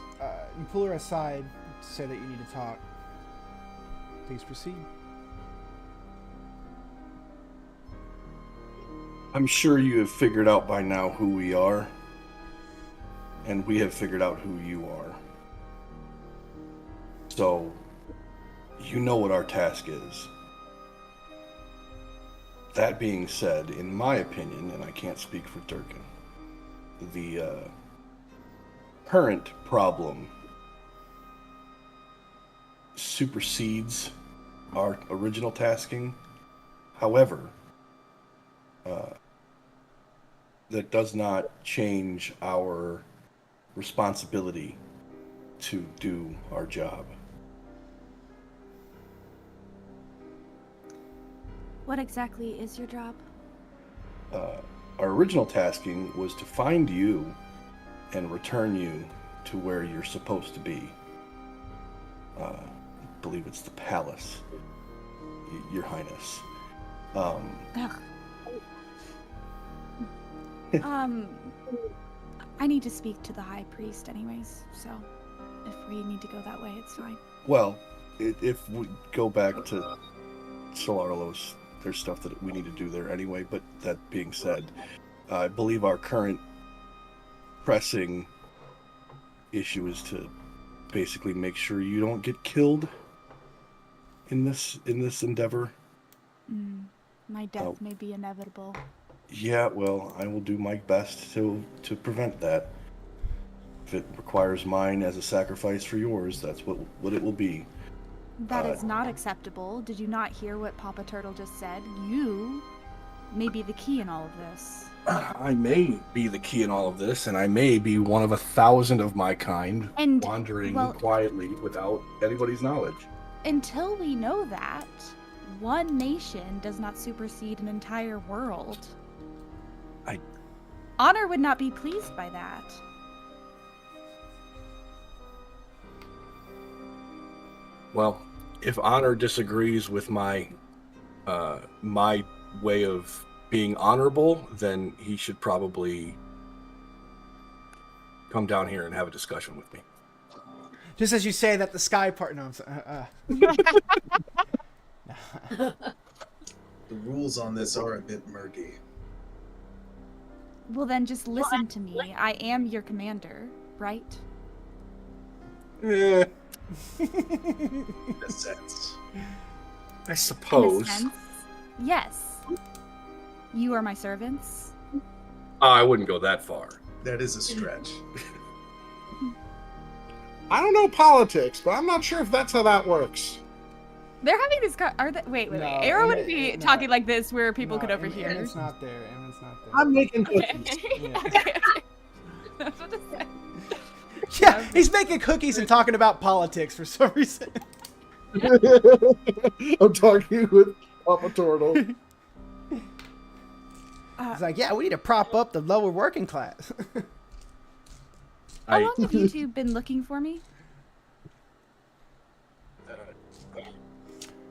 you pull her aside to say that you need to talk, please proceed. I'm sure you have figured out by now who we are, and we have figured out who you are. So, you know what our task is. That being said, in my opinion, and I can't speak for Durkin, the current problem supersedes our original tasking. However, that does not change our responsibility to do our job. What exactly is your job? Our original tasking was to find you and return you to where you're supposed to be. I believe it's the palace, Your Highness. I need to speak to the High Priest anyways, so if we need to go that way, it's fine. Well, if we go back to Solarlos, there's stuff that we need to do there anyway, but that being said, I believe our current pressing issue is to basically make sure you don't get killed in this endeavor. My death may be inevitable. Yeah, well, I will do my best to prevent that. If it requires mine as a sacrifice for yours, that's what it will be. That is not acceptable. Did you not hear what Papa Turtle just said? You may be the key in all of this. I may be the key in all of this, and I may be one of 1,000 of my kind wandering quietly without anybody's knowledge. Until we know that, one nation does not supersede an entire world. Honor would not be pleased by that. Well, if Honor disagrees with my way of being honorable, then he should probably come down here and have a discussion with me. Just as you say that, the sky part. No, I'm sorry. The rules on this are a bit murky. Well, then just listen to me. I am your commander, right? Eh, In a sense. I In suppose. a sense, yes. You are my servants. I wouldn't go that far. That is a stretch. I don't know politics, but I'm not sure if that's how that works. They're having this. Are they? Wait. No, Arrow wouldn't be no. talking like this where people could overhear. Emmett's not there. Emmett's not there. I'm making Okay. cookies. Yeah. Okay. That's what it said. Yeah, he's making cookies and talking about politics for some reason. I'm talking with Papa Turtle. He's like, yeah, we need to prop up the lower working class. How long have you two been looking for me?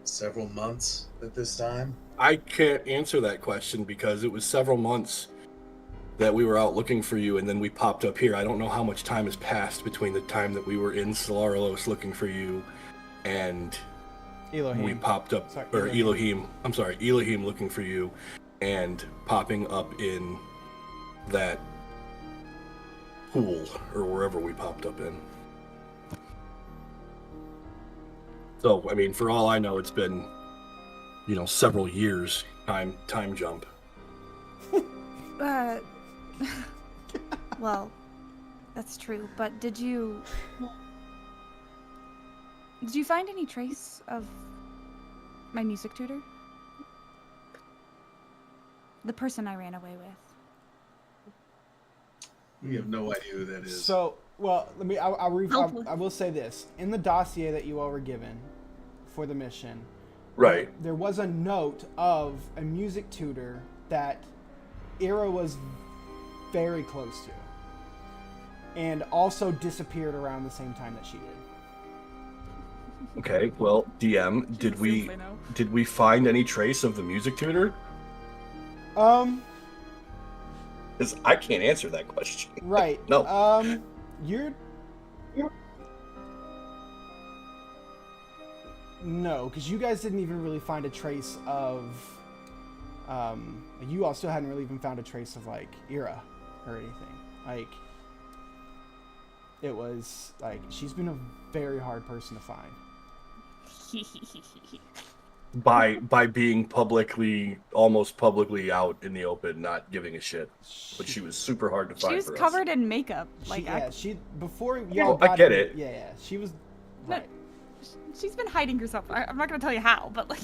Several months at this time. I can't answer that question because it was several months that we were out looking for you, and then we popped up here. I don't know how much time has passed between the time that we were in Solarlos looking for you and Elohim. we popped up, Elohim looking for you and popping up in that pool or wherever we popped up in. So, I mean, for all I know, it's been, several years time jump. Well, That's true, but did you find any trace of my music tutor? The person I ran away with. We have no idea who that is. So, well, let me. Helpless. I will say this: in the dossier that you all were given for the mission, Right. there was a note of a music tutor that Ira was very close to, and also disappeared around the same time that she did. Okay. Well, DM, did we find any trace of the music tutor? Because I can't answer that question. Right. No. You're. No, because you guys didn't even really find a trace of. You all still hadn't really even found a trace of like Ira or anything. Like, it was like she's been a very hard person to find. By being almost publicly out in the open, not giving a shit. But she was super hard to find. She was for us. covered in makeup. Like, She before Oh, y'all I got get in- it. Yeah, she was. No, Right. she's been hiding herself. I'm not gonna tell you how, but like,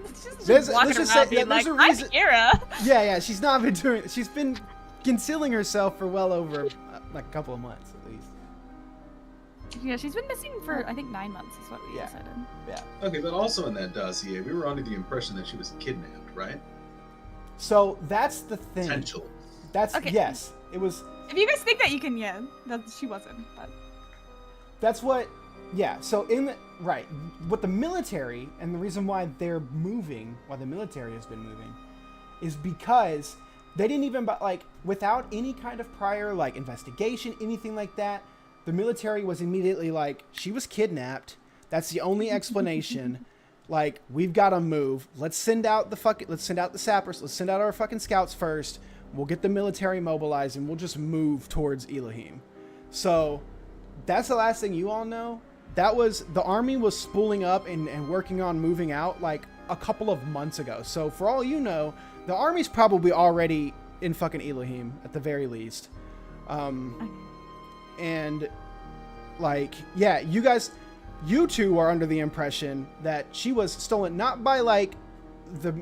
she's just There's- walking let's just around say being that there's like, a reason- I'm Ira. Yeah, she's not been doing. She's been concealing herself for well over like a couple of months at least. Yeah, she's been missing for I think 9 months is what we Yeah. decided. Yeah. Okay, but also in that dossier, we were under the impression that she was kidnapped, right? So that's the thing. Potential. That's Okay. yes. It was. If you guys think that, you can, yeah. That she wasn't, but That's what. Yeah. So what the military and the reason why they're moving, why the military has been moving, is because they didn't even like without any kind of prior like investigation, anything like that. The military was immediately like, she was kidnapped. That's the only explanation. Like, we've got to move. Let's send out the sappers. Let's send out our fucking scouts first. We'll get the military mobilized and we'll just move towards Elohim. So that's the last thing you all know. That was the army was spooling up and working on moving out like a couple of months ago. So for all you know, the army's probably already in fucking Elohim at the very least. And like, yeah, you two are under the impression that she was stolen not by like the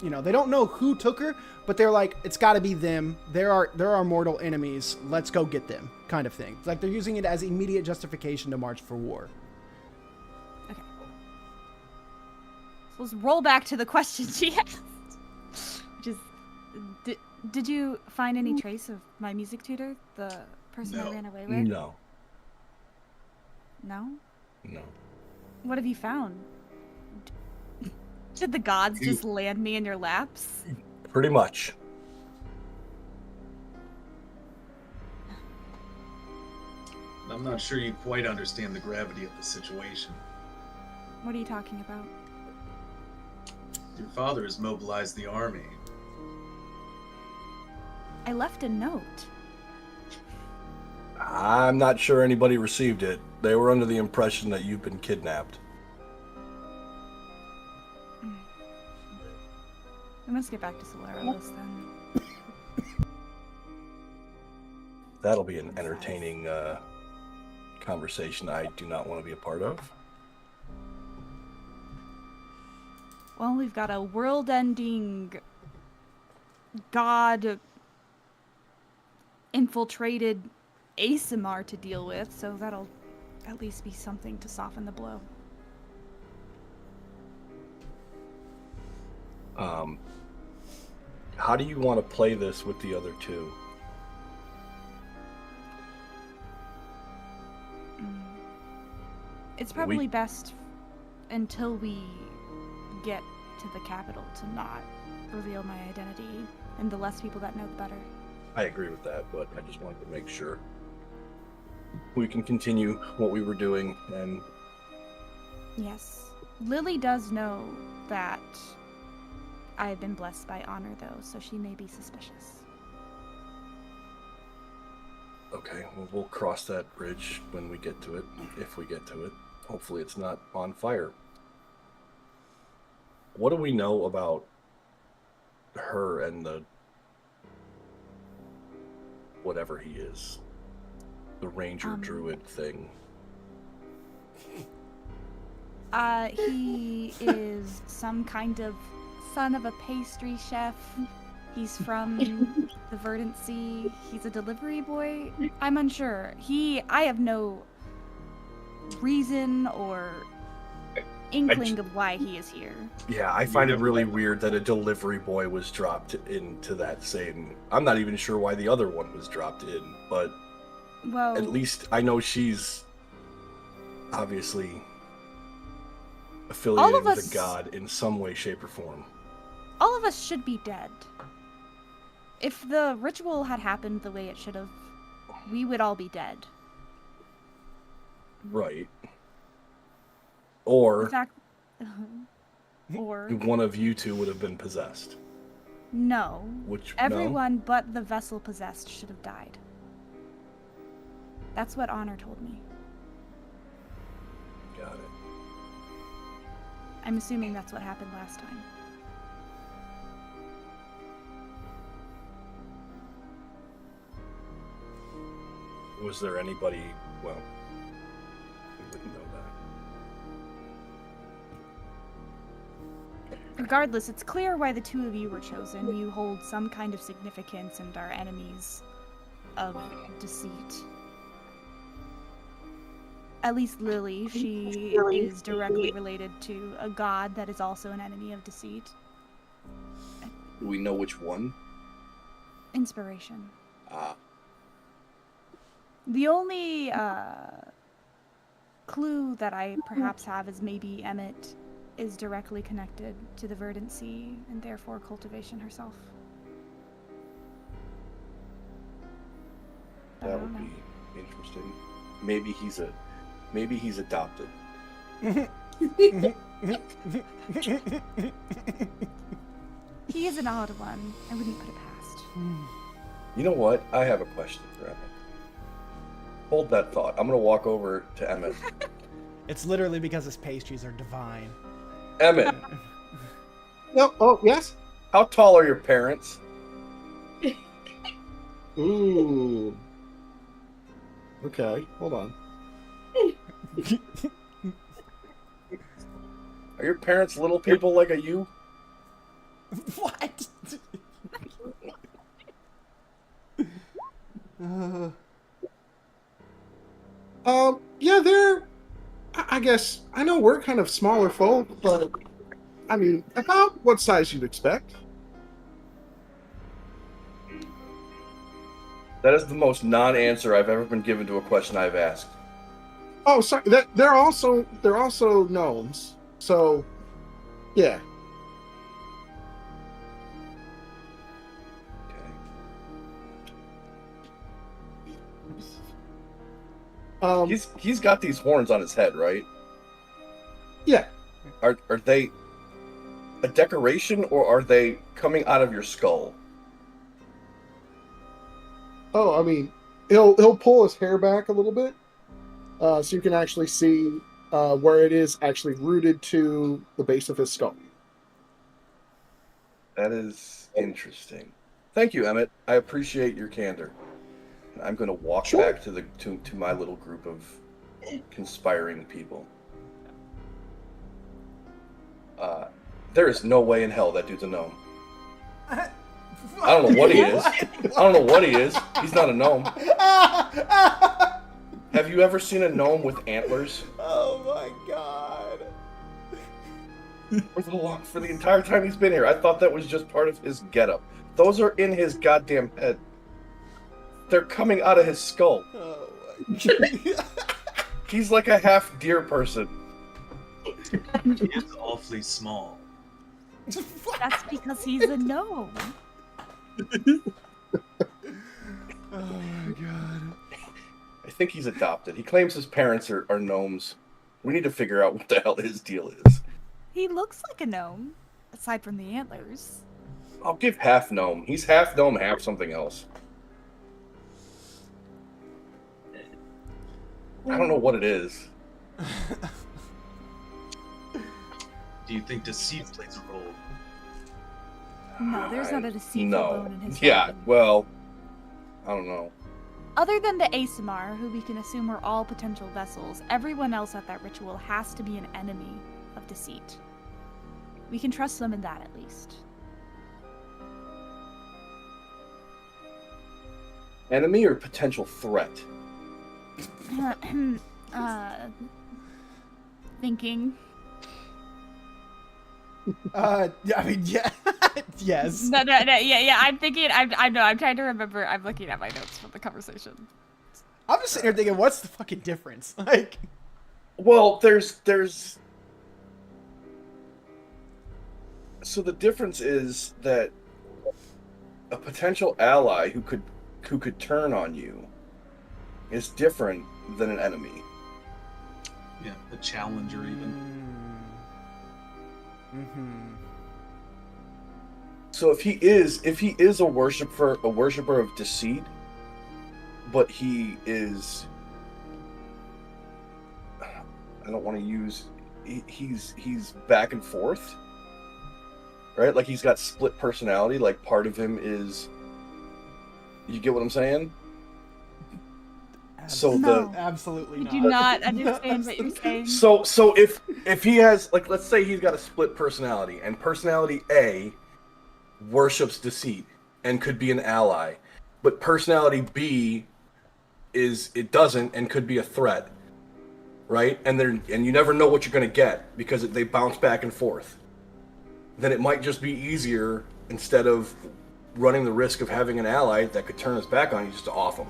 they don't know who took her, but they're like, it's got to be them. There are mortal enemies. Let's go get them, kind of thing. Like they're using it as immediate justification to march for war. okay. So let's roll back to the question she asked, which is, did you find any trace of my music tutor, the person I No. ran away with? No. No? No. What have you found? Did the gods You- just land me in your laps? Pretty much. I'm not sure you quite understand the gravity of the situation. What are you talking about? Your father has mobilized the army. I left a note. I'm not sure anybody received it. They were under the impression that you've been kidnapped. We must get back to Solaris then. That'll be an entertaining conversation I do not want to be a part of. Well, we've got a world-ending god infiltrated ASMR to deal with, so that'll at least be something to soften the blow. How do you want to play this with the other two? It's probably best until we get to the capital to not reveal my identity, and the less people that know, the better. I agree with that, but I just wanted to make sure we can continue what we were doing. And Yes. Lily does know that I have been blessed by honor, though, so she may be suspicious. okay, well, we'll cross that bridge when we get to it, if we get to it. Hopefully it's not on fire. What do we know about her and whatever he is. The ranger druid thing. He is some kind of son of a pastry chef. He's from the Verdant Sea. He's a delivery boy. I'm unsure. I have no reason or inkling of why he is here. Yeah, I find it really weird that a delivery boy was dropped into that same... I'm not even sure why the other one was dropped in, but Well, at least I know she's obviously affiliated with a god in some way, shape, or form. all of us should be dead. If the ritual had happened the way it should have, we would all be dead. Right. In Or fact, or one of you two would have been possessed. no. Which, Everyone but the vessel possessed should have died. That's what Honor told me. No. Got it. I'm assuming that's what happened last time. Was there anybody... Well, we wouldn't know that. Regardless, it's clear why the two of you were chosen. You hold some kind of significance and are enemies of deceit. At least Lily, she is directly related to a god that is also an enemy of deceit. Do we know which one? Inspiration. Ah, The only clue that I perhaps have is maybe Emmett is directly connected to the Verdant Sea and therefore cultivation herself. I that don't would know. be interesting. Maybe he's adopted. He is an odd one. I wouldn't put it past. You know what? I have a question for Emmett. Hold that thought. I'm going to walk over to Emmett. It's literally because his pastries are divine. Emmett, No. Oh, yes. how tall are your parents? Ooh. Okay, hold on. Are your parents little people like a you? What? Yeah, they're. I guess I know we're kind of smaller folk, but I mean, about what size you'd expect. That is the most non-answer I've ever been given to a question I've asked. Oh, sorry. They're also gnomes. So, yeah. Okay. He's got these horns on his head, right? Yeah. Are they a decoration or are they coming out of your skull? Oh, I mean, he'll pull his hair back a little bit, so you can actually see where it is actually rooted to the base of his skull. That is interesting. Thank you, Emmett. I appreciate your candor. I'm going to walk back to my little group of conspiring people. There is no way in hell that dude's a gnome. I don't know what he is. I don't know what he is. He's not a gnome. Have you ever seen a gnome with antlers? Oh my god. For the entire time he's been here, I thought that was just part of his getup. Those are in his goddamn head. They're coming out of his skull. Oh my god. He's like a half deer person. He is awfully small. That's because he's a gnome. Oh my god. I think he's adopted. He claims his parents are gnomes. We need to figure out what the hell his deal is. He looks like a gnome, aside from the antlers. I'll give half gnome. He's half gnome, half something else. I don't know what it is. Do you think deceit plays a role? No, there's not a deceitful No. bone in his Yeah, body. well, I don't know. Other than the Asimar, who we can assume are all potential vessels, everyone else at that ritual has to be an enemy of deceit. We can trust them in that, at least. Enemy or potential threat? Thinking. Yeah, I mean, yeah, yes. No, yeah. I'm thinking. I'm trying to remember. I'm looking at my notes from the conversation. I'm just sitting here thinking, what's the fucking difference? Like, Well, there's. So the difference is that a potential ally who could turn on you is different than an enemy. Yeah, a challenger even. mm-hmm. So if he is a worshiper of deceit, but he is, I don't want to use, he's back and forth, right? Like he's got split personality. Like part of him is, you get what I'm saying? So No. Absolutely You not. do not understand what you're saying. So if he has, like, let's say he's got a split personality, and personality A worships deceit and could be an ally, but personality B it doesn't and could be a threat, right? And you never know what you're going to get because they bounce back and forth. Then it might just be easier, instead of running the risk of having an ally that could turn his back on you, just to off him.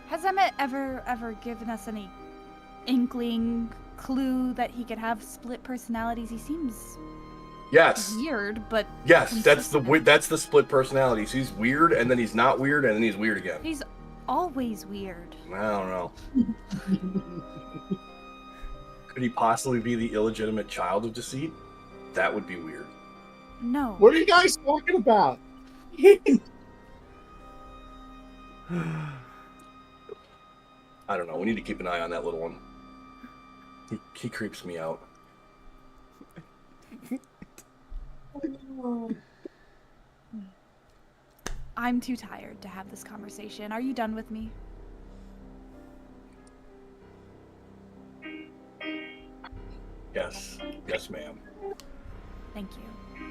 Has Emmett ever given us any inkling, clue that he could have split personalities? He seems Yes. weird, but Yes, consistent. that's the split personalities. He's weird, and then he's not weird, and then he's weird again. He's always weird. I don't know. Could he possibly be the illegitimate child of deceit? That would be weird. No. What are you guys talking about? I don't know. We need to keep an eye on that little one. He creeps me out. I'm too tired to have this conversation. Are you done with me? Yes. Yes, ma'am. Thank you.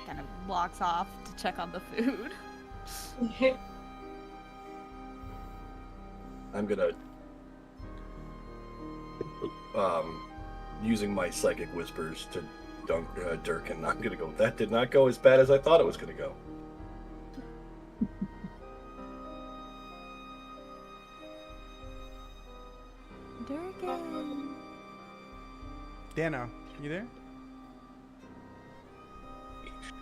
Kind of walks off to check on the food. I'm gonna using my psychic whispers to Durkin. I'm gonna go. That did not go as bad as I thought it was gonna go. Durkin. Dano, you there?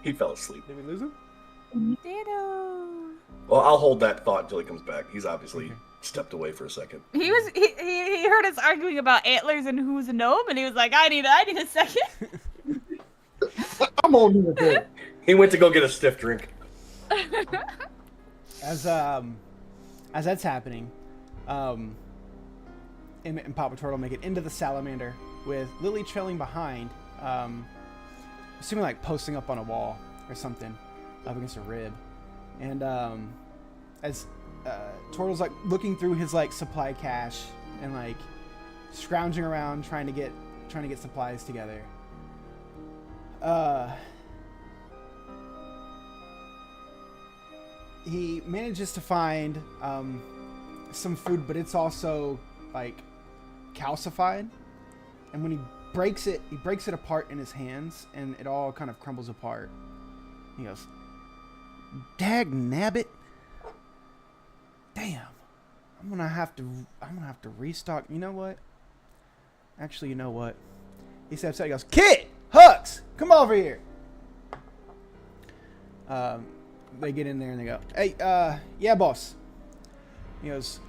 He fell asleep. Did we lose him? Dano. Well, I'll hold that thought until he comes back. He's obviously Okay. stepped away for a second. He heard us arguing about antlers and who's a gnome, and he was like, I need a second. I'm on here, bit. He went to go get a stiff drink. As that's happening, Emmett and Papa Turtle make it into the salamander with Lily trailing behind, assuming like posting up on a wall or something up against a rib. And as Turtle's like looking through his like supply cache and like scrounging around trying to get supplies together. He manages to find some food, but it's also like calcified. And when he breaks it apart in his hands, and it all kind of crumbles apart. He goes, "Dag nabbit! Damn, I'm gonna have to restock. You know what? Actually, you know what?" He steps out. He goes, "Kid, Hux, come over here." They get in there and they go, "Hey, yeah, boss." He goes,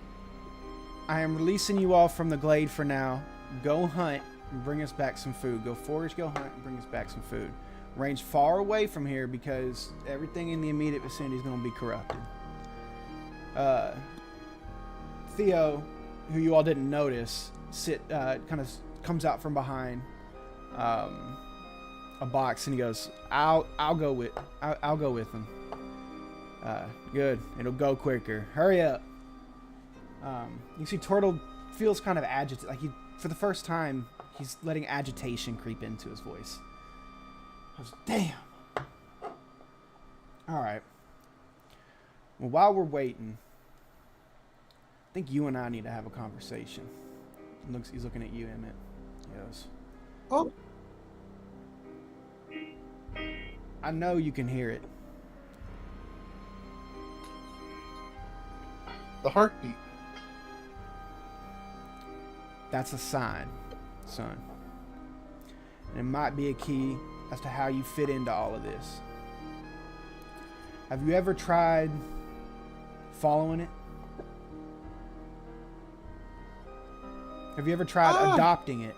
"I am releasing you all from the glade for now. Go hunt and bring us back some food. Go forage, go hunt, and bring us back some food. Range far away from here because everything in the immediate vicinity is going to be corrupted." Theo, who you all didn't notice, kind of comes out from behind a box and he goes, I'll go with him." Good. It'll go quicker. Hurry up. You see Turtle feels kind of agitated. Like for the first time, he's letting agitation creep into his voice. Damn. All right. Well, while we're waiting, I think you and I need to have a conversation. He's looking at you, Emmett. He goes, Oh, I know you can hear it. the heartbeat. That's a sign, son. And it might be a key as to how you fit into all of this. Have you ever tried following it? Have you ever tried adopting it?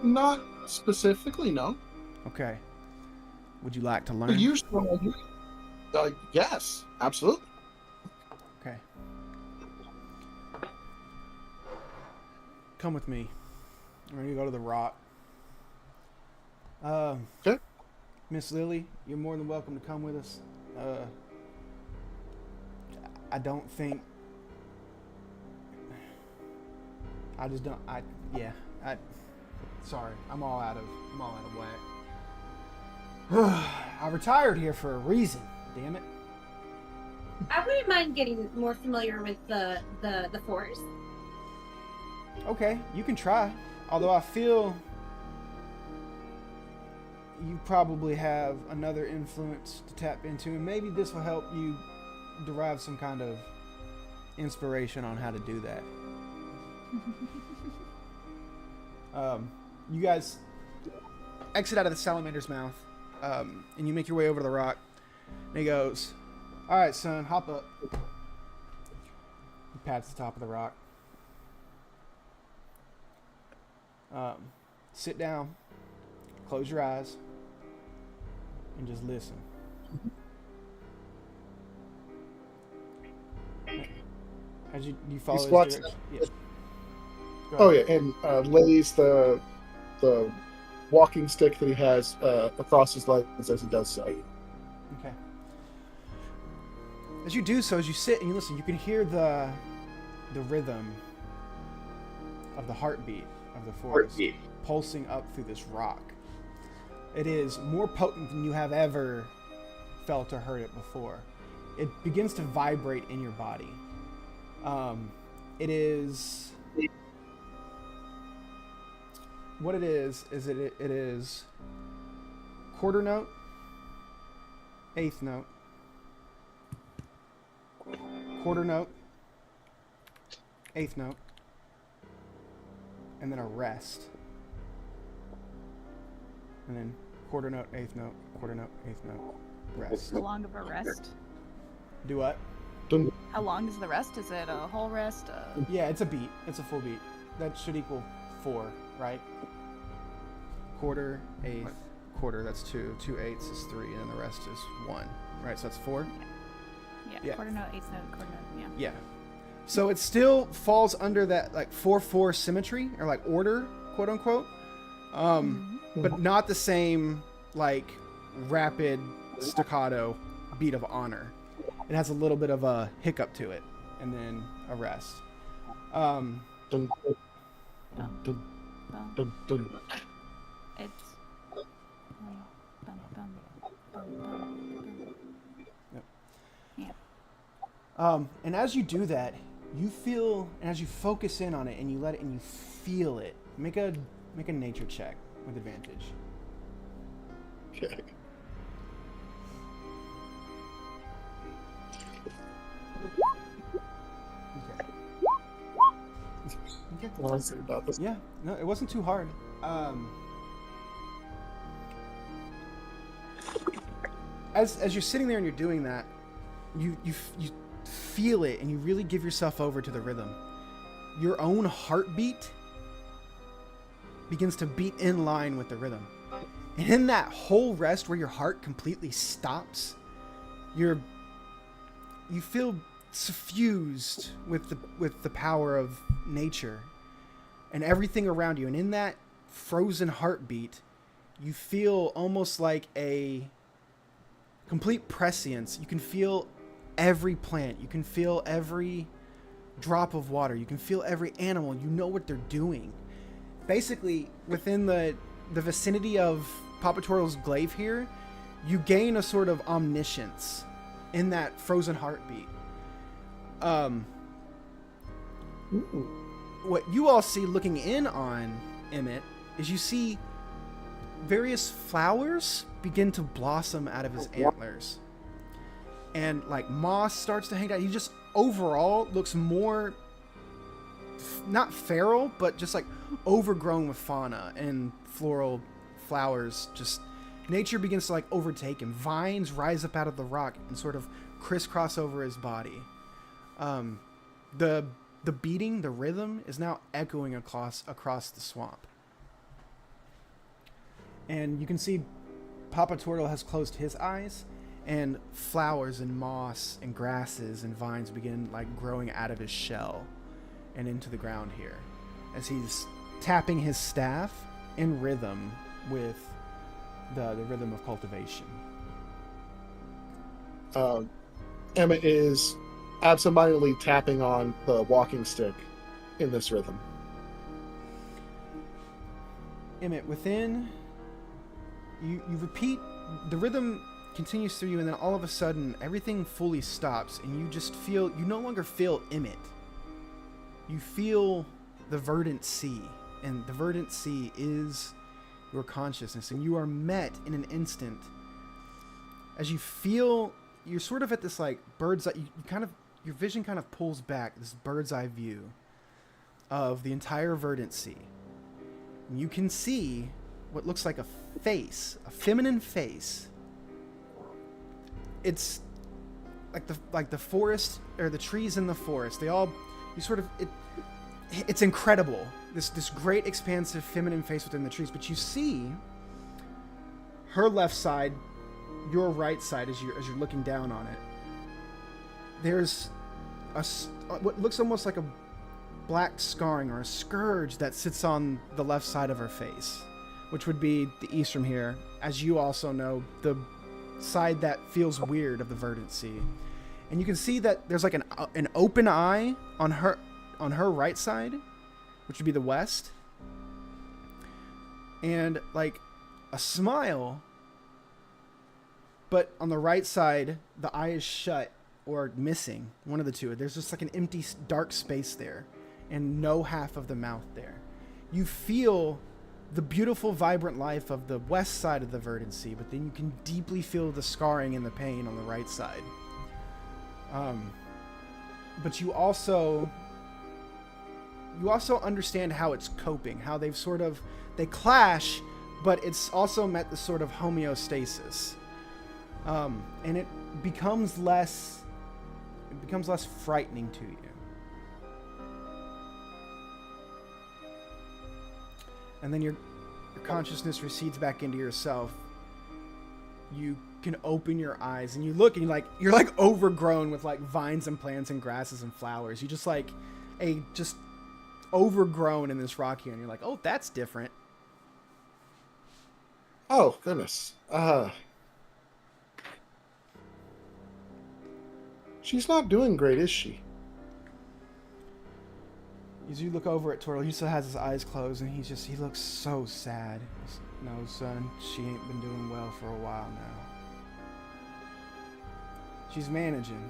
Not specifically, no. Okay. Would you like to But learn? usually, yes, absolutely. Okay. Come with me. We're going to go to the rock. Okay. Miss Lily, you're more than welcome to come with us. I don't think... I just don't... Sorry, I'm all out of whack. I retired here for a reason, damn it. I wouldn't mind getting more familiar with the forest. Okay, you can try. Although I feel you probably have another influence to tap into, and maybe this will help you derive some kind of inspiration on how to do that. You guys exit out of the salamander's mouth, and you make your way over to the rock. And he goes, "All right, son, hop up." He pats the top of the rock. Sit down, close your eyes, and just listen. As you follow his squats direction. down. Yeah. Go Oh ahead. yeah, and lays the walking stick that he has across his legs as he does so. Okay. As you do so, as you sit and you listen, you can hear the rhythm of the heartbeat of the forest pulsing up through this rock. It is more potent than you have ever felt or heard it before. It begins to vibrate in your body. It is... What it is it is quarter note, eighth note, quarter note, eighth note, and then a rest. And then quarter note, eighth note, quarter note, eighth note, rest. How long of a rest? Do what? Dun, How long is the rest? Is it a whole rest? Yeah, it's a beat. It's a full beat. That should equal 4, right? Quarter, eighth, quarter, that's 2. 2 eighths is 3, and then the rest is 1. Right, so that's 4? Yeah, Yeah. quarter note, eighth note, quarter note, yeah. Yeah. So it still falls under that, like, 4/4 symmetry, or, like, order, quote-unquote. But not the same, like, rapid staccato beat of honor. It has a little bit of a hiccup to it, and then a rest. dun, dun, Well, dun, dun. it's... Bum, bum, bum, bum. Yep. Yeah. And as you do that, you feel, and as you focus in on it, and you let it, and you feel it, make a nature check with advantage. Okay. Okay. What was it about this? Yeah, no, it wasn't too hard. As you're sitting there and you're doing that, you feel it, and you really give yourself over to the rhythm. Your own heartbeat begins to beat in line with the rhythm. And in that whole rest where your heart completely stops, you feel suffused with the power of nature and everything around you. And in that frozen heartbeat, you feel almost like a complete prescience. You can feel every plant. You can feel every drop of water. You can feel every animal. You know what they're doing. Basically, within the vicinity of Papatoral's glaive here, you gain a sort of omniscience in that frozen heartbeat. What you all see looking in on Emmett is you see various flowers begin to blossom out of his antlers. And like moss starts to hang out. He just overall looks more, not feral, but just like overgrown with fauna and floral flowers. Just nature begins to like overtake him. Vines rise up out of the rock and sort of crisscross over his body. The beating, the rhythm is now echoing across the swamp. And you can see Papa Turtle has closed his eyes, and flowers and moss and grasses and vines begin like growing out of his shell and into the ground here as he's tapping his staff in rhythm with the rhythm of cultivation. Emma is absentmindedly tapping on the walking stick in this rhythm. Emmett, within you repeat, the rhythm continues through you, and then all of a sudden everything fully stops and you just feel, you no longer feel Emmett. You feel the verdant sea, and the verdant sea is your consciousness, and you are met in an instant as you feel you're sort of at this like bird's eye, you kind of, your vision kind of pulls back, this bird's eye view of the entire verdant sea. And you can see what looks like a face, a feminine face. It's like the forest, or the trees in the forest. They all, you sort of, it's incredible. This great expansive feminine face within the trees. But you see her left side, your right side, as you're looking down on it. There's what looks almost like a black scarring or a scourge that sits on the left side of her face, which would be the east from here. As you also know, the side that feels weird of the verdant sea. And you can see that there's like an open eye on her right side, which would be the west, and like a smile, but on the right side the eye is shut or missing, one of the two. There's just like an empty dark space there and no half of the mouth there. You feel the beautiful vibrant life of the west side of the verdant sea, but then you can deeply feel the scarring and the pain on the right side. But you also understand how it's coping, how they clash, but it's also met this sort of homeostasis. And it becomes less frightening to you. And then your consciousness recedes back into yourself. You can open your eyes and you look, and you're like overgrown with like vines and plants and grasses and flowers. You just like just overgrown in this rock here, and you're like, oh, that's different. Oh, goodness. She's not doing great, is she? As you look over at Toril, he still has his eyes closed, and he looks so sad. No, son, she ain't been doing well for a while now. She's managing,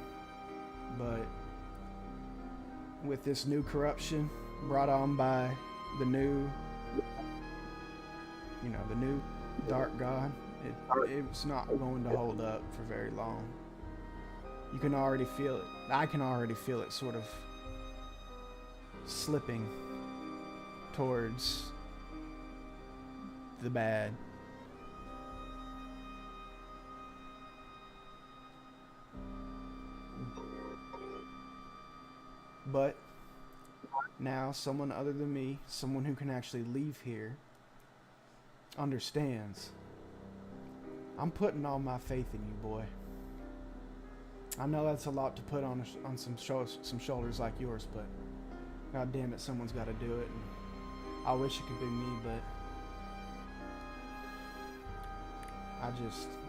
but with this new corruption brought on by the new dark god, it's not going to hold up for very long. You can already feel it. I can already feel it sort of slipping towards the bad. But now someone other than me, someone who can actually leave here, understands. I'm putting all my faith in you, boy. I know that's a lot to put on some shoulders like yours, but God damn it, someone's got to do it. And I wish it could be me, but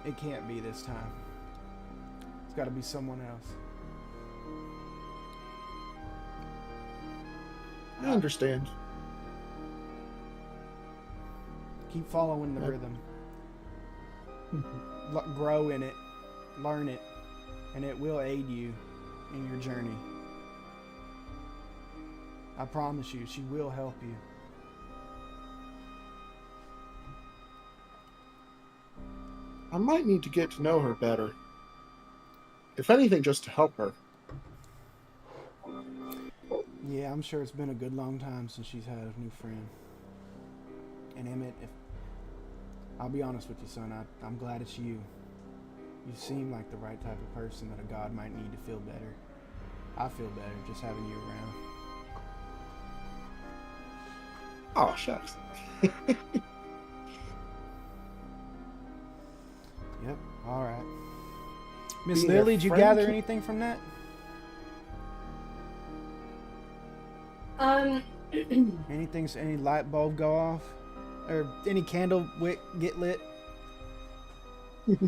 it can't be this time. It's got to be someone else. I understand. Keep following the rhythm. Grow in it. Learn it. And it will aid you in your journey. I promise you, she will help you. I might need to get to know her better. If anything, just to help her. Yeah, I'm sure it's been a good long time since she's had a new friend. And Emmett, I'll be honest with you, son, I'm glad it's you. You seem like the right type of person that a god might need to feel better. I feel better just having you around. Oh, shucks. Yep, alright. Miss Being a Lily, did you friend gather to- anything from that? Anything, any light bulb go off? Or any candle wick get lit? Okay,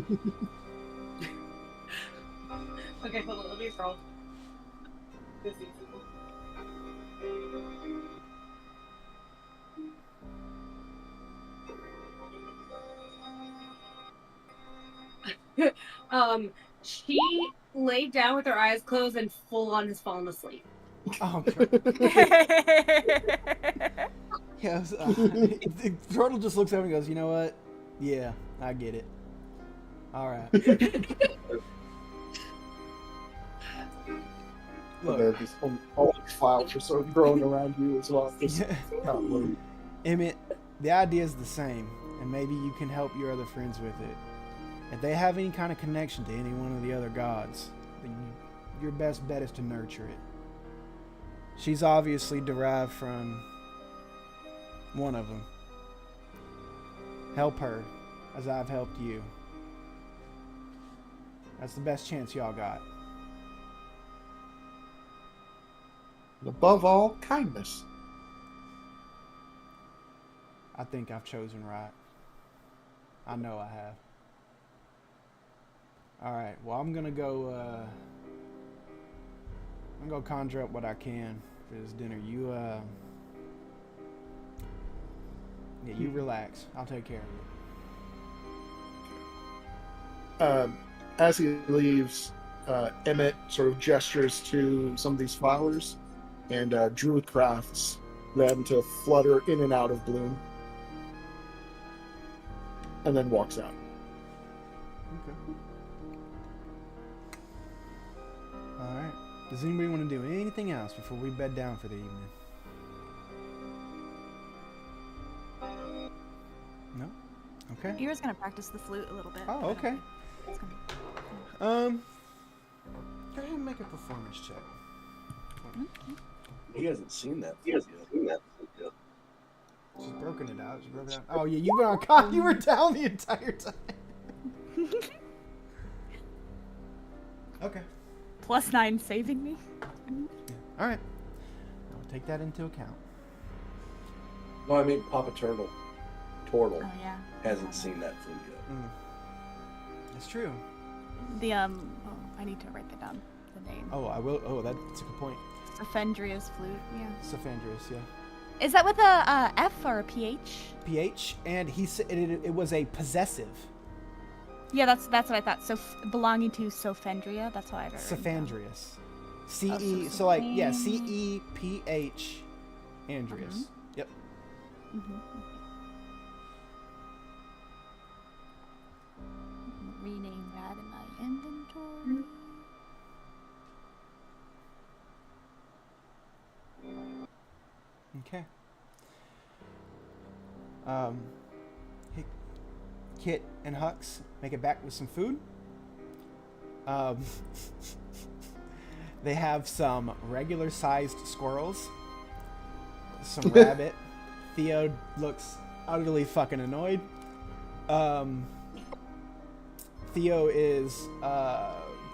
hold on, let me scroll. This is she laid down with her eyes closed and full on has fallen asleep. Oh, God. Yes. Turtle just looks over and goes, you know what? Yeah, I get it. Alright. Look. All these files are sort of growing around you as well. Just not really. Emmett, the idea is the same, and maybe you can help your other friends with it. If they have any kind of connection to any one of the other gods, then your best bet is to nurture it. She's obviously derived from one of them. Help her, as I've helped you. That's the best chance y'all got. And above all, kindness. I think I've chosen right. I know I have. Alright, well I'm gonna go conjure up what I can for this dinner. You you relax. I'll take care of it. As he leaves, Emmett sort of gestures to some of these flowers and druid crafts them to flutter in and out of bloom. And then walks out. Okay. Alright. Does anybody want to do anything else before we bed down for the evening? No? Okay. Ira's gonna practice the flute a little bit. Oh, okay. It's gonna- Go ahead and make a performance check. He hasn't seen that. He hasn't seen that yet. She's broken it out. She broke it out. Oh yeah, you were on con. You were down the entire time. Okay. +9 saving me. All right. I'll take that into account. No, I mean Papa Turtle. Oh yeah. Hasn't seen that flute yet. That's true. The Oh, I need to write that down. The name. Oh, I will. Oh, that's a good point. Fendria's flute. Yeah. Saphandrius, yeah. Is that with a F or a PH? PH, and he said it was a possessive. Yeah, that's what I thought. So belonging to Sophendria. That's why I wrote it down. Saphandrius. C Oh, E. so So like yeah, CEPH. Andreas. Yep. Mhm. Rename that in my inventory. Okay. Kit and Hux make it back with some food. They have some regular-sized squirrels, some rabbit. Theo looks utterly fucking annoyed. Theo is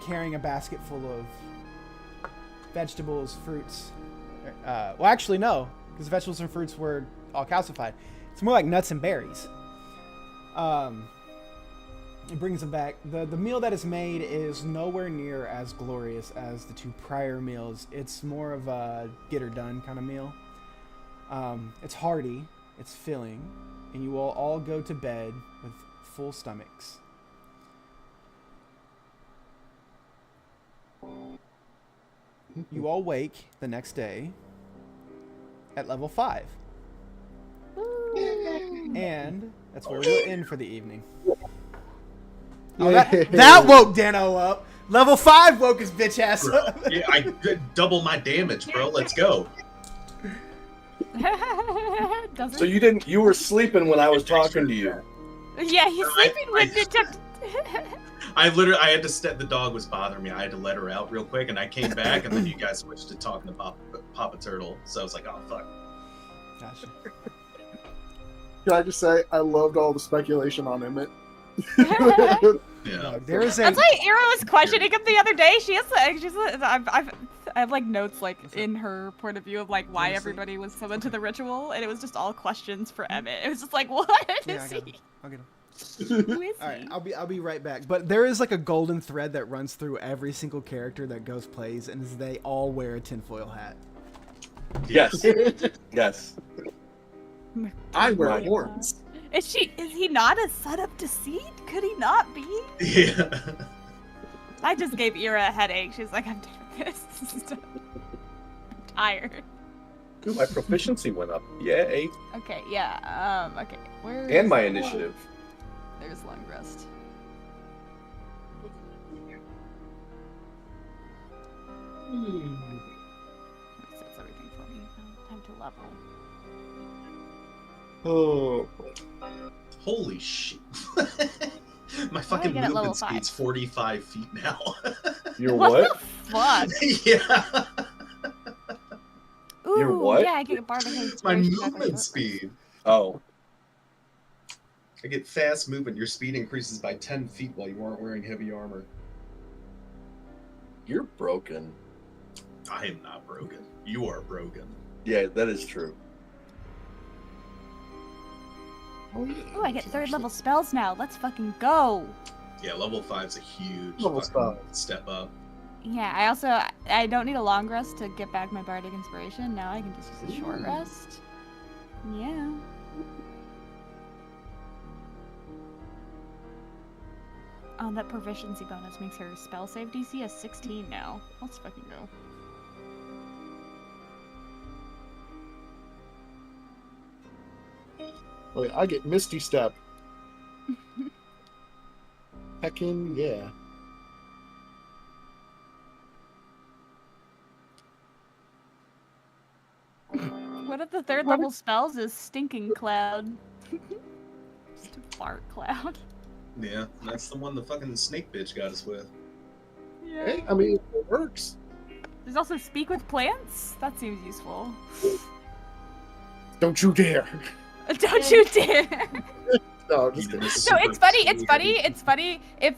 carrying a basket full of vegetables, fruits. Well, actually, no, because vegetables and fruits were all calcified. It's more like nuts and berries. It brings them back. The meal that is made is nowhere near as glorious as the 2 prior meals. It's more of a get her done kind of meal. It's hearty, it's filling, and you will all go to bed with full stomachs. You all wake the next day at level 5. And that's where we'll end for the evening. Oh, that woke Dano up. Level 5 woke his bitch ass up. Yeah, I double my damage, bro. Let's go. Doesn't... So you were sleeping when I was talking to you. Yeah, he's sleeping with it. I had to step. The dog was bothering me. I had to let her out real quick, and I came back, and then you guys switched to talking to Papa Turtle. So I was like, oh fuck. Gotcha. Can I just say I loved all the speculation on Emmett. Yeah. There is a. That's why Ira was questioning him the other day. I have like notes like in her point of view of like why everybody was summoned to the ritual, and it was just all questions for Emmett. It was just like, what is he? I'll get him. Who is All right, he? I'll be right back. But there is like a golden thread that runs through every single character that Ghost plays, and is they all wear a tinfoil hat. Yes. Yes. I wear Right. horns. Is he not a son of deceit? Could he not be? Yeah. I just gave Ira a headache. She's like, I'm done with this. I'm tired. Ooh, my proficiency went up. Yay. Okay, yeah. Okay, where? And my initiative. There's long rest. Sets everything for me. Time to level. Oh. Holy shit. My I fucking get at level movement speed's 5? 45 feet now. You're What what? the fuck? Yeah. Ooh, You're what? yeah, I get a bardic It's my inspiration back my movement short speed. Oh. I get fast movement. Your speed increases by 10 feet while you aren't wearing heavy armor. You're broken. I am not broken. You are broken. Yeah, that is true. rest. Ooh, I get 3rd level spells now. Let's fucking go. Yeah, level 5's a huge Level fucking step up. Yeah, I don't need a long rest to get back my bardic inspiration. Now I can just use a short rest. Yeah. That proficiency bonus makes her spell save DC a 16 now. Let's fucking go. Wait, I get Misty Step. Heckin' yeah. One of the 3rd level spells is Stinking Cloud. Just a fart cloud. Yeah, that's the one the fucking snake bitch got us with. Yeah. Hey, I mean, it works. There's also Speak with Plants. That seems useful. Don't you dare. Don't you dare! No, just kidding. No, it's funny if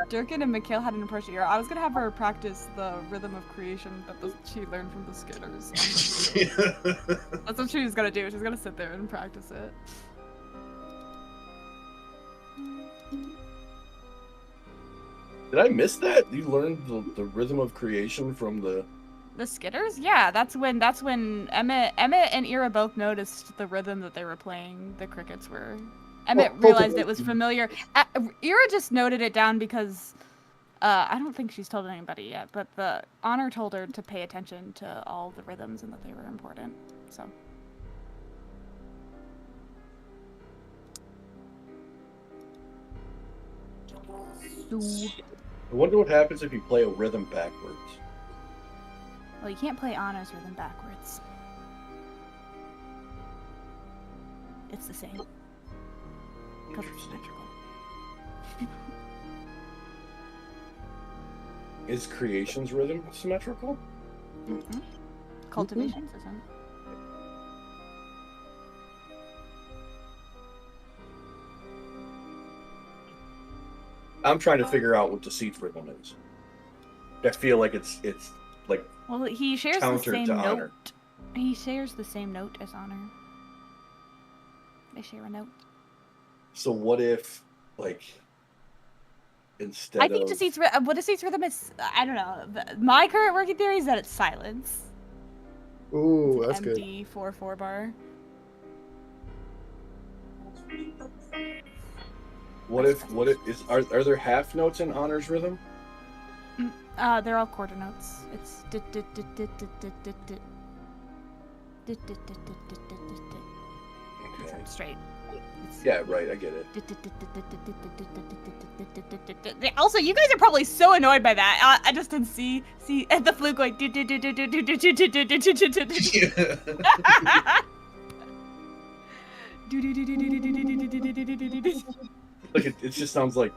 Durkin and Mikhail hadn't approached Ira, I was gonna have her practice the rhythm of creation that she learned from the Skitters. That's what she was gonna do. She's gonna sit there and practice it. Did I miss that? You learned the rhythm of creation from the... The Skitters? Yeah, that's when Emmett and Ira both noticed the rhythm that they were playing. The crickets were. Emmett realized it was familiar. Ira just noted it down because I don't think she's told anybody yet, but the Honor told her to pay attention to all the rhythms and that they were important. So. I wonder what happens if you play a rhythm backwards. Well, you can't play Honor's rhythm backwards. It's the same. Because it's symmetrical. Is creation's rhythm symmetrical? Mm-hmm. Cultivations isn't. I'm trying to figure out what Deceit's rhythm is. I feel like it's like Well, he shares the counter same to note. Honor. He shares the same note as Honor. They share a note. So what if, like, instead I think of deceit's what deceit's rhythm is. I don't know. My current working theory is that it's silence. Ooh, It's that's an good. MD 4 bar. What if are there half notes in honors rhythm? They're all quarter notes. It's Okay. straight. It's Yeah, right. I get it. Also, you guys are probably so annoyed by that. I just didn't see at the flute going. Like it just sounds like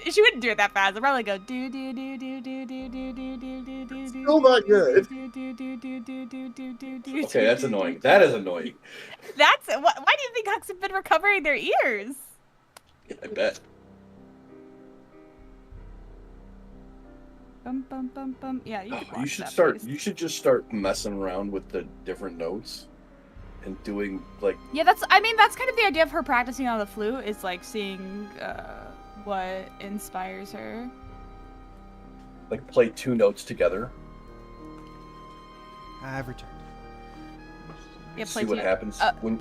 She wouldn't do it that fast. I'd probably go do do do do do do do do do do do do. Still not good. okay. That's annoying. That is annoying. That's why do you think Hucks have been recovering their ears? I bet. Bum bum bum bum. Yeah, you could watch You should that, start. please. You should just start messing around with the different notes and doing like Yeah, that's kind of the idea of her practicing on the flute is like seeing what inspires her. play two notes together. I've returned. Yeah, See what happens when